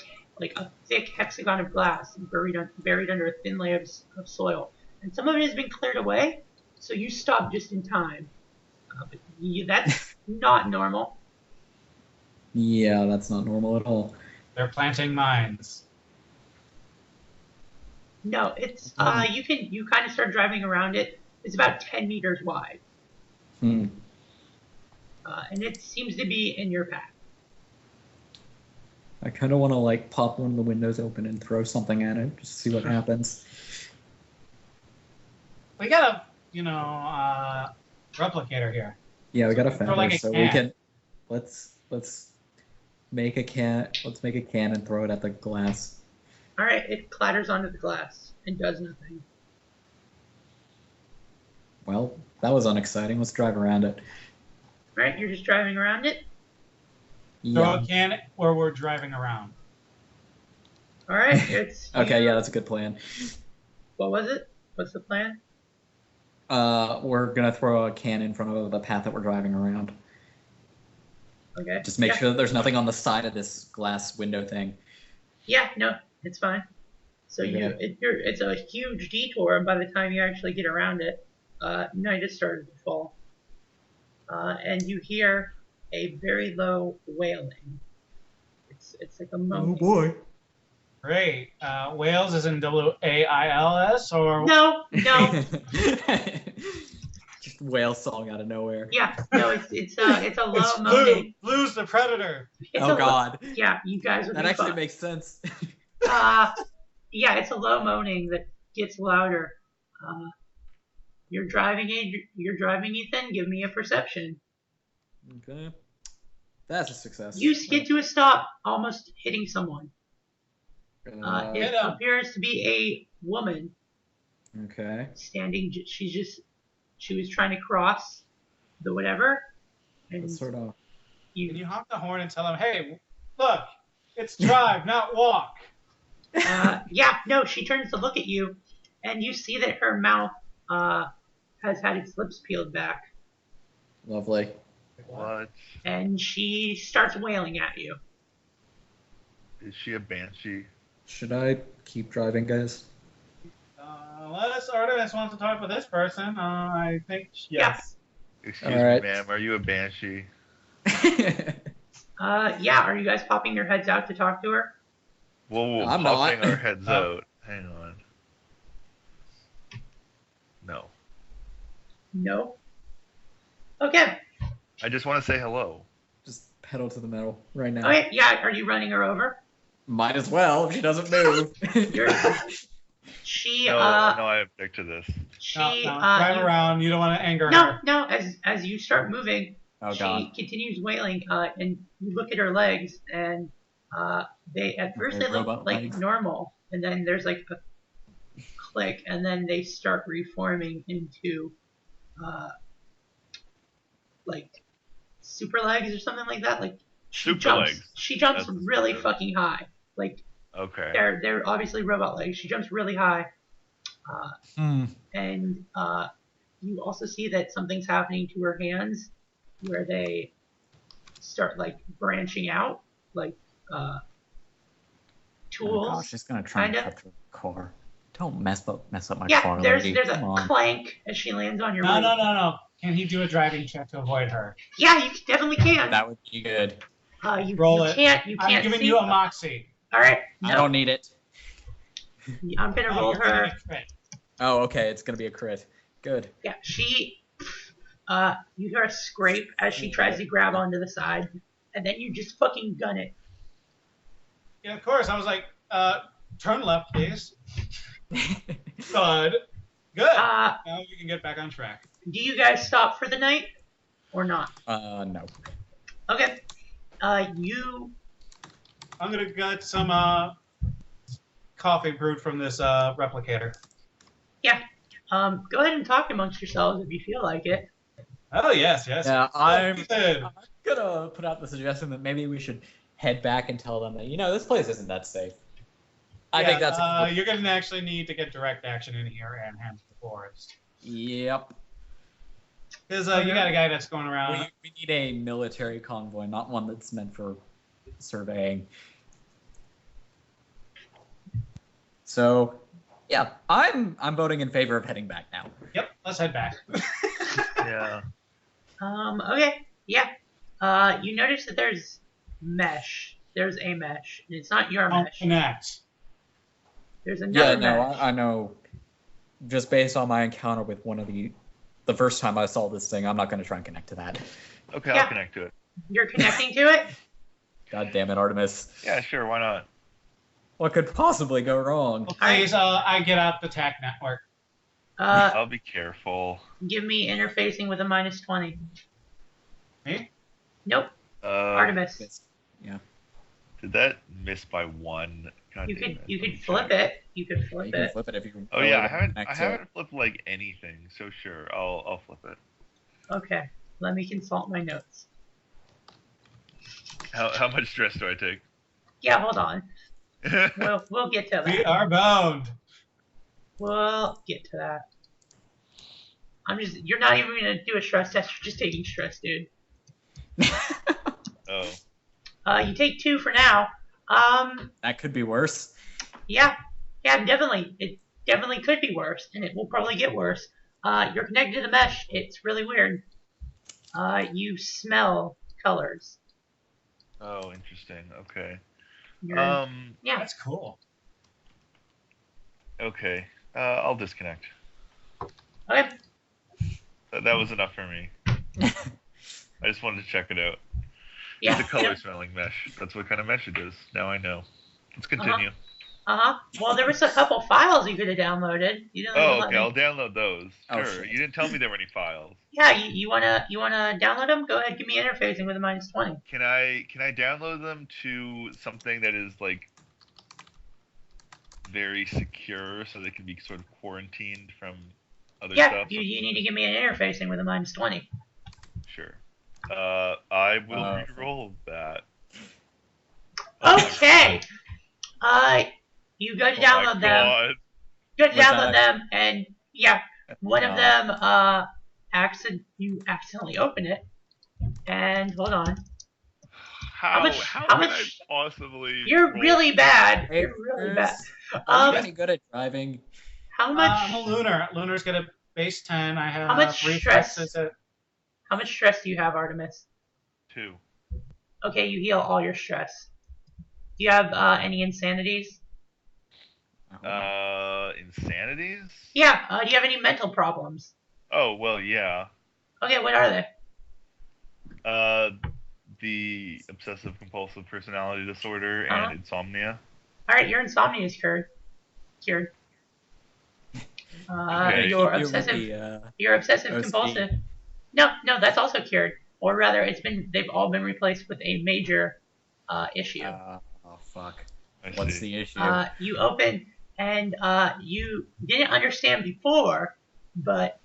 thick hexagon of glass buried under a thin layer of soil, and some of it has been cleared away. So you stop just in time. But that's not normal. Yeah, that's not normal at all. They're planting mines. No, it's you kind of start driving around it. It's about 10 meters wide, and it seems to be in your path. I kind of want to pop one of the windows open and throw something at it, just to see what happens. We got a, replicator here. Yeah, we got a Throw feather, like a so can. we can. Let's make a can. Let's make a can and throw it at the glass. All right, it clatters onto the glass and does nothing. Well, that was unexciting. Let's drive around it. All right, you're just driving around it. Throw Yeah. a can where we're driving around. All right, it's Okay, yeah, that's a good plan. What was it? What's the plan? We're gonna throw a can in front of the path that we're driving around. Okay. Just make sure that there's nothing on the side of this glass window thing. Yeah, no, it's fine. So Okay. it's a huge detour, and by the time you actually get around it, night has started to fall, and you hear a very low wailing. It's like a moaning. boy. Great. Wales is in WAILS or No. Just whale song out of nowhere. Yeah, no, it's a low it's moaning. Blue's the Predator. It's Oh a God. Yeah, you guys would That be actually fine. makes sense. Yeah, it's a low moaning that gets louder. You're driving, Ethan. Give me a perception. Okay. That's a success. You skid to a stop, almost hitting someone. It Hit 'em. appears to be a woman Okay. standing. She was trying to cross the whatever, and That's sort of. Can you honk the horn and tell them, hey, look, it's drive, not walk. yeah, no, she turns to look at you, and you see that her mouth has had its lips peeled back, Lovely. What? and she starts wailing at you. Is she a banshee? Should I keep driving, guys? Unless Artemis wants to talk with this person, I think yes. Excuse All right. me, ma'am. Are you a banshee? Yeah, are you guys popping your heads out to talk to her? Well, we're I'm popping not. our heads out. Hang on. No. No. Okay. I just want to say hello. Just pedal to the metal right now. Okay. Yeah. Are you running her over? Might as well if she doesn't move. She. No, I object to this. She. No, drive around. You don't want to anger her. No. As you start moving, Oh she God. continues wailing, and you look at her legs, and they at first they look robot like legs. normal, and then there's like a click, and then they start reforming into like super legs or something like that. Like Super legs. She jumps That's really good. fucking high. Like Okay. they're obviously robot legs. She jumps really high. And you also see that something's happening to her hands, where they start like branching out, like tools. Oh gosh, she's gonna try and kinda. cut through the core. Don't mess up my Yeah, car, there's lady. a Come on. clank as she lands on your No, roof. no. Can he do a driving check to avoid her? Yeah, you definitely can. That would be good. You Roll you it. can't you I'm can't giving see. you a moxie. All right, I no, don't need it. I'm gonna roll you're getting her. a crit. Oh, okay, it's gonna be a crit. Good. Yeah, she. You hear a scrape as she tries to grab onto the side, and then you just fucking gun it. Yeah, of course. I was like, turn left, please. Good. Good. Now you can get back on track. Do you guys stop for the night, or not? No. Okay. You. I'm gonna get some coffee brewed from this replicator. Yeah. Go ahead and talk amongst yourselves if you feel like it. Oh yes. Yeah, I'm Ethan. gonna put out the suggestion that maybe we should head back and tell them that, this place isn't that safe. I think that's you're gonna actually need to get direct action in here and handle the forest. Yep. Because you got a guy that's going around. We need a military convoy, not one that's meant for surveying. So, yeah, I'm voting in favor of heading back now. Yep, let's head back. Yeah. Okay. Yeah. You notice that there's mesh. There's a mesh. And it's not your mesh. Connect. There's Yeah, another no, mesh. I know. Just based on my encounter with one of the first time I saw this thing, I'm not going to try and connect to that. Okay, Yeah. I'll connect to it. You're connecting to it? God damn it, Artemis. Yeah, sure, why not? What could possibly go wrong? Well, please, I get out the TAC network. I'll be careful. Give me interfacing with a -20. Me? Nope. Artemis. Yeah. Did that miss by one? God You damn could it. you Let me could flip check. it. You could You flip can it. flip it if you. Oh yeah, I connect to haven't flipped like anything, so sure, I'll flip it. Okay. Let me consult my notes. How much stress do I take? Yeah, hold on. We'll get to We that. are bound. We'll get to that. You're not even gonna do a stress test, you're just taking stress, dude. Oh. You take 2 for now. That could be worse. Yeah, definitely. It definitely could be worse, and it will probably get worse. You're connected to the mesh. It's really weird. You smell colors. Oh, interesting. Okay. Yeah. That's cool. Okay. I'll disconnect. Okay. That was enough for me. I just wanted to check it out. Yeah. It's a color smelling mesh. That's what kind of mesh it is. Now I know. Let's continue. Well, there was a couple files you could have downloaded. You didn't even let Okay, me- I'll download those. Oh, Sure. shit. You didn't tell me there were any files. Yeah, you wanna download them? Go ahead, give me interfacing with a -20. Can I download them to something that is like very secure, so they can be sort of quarantined from other Yeah, stuff? you need to give me an interfacing with a -20. Sure. I will Oh. re-roll that. Okay. You go to Oh download my them. God. You go to What's download that? them, and yeah, one of them you accidentally open it, and hold on. How much- how how can much- I possibly? You're roll- really bad. Hey, You're really bad. Bruce, Are you Um, any good at driving? how much? I'm a lunar. Lunar's got a base 10. I have How much reflexes at How much stress do you have, Artemis? 2. Okay, you heal all your stress. Do you have any insanities? Insanities? Yeah. Do you have any mental problems? Oh well, yeah. Okay, what are they? The obsessive compulsive personality disorder Uh-huh. and insomnia. All right, your insomnia is cured. Cured. Okay. Your Keep you obsessive. with the, Your obsessive OCD. compulsive. No, that's also cured. Or rather, they've all been replaced with a major issue. oh fuck. I What's see. the issue? You open and you didn't understand before, but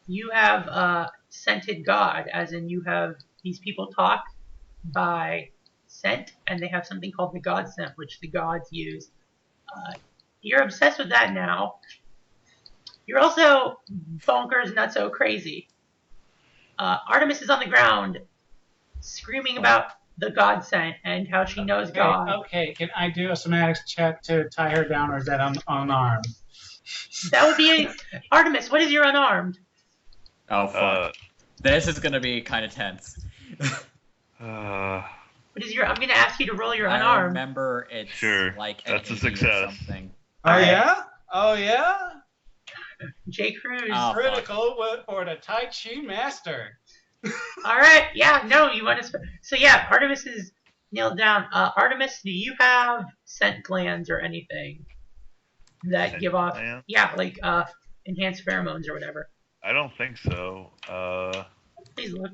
you have scented god, as in you have these people talk by scent, and they have something called the god scent, which the gods use. You're obsessed with that now. You're also bonkers, nutso crazy. Artemis is on the ground, screaming about the god scent and how she knows God. Okay, can I do a somatics check to tie her down, or is that unarmed? That would be Artemis. What is your unarmed? Oh fuck. This is gonna be kind of tense. What is your? I'm gonna ask you to roll your I unarmed. remember it's Sure, like that's a 80 or success. something. Oh yeah? Oh yeah? J. Cruz. Oh. Critical for the Tai Chi master. All right. Yeah. No. You want to? So yeah, Artemis is nailed down. Artemis, do you have scent glands or anything that Scent give off? glands? Yeah, like enhanced pheromones or whatever. I don't think so. Please look.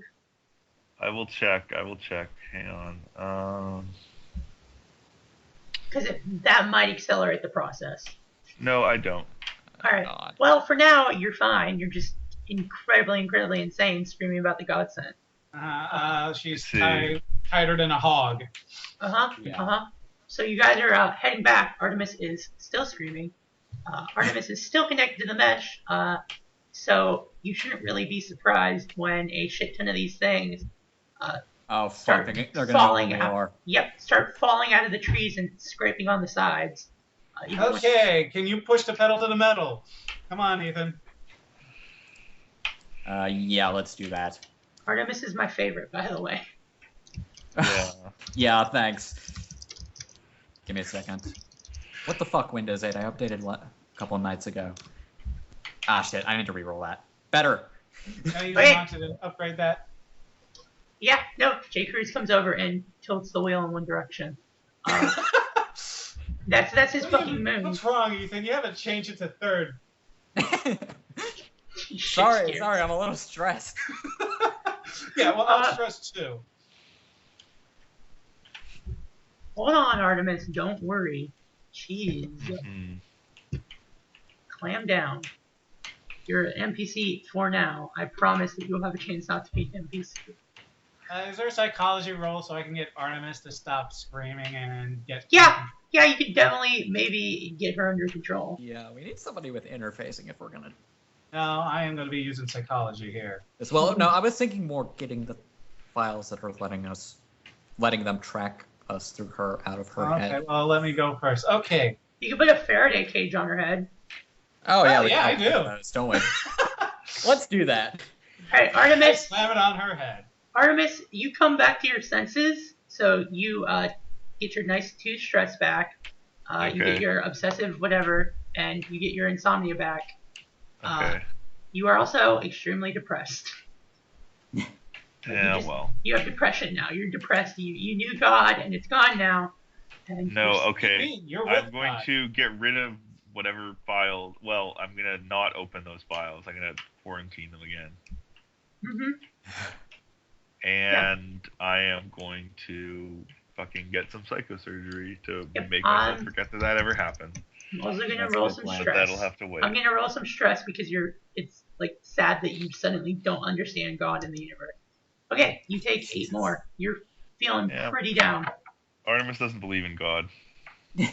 I will check. Hang on. Because that might accelerate the process. No, I don't. All right. God. Well, for now, you're fine. You're just incredibly insane, screaming about the god scent. She's See. tighter than a hog. Yeah. So you guys are heading back. Artemis is still screaming. Artemis is still connected to the mesh. So you shouldn't really be surprised when a shit ton of these things Oh start fuck! They're gonna falling need out. more. Yep, start falling out of the trees and scraping on the sides. Even when- Okay, can you push the pedal to the metal? Come on, Ethan. Yeah, let's do that. Artemis is my favorite, by the way. Yeah. Yeah, thanks. Give me a second. What the fuck, Windows 8? I updated a couple of nights ago. Ah, shit. I need to reroll that. Better. Now you Wait. want to upgrade that? Yeah, no. J. Cruz comes over and tilts the wheel in one direction. That's his fucking move. What's wrong, Ethan? You haven't changed it to third. He's shit sorry, scared. I'm a little stressed. Yeah, well, I'm stressed too. Hold on, Artemis. Don't worry. Jeez. Mhm. Clam down. You're an NPC for now. I promise that you'll have a chance not to be an NPC. Is there a psychology roll so I can get Artemis to stop screaming and get... Yeah, you could definitely maybe get her under control. Yeah, we need somebody with interfacing if we're gonna. No, I am going to be using psychology here. As well, no, I was thinking more getting the files that are letting them track us through her out of her Okay, head. well, let me go first. Okay. You could put a Faraday cage on her head. Oh yeah, Oh, yeah, I do. Those, don't we? Let's do that. Alright, I Artemis, slam it on her head. you come back to your senses, so you get your nice 2 stress back, you get Okay. your obsessive whatever, and you get your insomnia back. Okay. You are also extremely depressed. Yeah. Well. You have depression now. You're depressed. You knew God, and it's gone now. And No. you're- Okay. You're with I'm going God. to get rid of whatever files. Well, I'm gonna not open those files. I'm gonna quarantine them again. Mhm. And I am going to fucking get some psychosurgery to Yep, make myself forget that ever happened. I'm also gonna That's roll a good some plan. But stress. that'll have to wait. I'm gonna roll some stress because it's like sad that you suddenly don't understand God in the universe. Okay, you take 8 more. You're feeling Yeah. pretty down. Artemis doesn't believe in God.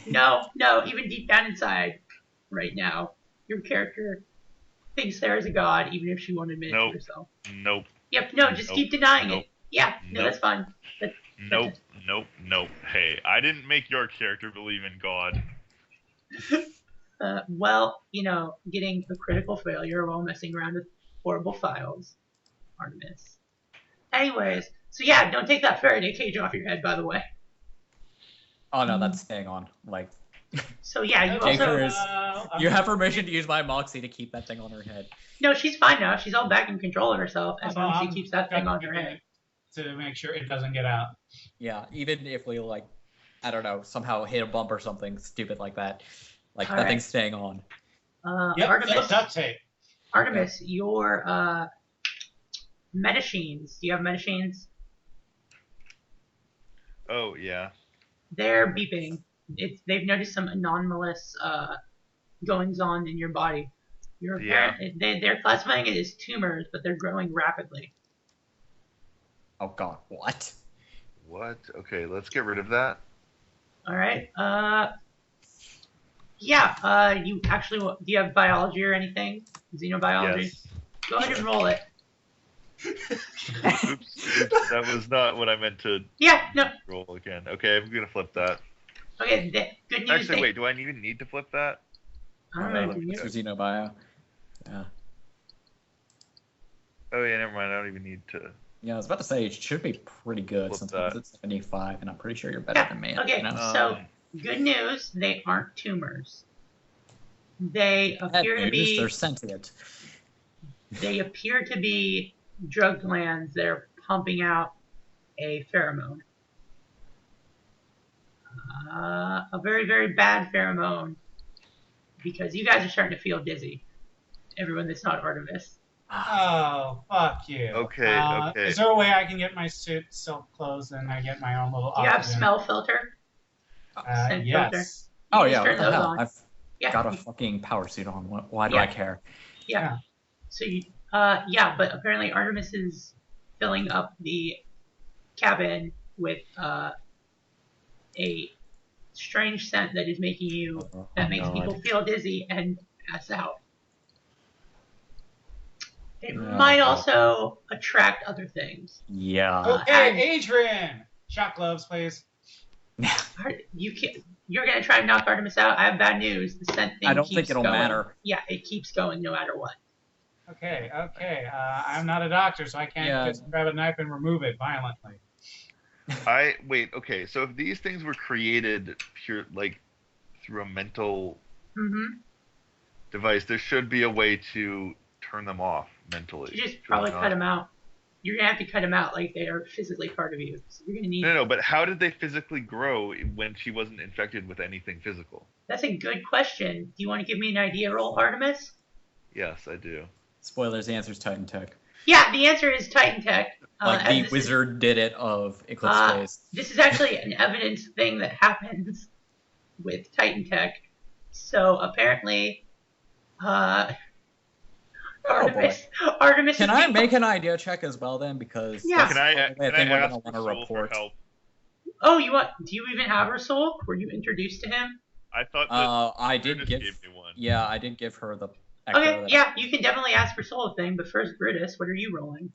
No, even deep down inside, right now, your character thinks there is a God, even if she won't admit it Nope. to herself. Nope. Yep, no, just Nope. keep denying Nope. it. Yeah, no, Nope. that's fine. Nope. Hey, I didn't make your character believe in God. Well, getting a critical failure while messing around with horrible files. Artemis. Anyways, so yeah, don't take that Faraday cage off your head, by the way. Oh no, that's staying on. Like, So yeah, you Jake also... Cruz. you have permission to use my moxie to keep that thing on her head. No, she's fine now. She's all back in control of herself as long as she I'm keeps that thing on her head. to make sure it doesn't get out. Yeah, even if we like, I don't know, somehow hit a bump or something stupid like that, like All that right. thing's staying on. Yep, Artemis, duct tape. your metachines. Do you have metachines? Oh yeah. They're beeping. They've noticed some anomalous goings on in your body. They're classifying it as tumors, but they're growing rapidly. Oh God, what? What? Okay, let's get rid of that. All right. You actually do you have biology or anything? Xenobiology. Yes. Go ahead and roll it. Oops, that was not what I meant to Yeah. No. roll again. Okay, I'm gonna flip that. Okay. Good news. Actually, wait. Do I even need to flip that? I don't know. let me do you? check. Xenobio. Yeah. Oh yeah, never mind. I don't even need to. Yeah, I was about to say it should be pretty good Flip since that. it's 75, and I'm pretty sure you're better than me. Okay. You know? So good news. They aren't tumors. They appear to be. They're sentient. They appear to be drug glands that are pumping out a pheromone. A very, very bad pheromone. Because you guys are starting to feel dizzy. Everyone that's not Artemis. Oh, fuck you. Okay, okay. Is there a way I can get my suit self-closed and I get my own little Do you have oxygen? smell filter? Scent Yes. filter? Oh You yeah, just turn what the those hell? on. I've Yeah. got a fucking power suit on. Why do Yeah. I care? Yeah. So but apparently Artemis is filling up the cabin with a strange scent that is making makes people feel dizzy and pass out. It might also attract other things. Yeah. Okay, Adrian! Shot gloves, please. You're gonna try and knock Artemis out. I have bad news. The scent thing I don't keeps think it'll going. matter. Yeah, it keeps going no matter what. Okay. I'm not a doctor, so I can't just grab a knife and remove it violently. Wait. Okay, so if these things were created through a mental device, there should be a way to turn them off mentally. You just probably cut them out. You're gonna have to cut them out like they are physically part of you. So you're gonna need. No, but how did they physically grow when she wasn't infected with anything physical? That's a good question. Do you want to give me an idea roll, Artemis? Yes, I do. Spoilers, the answer is Titan Tech. Yeah, the answer is Titan Tech. Like the wizard did it of Eclipse Space. This is actually an evidence thing that happens with Titan Tech. So apparently, Artemis. Can I make an idea check as well then? Because yeah. Can I think we're ask gonna want to Soul for report. help? Oh, do you even have her soul? Were you introduced to him? I thought that I did Brutus give. gave me one. Yeah, I did give her the. Echo Okay, that- yeah, you can definitely ask for soul thing, but first, Brutus, what are you rolling?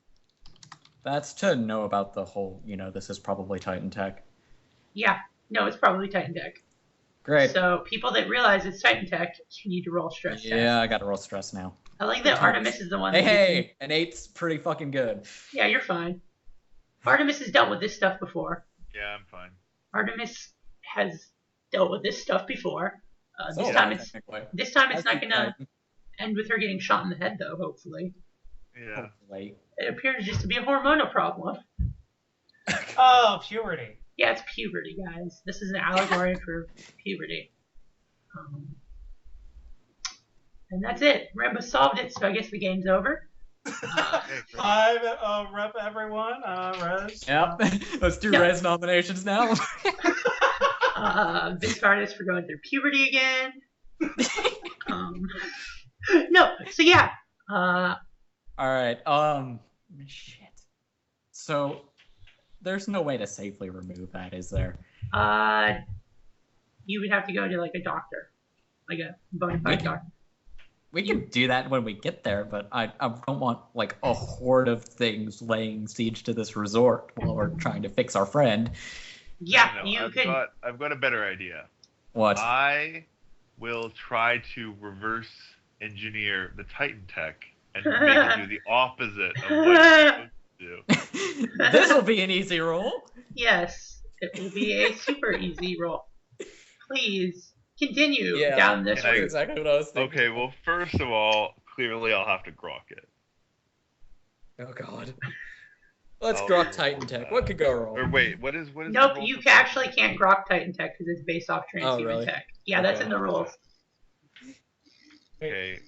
That's to know about the whole. This is probably Titan Tech. Yeah, no, it's probably Titan Tech. Great. So people that realize it's Titan Tech, you need to roll stress test. Yeah, I got to roll stress now. I like that Artemis is the one. Hey, an 8's pretty fucking good. Yeah, you're fine. Artemis has dealt with this stuff before. Yeah, I'm fine. Artemis has dealt with this stuff before. So this time it's I not gonna end with her getting shot in the head, though. Hopefully. Yeah. Hopefully. It appears just to be a hormonal problem. Oh, puberty. Yeah, it's puberty, guys. This is an allegory for puberty. And that's it. Ramba solved it, so I guess the game's over. Rep everyone. Res. Yep. Let's do Res nominations now. Viscardus for going through puberty again. No, so yeah. All right. Shit. So, there's no way to safely remove that, is there? You would have to go to like a doctor, like a bona fide doctor. We can do that when we get there, but I don't want like a horde of things laying siege to this resort while we're trying to fix our friend. Yeah, I've got a better idea. What? I will try to reverse engineer the Titan Tech and make it do the opposite of what it's supposed to do. This will be an easy roll. Yes, it will be a super easy roll. Please continue down this route. Exactly what I was thinking. Okay, well, first of all, clearly I'll have to grok it. Oh God. Let's grok Titan Tech. What could go wrong? Or wait, what is? Nope, you actually can't grok Titan Tech because it's based off transhuman tech. Yeah, that's in the rules. Okay.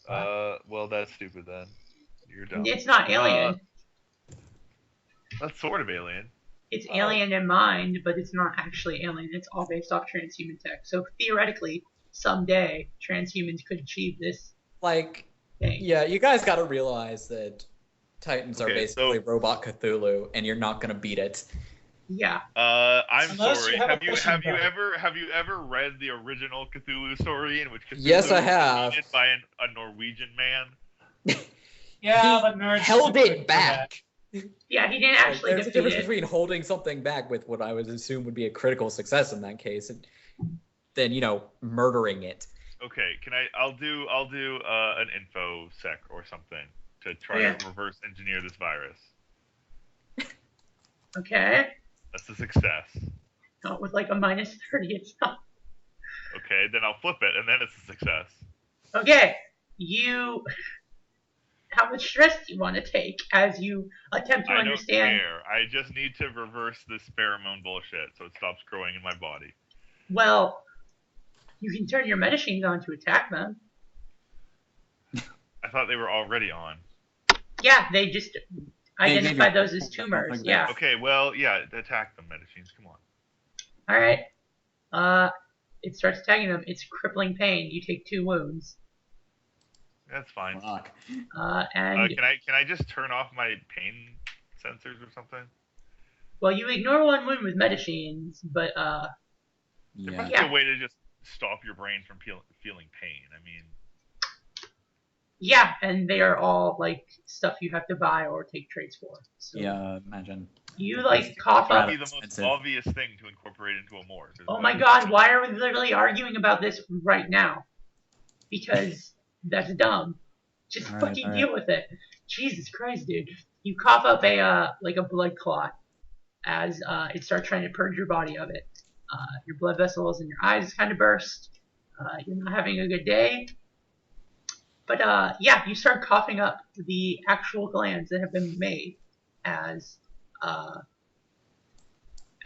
Well, that's stupid then. You're dumb. It's not alien. That's sort of alien. It's alien in mind, but it's not actually alien. It's all based off transhuman tech. So theoretically, someday transhumans could achieve this Like, thing. yeah, you guys got to realize that Titans are Okay, basically so- robot Cthulhu, and you're not gonna beat it. Yeah. I'm Unless sorry. you have a Have you question about it. read the original Cthulhu story in which Cthulhu Yes, I was have. defeated by a Norwegian man? Yeah, He but nerds held too quick it for that. back. Yeah, he didn't Like, actually there's a defeat difference it. between holding something back with what I would assume would be a critical success in that case, and then murdering it. Okay, I'll do an info sec or something to try Yeah. to reverse engineer this virus. Okay. That's a success. Not with like a minus 30 itself. Okay, then I'll flip it, and then it's a success. Okay. How much stress do you want to take as you attempt to I don't understand? care. I just need to reverse this pheromone bullshit so it stops growing in my body. Well, you can turn your medicines on to attack them. I thought they were already on. Yeah, they just identify maybe- those as tumors. like that. Yeah. Okay, well, yeah, attack them, Medicines. Come on. All right. It starts attacking them. It's crippling pain. You take 2 wounds. That's fine. Fuck. And Can I just turn off my pain sensors or something? well, you ignore 1 wound with medicines, but There Yeah. must Yeah. be a way to just stop your brain from feeling pain. I mean, yeah, and they are all like stuff you have to buy or take trades for. So Yeah. Imagine. you like cough that up. would be the most expensive. obvious thing to incorporate into a morgue. Oh my god, why are we literally arguing about this right now? Because that's dumb. Just Alright, fucking alright. deal with it. Jesus Christ, dude. You cough up a blood clot as it starts trying to purge your body of it. Your blood vessels in your eyes kind of burst. You're not having a good day. But yeah, you start coughing up the actual glands that have been made as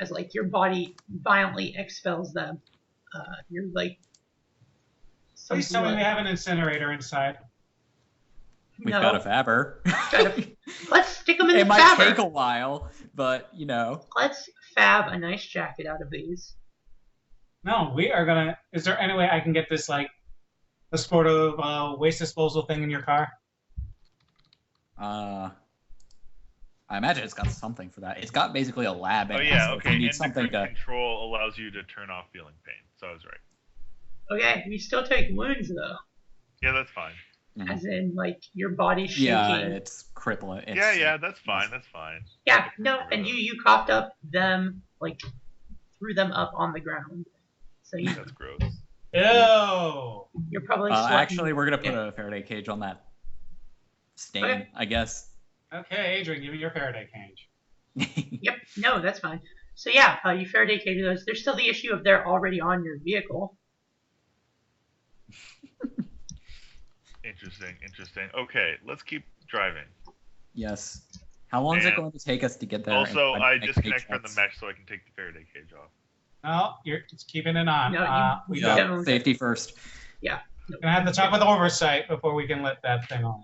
like your body violently expels them. You're like some Please tell me blood- we have an incinerator inside. We've No. got a fabber. Let's stick them in It the might fabber. take a while, but Let's fab a nice jacket out of these. No, we are gonna. Is there any way I can get this like a sort of waste disposal thing in your car? I imagine it's got something for that. It's got basically a lab in Oh it, yeah, so if okay. you need And something to. control allows you to turn off feeling pain. So I was right. Okay, you still take wounds though, Yeah, that's fine. as in like your body's shaking. Yeah, it's crippling. It's, Yeah, that's fine. That's fine. Yeah, no, and you coughed up them, like threw them up on the ground. So That's gross. Ew. you're probably sweating. Actually, we're gonna put a Faraday cage on that stain, Okay. I guess. Okay, Adrian, give me your Faraday cage. Yep, no, that's fine. So yeah, you Faraday cage those. There's still the issue of they're already on your vehicle. Interesting. Okay, let's keep driving. Yes. How long is it And going to take us to get there? Also, and I make disconnect from the checks? mesh so I can take the Faraday cage off. No, you're it's keeping it on. No, we you got, don't. Yeah, safety first. gonna have to talk with oversight before we can let that thing on.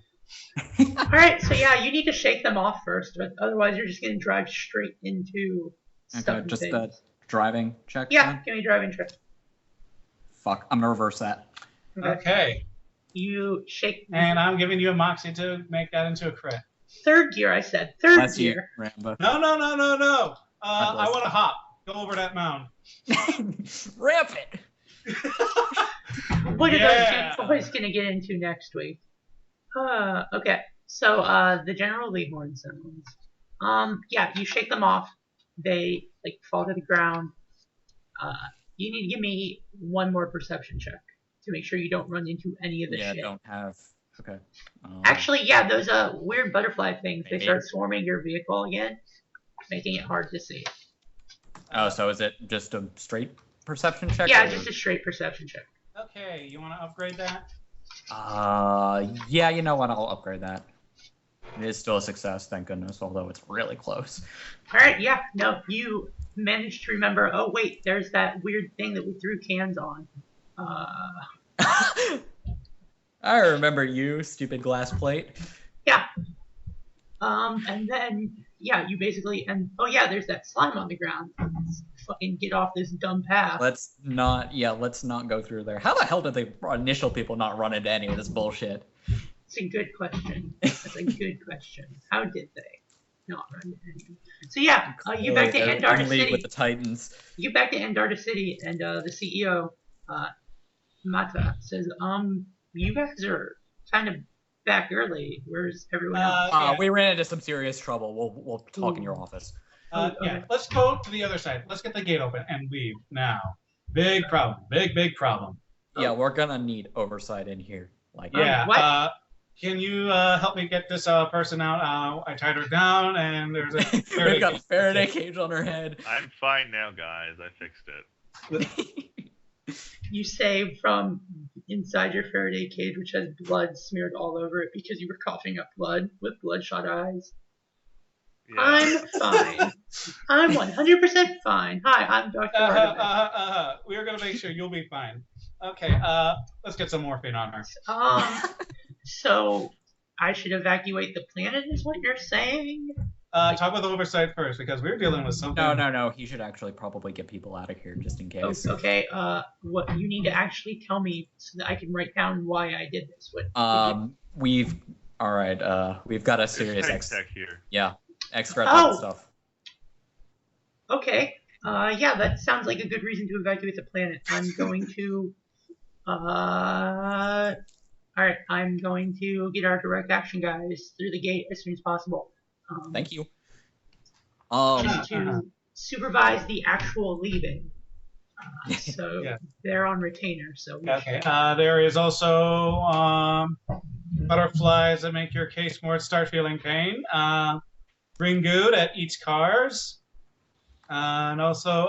All right, so yeah, you need to shake them off first, but otherwise you're just gonna drive straight into stuff. Okay, and just things. a driving check. Yeah, then? give me a driving check. Fuck, I'm gonna reverse that. Okay. Okay, You shake. and I'm giving you a moxie to make that into a crit. Third gear, I said. Third Bless you, gear. Ramba. No. I bless. want to hop. Go over that mound. Ramp it! What are Yeah. those boys gonna get into next week? Okay. So the General Leghorn sounds. Yeah, you shake them off. They like fall to the ground. You need to give me one more perception check to make sure you don't run into any of the Yeah, shit. don't have. Okay. Actually, yeah, those weird butterfly things. They Maybe. start swarming your vehicle again, making it hard to see. Oh, so is it just a straight perception check? Yeah, or- just a straight perception check. Okay, you want to upgrade that? Yeah, you know what? I'll upgrade that. It is still a success, thank goodness, although it's really close. All right, yeah, no, you managed to remember. Oh wait, there's that weird thing that we threw cans on. I remember you, stupid glass plate. Yeah. And then yeah, you basically oh yeah, there's that slime on the ground. It's fucking get off this dumb path. Let's not go through there. How the hell did the initial people not run into any of this bullshit? It's a good question. That's a good question. How did they not run into any? So yeah, you back to Andarta City. With the Titans. You get back to Andarta City, and the CEO, Mata, says, you guys are kind of back early. Where's everyone else? Yeah. We ran into some serious trouble. We'll talk in your office. Yeah, let's go to the other side. Let's get the gate open and leave now. Big problem. Big problem. Yeah, we're gonna need oversight in here. Like, yeah. Can you help me get this person out? I tied her down, and there's a Faraday we've got a Faraday cage on her head. I'm fine now, guys. I fixed it. You say from inside your Faraday cage, which has blood smeared all over it because you were coughing up blood with bloodshot eyes. Yeah. I'm fine. I'm 100% fine. Hi, I'm Dr. Artemis. We're going to make sure you'll be fine. Okay, let's get some morphine on her. So I should evacuate the planet is what you're saying? Talk with oversight first, because we're dealing with something. No. He should actually probably get people out of here just in case. Okay. What you need to actually tell me so that I can write down why I did this. We've got a serious tech here. Yeah, extra stuff. Okay. Yeah, that sounds like a good reason to evacuate the planet. I'm going to. All right. I'm going to get our direct action guys through the gate as soon as possible. Thank you. Just to supervise the actual leaving. So they're on retainer. So okay. There is also butterflies that make your case more start feeling pain. Bring good at each cars, and also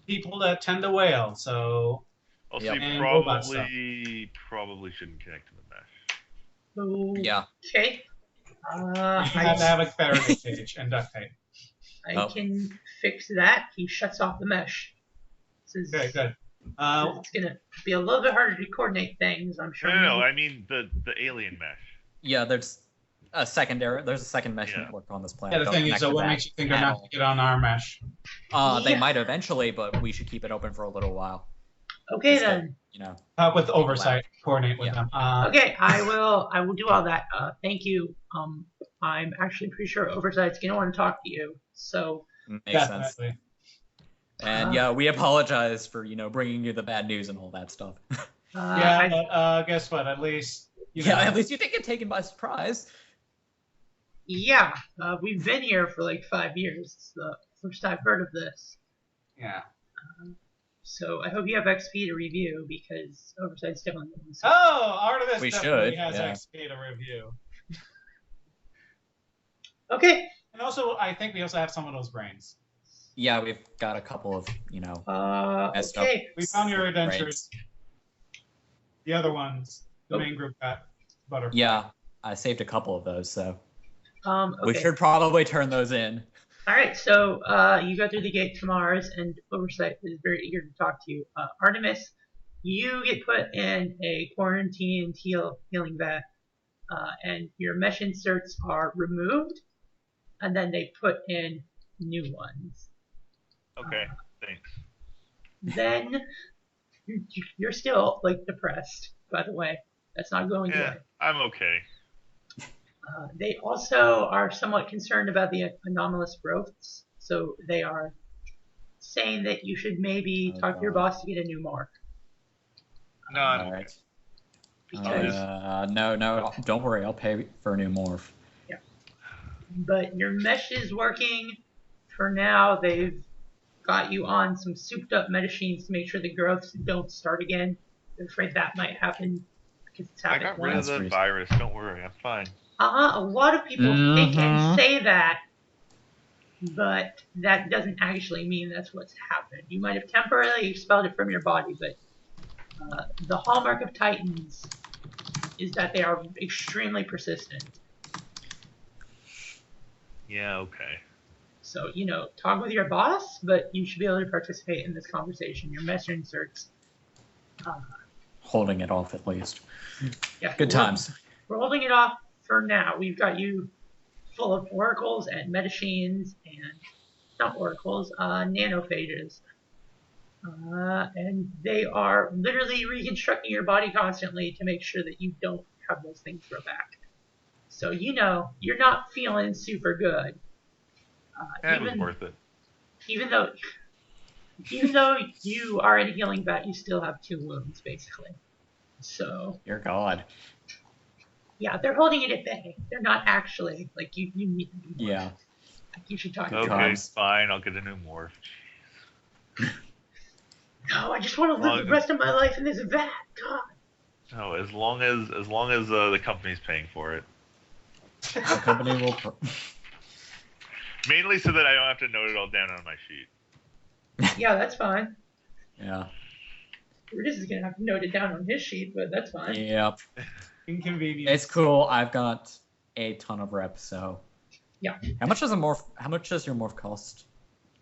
people that tend to wail. So also you probably shouldn't connect to the mesh. Yeah. Okay. You have to have a Faraday cage and duct tape. I can fix that. He shuts off the mesh. Okay, good. It's gonna be a little bit harder to coordinate things, I'm sure. No, I mean the alien mesh. Yeah, there's a second mesh network on this planet. Yeah, the thing is, what makes you think they're not going to get on our mesh? They might eventually, but we should keep it open for a little while. Okay, then. Talk with oversight, coordinate with them. Okay, I will do all that. Thank you. I'm actually pretty sure oversight's gonna want to talk to you. So makes sense. And we apologize for bringing you the bad news and all that stuff. But guess what? At least at least you didn't get taken by surprise. Yeah, we've been here for like 5 years. It's the first I've heard of this. Yeah. So I hope you have XP to review because oversight's definitely going to. Oh, Artemis definitely has XP to review. Okay. And also, I think we also have some of those brains. Yeah, we've got a couple of, messed up. We found your adventures. The other ones, the main group got butterfly. Yeah, I saved a couple of those, so okay. We should probably turn those in. All right, so you go through the gate to Mars, and Oversight is very eager to talk to you. Artemis, you get put in a quarantine healing vat, and your mesh inserts are removed, and then they put in new ones. Okay, thanks. Then you're still depressed. By the way, that's not going good. I'm okay. They also are somewhat concerned about the anomalous growths, so they are saying that you should maybe talk to your boss to get a new mark. No, I'm okay. No, don't worry. I'll pay for a new morph. Yeah. But your mesh is working. For now, they've got you on some souped-up medicines to make sure the growths don't start again. They're afraid that might happen because it's happened. I got rid of the virus. Don't worry. I'm fine. A lot of people think and say that, but that doesn't actually mean that's what's happened. You might have temporarily expelled it from your body, but the hallmark of Titans is that they are extremely persistent. Yeah, okay. So, talk with your boss, but you should be able to participate in this conversation. Your mesh inserts. Holding it off at least. Yeah, Good times. We're holding it off for now. We've got you full of oracles and medicines and not oracles, nanophages. And they are literally reconstructing your body constantly to make sure that you don't have those things grow back. So you're not feeling super good. It was worth it. Even though you are in a healing vat, you still have 2 wounds basically. So. Dear God. Yeah, they're holding it at bay. They're not actually like you need to be. Yeah. Like you should talk to Okay, them. fine. I'll get a new morph. No, I just want to live the rest of my life in this vat. God. No, as long as the company's paying for it. The company will. Mainly so that I don't have to note it all down on my sheet. Yeah, that's fine. Yeah. Brutus is gonna have to note it down on his sheet, but that's fine. Yep. Inconvenient. It's cool. I've got a ton of reps, so. Yeah. How much does your morph cost,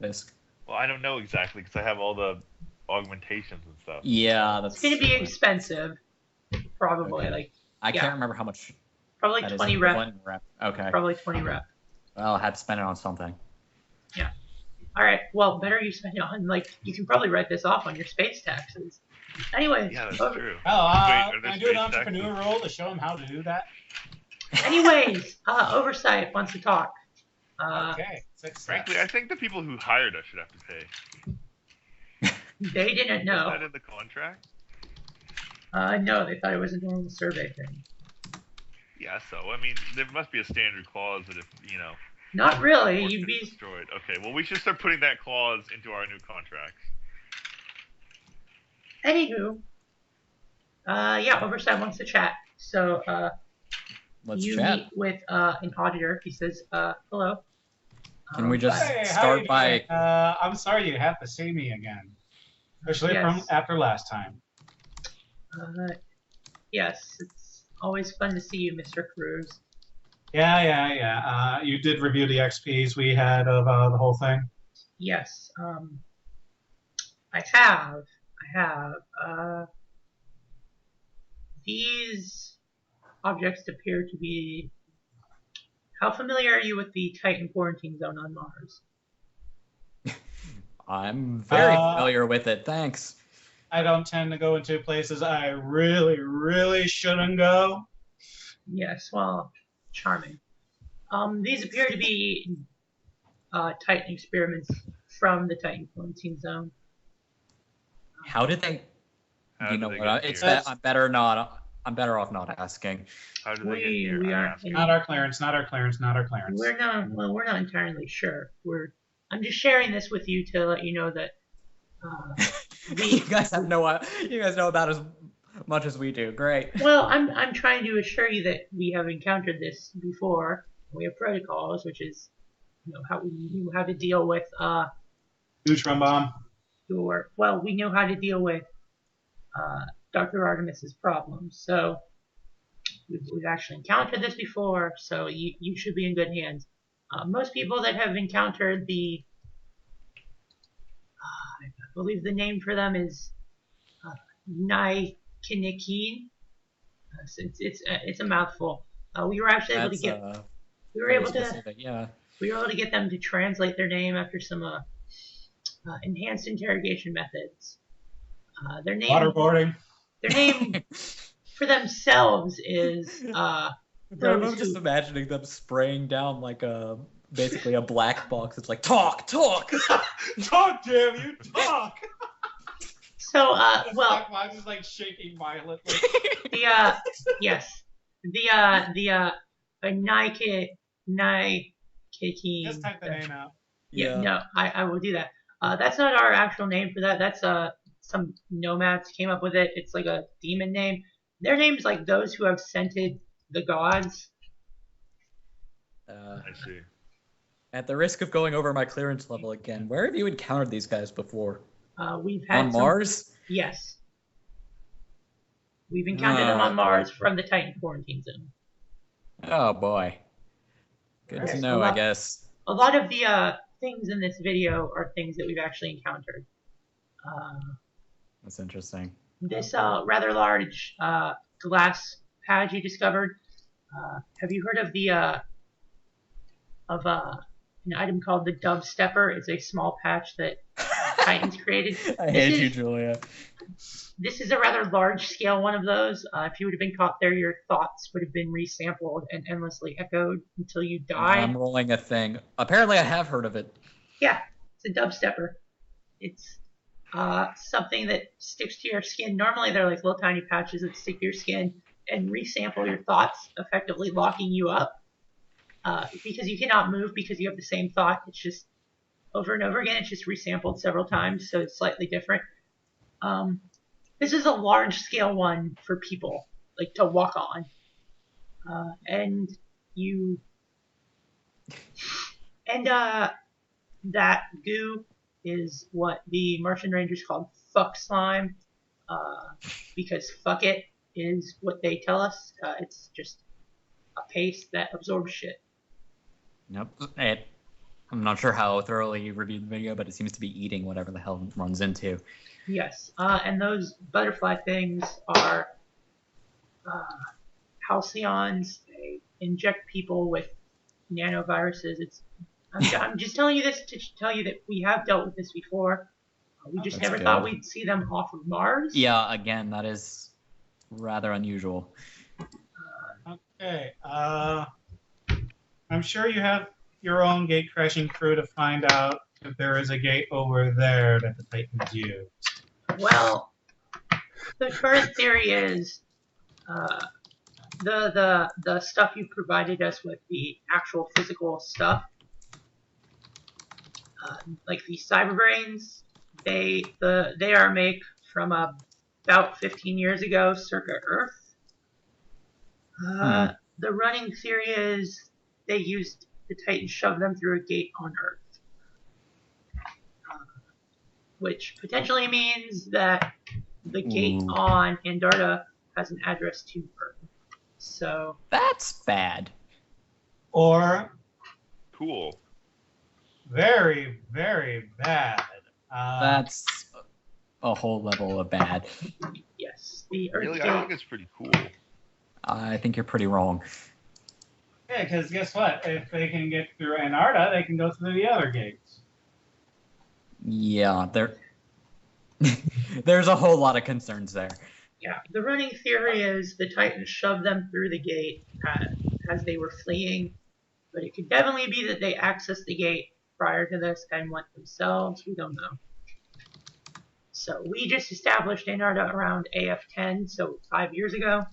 Visc? Well, I don't know exactly because I have all the augmentations and stuff. Yeah, that's. It's gonna be expensive, probably. Okay. Like I can't remember how much. probably that is 20 in rep. one rep. Okay. Probably 20 rep. Well, I had to spend it on something. Yeah. All right. Well, better you spend it on you can probably write this off on your space taxes. Anyway. Yeah, that's true. Oh, Wait, can I do an entrepreneur role to show him how to do that? Anyways, Oversight wants to talk. Okay. Success. Frankly, I think the people who hired us should have to pay. They didn't know. Is that in the contract? No, they thought it was a normal survey thing. Yeah, so I mean, there must be a standard clause that if Not really. work You'd is be destroyed. Okay, well we should start putting that clause into our new contracts. Anywho. Yeah, Oversight wants to chat. So Let's you chat. meet with an auditor. He says, hello. Can we just Hey, how start you by? doing? I'm sorry you have to see me again, especially Yes. from after last time. Yes, it's always fun to see you, Mr. Cruz. Yeah. You did review the XPs we had of the whole thing. Yes, I have. These objects appear to be. How familiar are you with the Titan quarantine zone on Mars? I'm very familiar with it. Thanks. I don't tend to go into places I really, really shouldn't go. Yes, well, charming. These appear to be Titan experiments from the Titan quarantine zone. How did they? How You do know they what? get It's here? that I'm better off not asking. How do they get here? We I aren't. ask. Not our clearance. Not our clearance. Not our clearance. We're not. Well, we're not entirely sure. I'm just sharing this with you to let you know that You guys know about as much as we do. Great. Well, I'm trying to assure you that we have encountered this before. We have protocols, which is how we knew how to deal with Neutron bomb. we know how to deal with Dr. Artemis's problems. So we've actually encountered this before. So you should be in good hands. Most people that have encountered I believe the name for them is Nikinikine. So it's a mouthful. We were actually able to get. We were able to. Specific, yeah. We were able to get them to translate their name after some enhanced interrogation methods. Their name. Waterboarding. Their name for themselves is. I'm just imagining them spraying down like basically a black box. It's like talk. Talk, damn you, talk. So The well. black box is like shaking violently. Yes. The Nikikine. Just type the name out. Yeah, no, I will do that. That's not our actual name for that. That's some nomads came up with it. It's like a demon name. Their name's like those who have scented the gods. I see. At the risk of going over my clearance level again, where have you encountered these guys before? We've had On Mars? Yes. We've encountered them on Mars from the Titan quarantine zone. Oh boy. Good to know, I guess. A lot of the things in this video are things that we've actually encountered. That's interesting. This rather large glass pad you discovered. Have you heard of the an item called the Dub Stepper. It's a small patch that Titans created. I hate you, Julia. This is a rather large-scale one of those. If you would have been caught there, your thoughts would have been resampled and endlessly echoed until you died. I'm rolling a thing. Apparently, I have heard of it. Yeah, it's a Dub Stepper. It's something that sticks to your skin. Normally, they're like little tiny patches that stick to your skin and resample your thoughts, effectively locking you up. Because you cannot move because you have the same thought. It's just over and over again. It's just resampled several times, so it's slightly different. This is a large-scale one for people, like to walk on. And that goo is what the Martian Rangers called fuck slime, because fuck it is what they tell us. It's just a paste that absorbs shit. Nope. I'm not sure how thoroughly you reviewed the video, but it seems to be eating whatever the hell it runs into. Yes, and those butterfly things are halcyons. They inject people with nanoviruses. I'm just telling you this to tell you that we have dealt with this before. We just never thought we'd see them off of Mars. Yeah, again, that is rather unusual. Okay. I'm sure you have your own gate crashing crew to find out if there is a gate over there that the Titans use. Well, the current theory is the stuff you provided us with, the actual physical stuff, like the cyber brains. They are made from about 15 years ago, circa Earth. The running theory is they used the Titans, shoved them through a gate on Earth. Which potentially means that the gate on Andarta has an address to Earth. So that's bad. Or cool. Very, very bad. That's a whole level of bad. Yes, the Earth Really, gate. I think it's pretty cool. I think you're pretty wrong. Yeah, because guess what? If they can get through Andarta, they can go through the other gates. Yeah, there's a whole lot of concerns there. Yeah, the running theory is the Titans shoved them through the gate as they were fleeing, but it could definitely be that they accessed the gate prior to this and went themselves. We don't know. So we just established Andarta around AF10, so 5 years ago.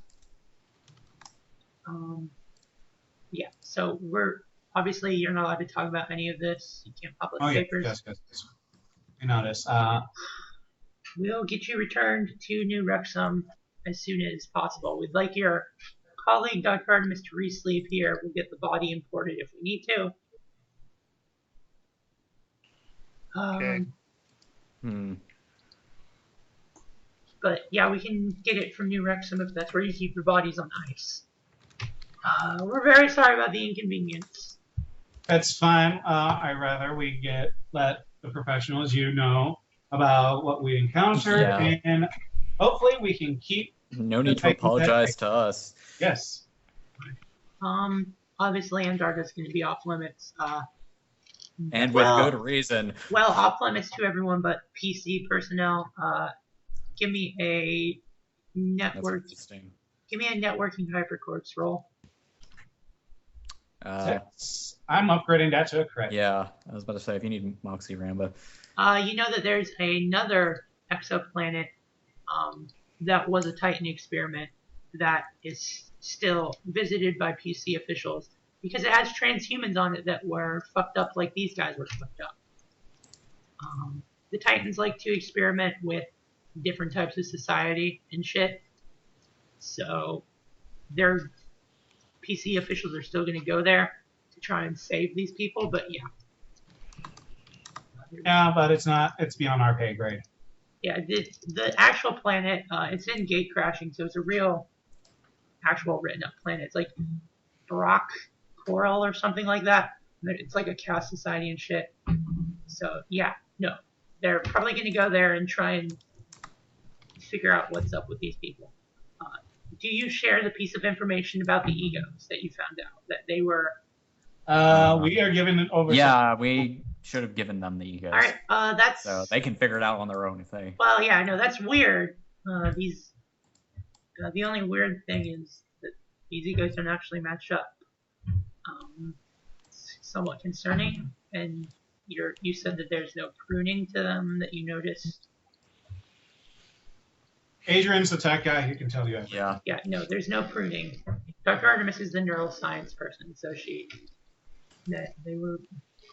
Yeah, so obviously you're not allowed to talk about any of this. You can't publish papers. Yes. You notice. We'll get you returned to New Wrexham as soon as possible. We'd like your colleague, Dr. Artemis, to re-sleep here. We'll get the body imported if we need to. Okay. But yeah, we can get it from New Wrexham if that's where you keep your bodies on ice. We're very sorry about the inconvenience. That's fine. I rather we let the professionals know about what we encountered, and hopefully we can keep. No need to apologize to us. Yes. Obviously Antarctica's going to be off limits. And with good reason. Well, off limits to everyone but PC personnel. Give me a network. Give me a networking hypercourse roll. I'm upgrading that to a crit. Yeah, I was about to say, if you need Moxie Ramba. You know that there's another exoplanet that was a Titan experiment that is still visited by PC officials because it has transhumans on it that were fucked up like these guys were fucked up. The Titans like to experiment with different types of society and shit. So their PC officials are still going to go there to try and save these people, but yeah. Yeah, but it's beyond our pay grade. Yeah, the actual planet, it's in gate crashing, so it's a real, actual written up planet. It's like Brock Coral or something like that. It's like a caste society and shit. So yeah, no. They're probably going to go there and try and figure out what's up with these people. Do you share the piece of information about the egos that you found out? That they were We are giving it over. Yeah, we should have given them the egos. All right, that's So they can figure it out on their own if they. well, yeah, I know that's weird. The only weird thing is that these egos don't actually match up. It's somewhat concerning, and you said that there's no pruning to them that you noticed. Adrian's the tech guy. He can tell you everything. Yeah. Yeah, no, there's no pruning. Dr. Artemis is the neuroscience person, so they were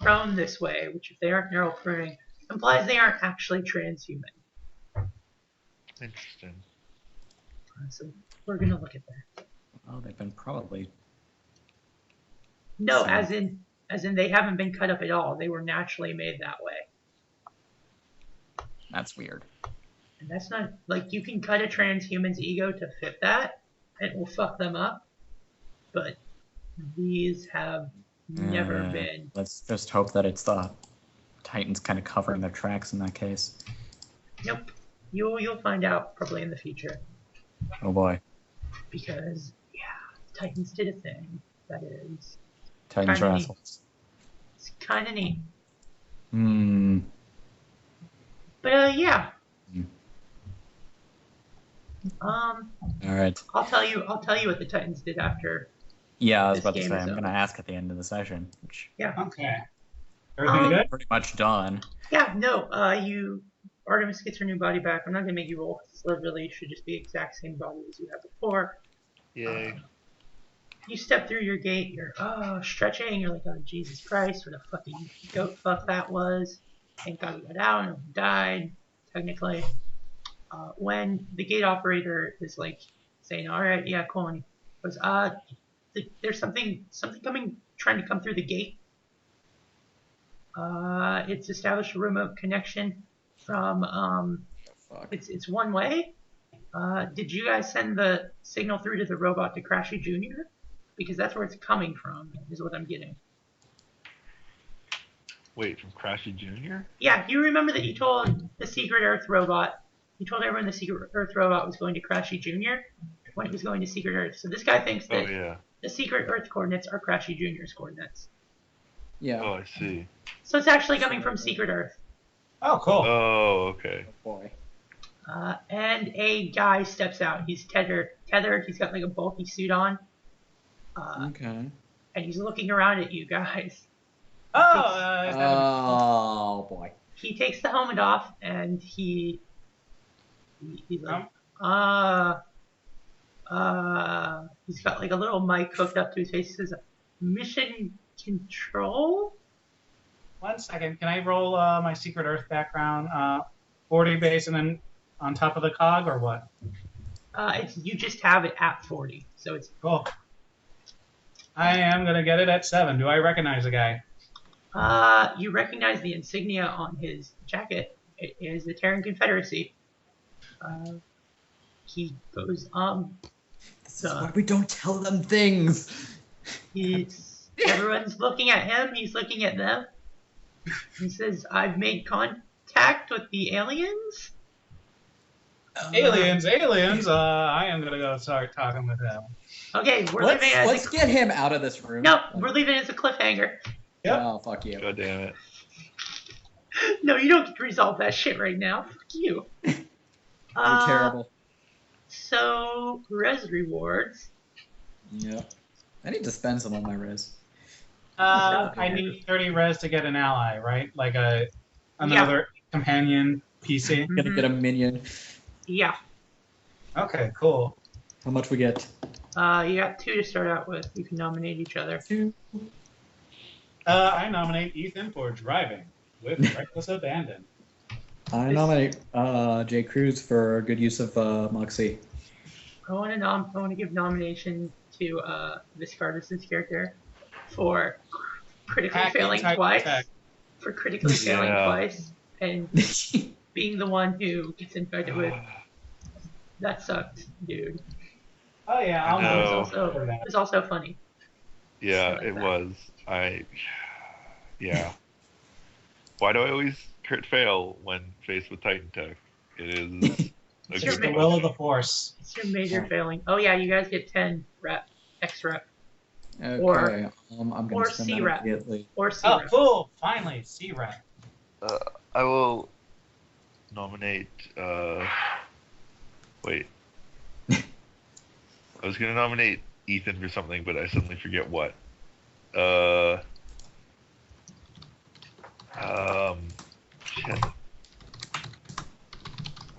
grown this way, which if they aren't neural pruning, implies they aren't actually transhuman. Interesting. So we're gonna look at that. Well, they've been probably. No, So- as in they haven't been cut up at all. They were naturally made that way. That's weird. And that's not like you can cut a transhuman's ego to fit that, and it will fuck them up. But these have never been. Let's just hope that it's the Titans kind of covering their tracks in that case. Nope. You'll find out probably in the future. Oh boy. Because Titans did a thing that is Titans are Kinda neat. assholes. it's kind of neat. Hmm. But yeah. Hmm. All right. I'll tell you what the Titans did after. Yeah, I was This about to game say, is I'm over. going to ask at the end of the session, which Okay. Everything good? pretty much done. Yeah, no. Artemis gets her new body back. I'm not gonna make you roll. This literally should just be exact same body as you had before. Yay. You step through your gate. You're stretching. You're like, oh Jesus Christ, what a fucking goat fuck that was. Thank God we got out and died. Technically, when the gate operator is like saying, all right, yeah, cool, and he goes, there's something coming, trying to come through the gate. It's established a remote connection from Fuck. it's one way. Did you guys send the signal through to the robot to Crashy Jr.? Because that's where it's coming from, is what I'm getting. Wait, from Crashy Jr.? Yeah, you remember that you told the Secret Earth robot, you told everyone the Secret Earth robot was going to Crashy Jr. when it was going to Secret Earth. So this guy thinks Oh, that yeah. the Secret Earth coordinates are Crashy Jr.'s coordinates. Yeah. Oh, I see. So it's actually coming from Secret Earth. Oh, cool. Oh, okay. Boy. And a guy steps out. He's tethered. He's got like a bulky suit on. Okay. And he's looking around at you guys. Oh boy. He takes the helmet off and he's like, he's got like a little mic hooked up to his face. He says, "Mission control." 1 second. Can I roll my Secret Earth background? 40 base and then on top of the cog or what? You just have it at 40, so it's Cool. I am going to get it at 7. Do I recognize the guy? You recognize the insignia on his jacket. It is the Terran Confederacy. He goes, This is why we don't tell them things. everyone's looking at him, he's looking at them. He says, "I've made contact with the aliens." Aliens. I am going to go start talking with them. Okay, we're leaving it as Let's get him out of this room. No, we're leaving it as a cliffhanger. Yep. Oh, fuck you. God damn it. No, you don't get to resolve that shit right now. Fuck you. You're terrible. So, res rewards. Yep. I need to spend some on my res. I need 30 res to get an ally, right? Like another companion PC. Gonna get a minion. Yeah. Okay, cool. How much we get? You got 2 to start out with. You can nominate each other. 2. I nominate Ethan for driving with reckless abandon. I nominate J. Cruz for good use of Moxie. I want to give nomination to Viscardus' character for critically Hacking failing type twice. attack. For critically failing Yeah. twice and being the one who gets infected with. That sucked, dude. Oh yeah, I'll I know. nominate for that. It was also funny. Yeah, Like it that. was. Yeah. Why do I always crit fail when faced with Titan Tech? It is a It's good The your will of the force. It's your major failing. Oh yeah, you guys get 10 rep, X rep. Okay. I'm or gonna spend that C-Rep. immediately. Or Oh, C-Rep. cool! Finally, C-Rep. I will nominate. Wait. I was gonna nominate Ethan for something, but I suddenly forget what. Shit. I'm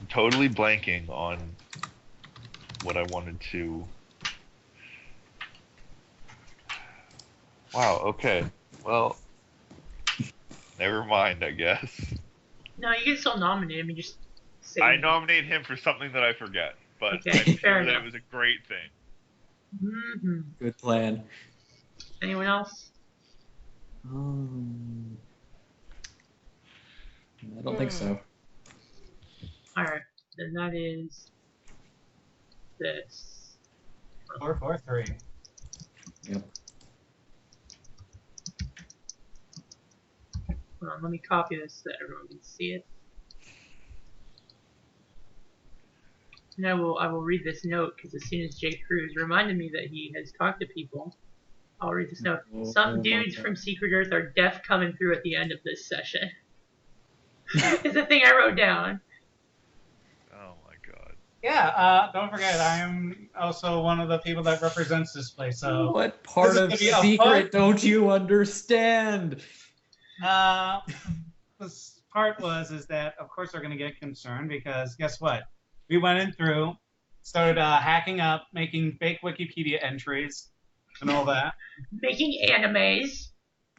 totally blanking on what I wanted to. Wow. Okay. Well, never mind. I guess. No, you can still nominate him. You just say. I nominate him for something that I forget, but Okay, I'm fair sure that enough. it was a great thing. Mm-hmm. Good plan. Anyone else? I don't think so. Alright, then that is this. 443. Yep. Hold on, let me copy this so that everyone can see it. And I will read this note because as soon as J. Cruz reminded me that he has talked to people, I'll read this note. Some dudes from Secret Earth are deaf coming through at the end of this session. It's the thing I wrote down. Oh my god. Yeah, don't forget, I am also one of the people that represents this place, so... What part This is of gonna be a Secret fun- don't you understand? This part is that, of course, they're going to get concerned because guess what? We went in through, started hacking up, making fake Wikipedia entries, and all that. Making animes.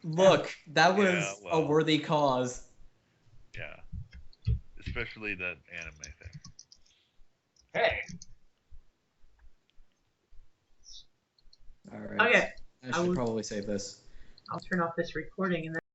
Look, that was Yeah, well. a worthy cause. Yeah. Especially that anime thing. Hey, All right. Okay. I should probably save this. I'll turn off this recording and then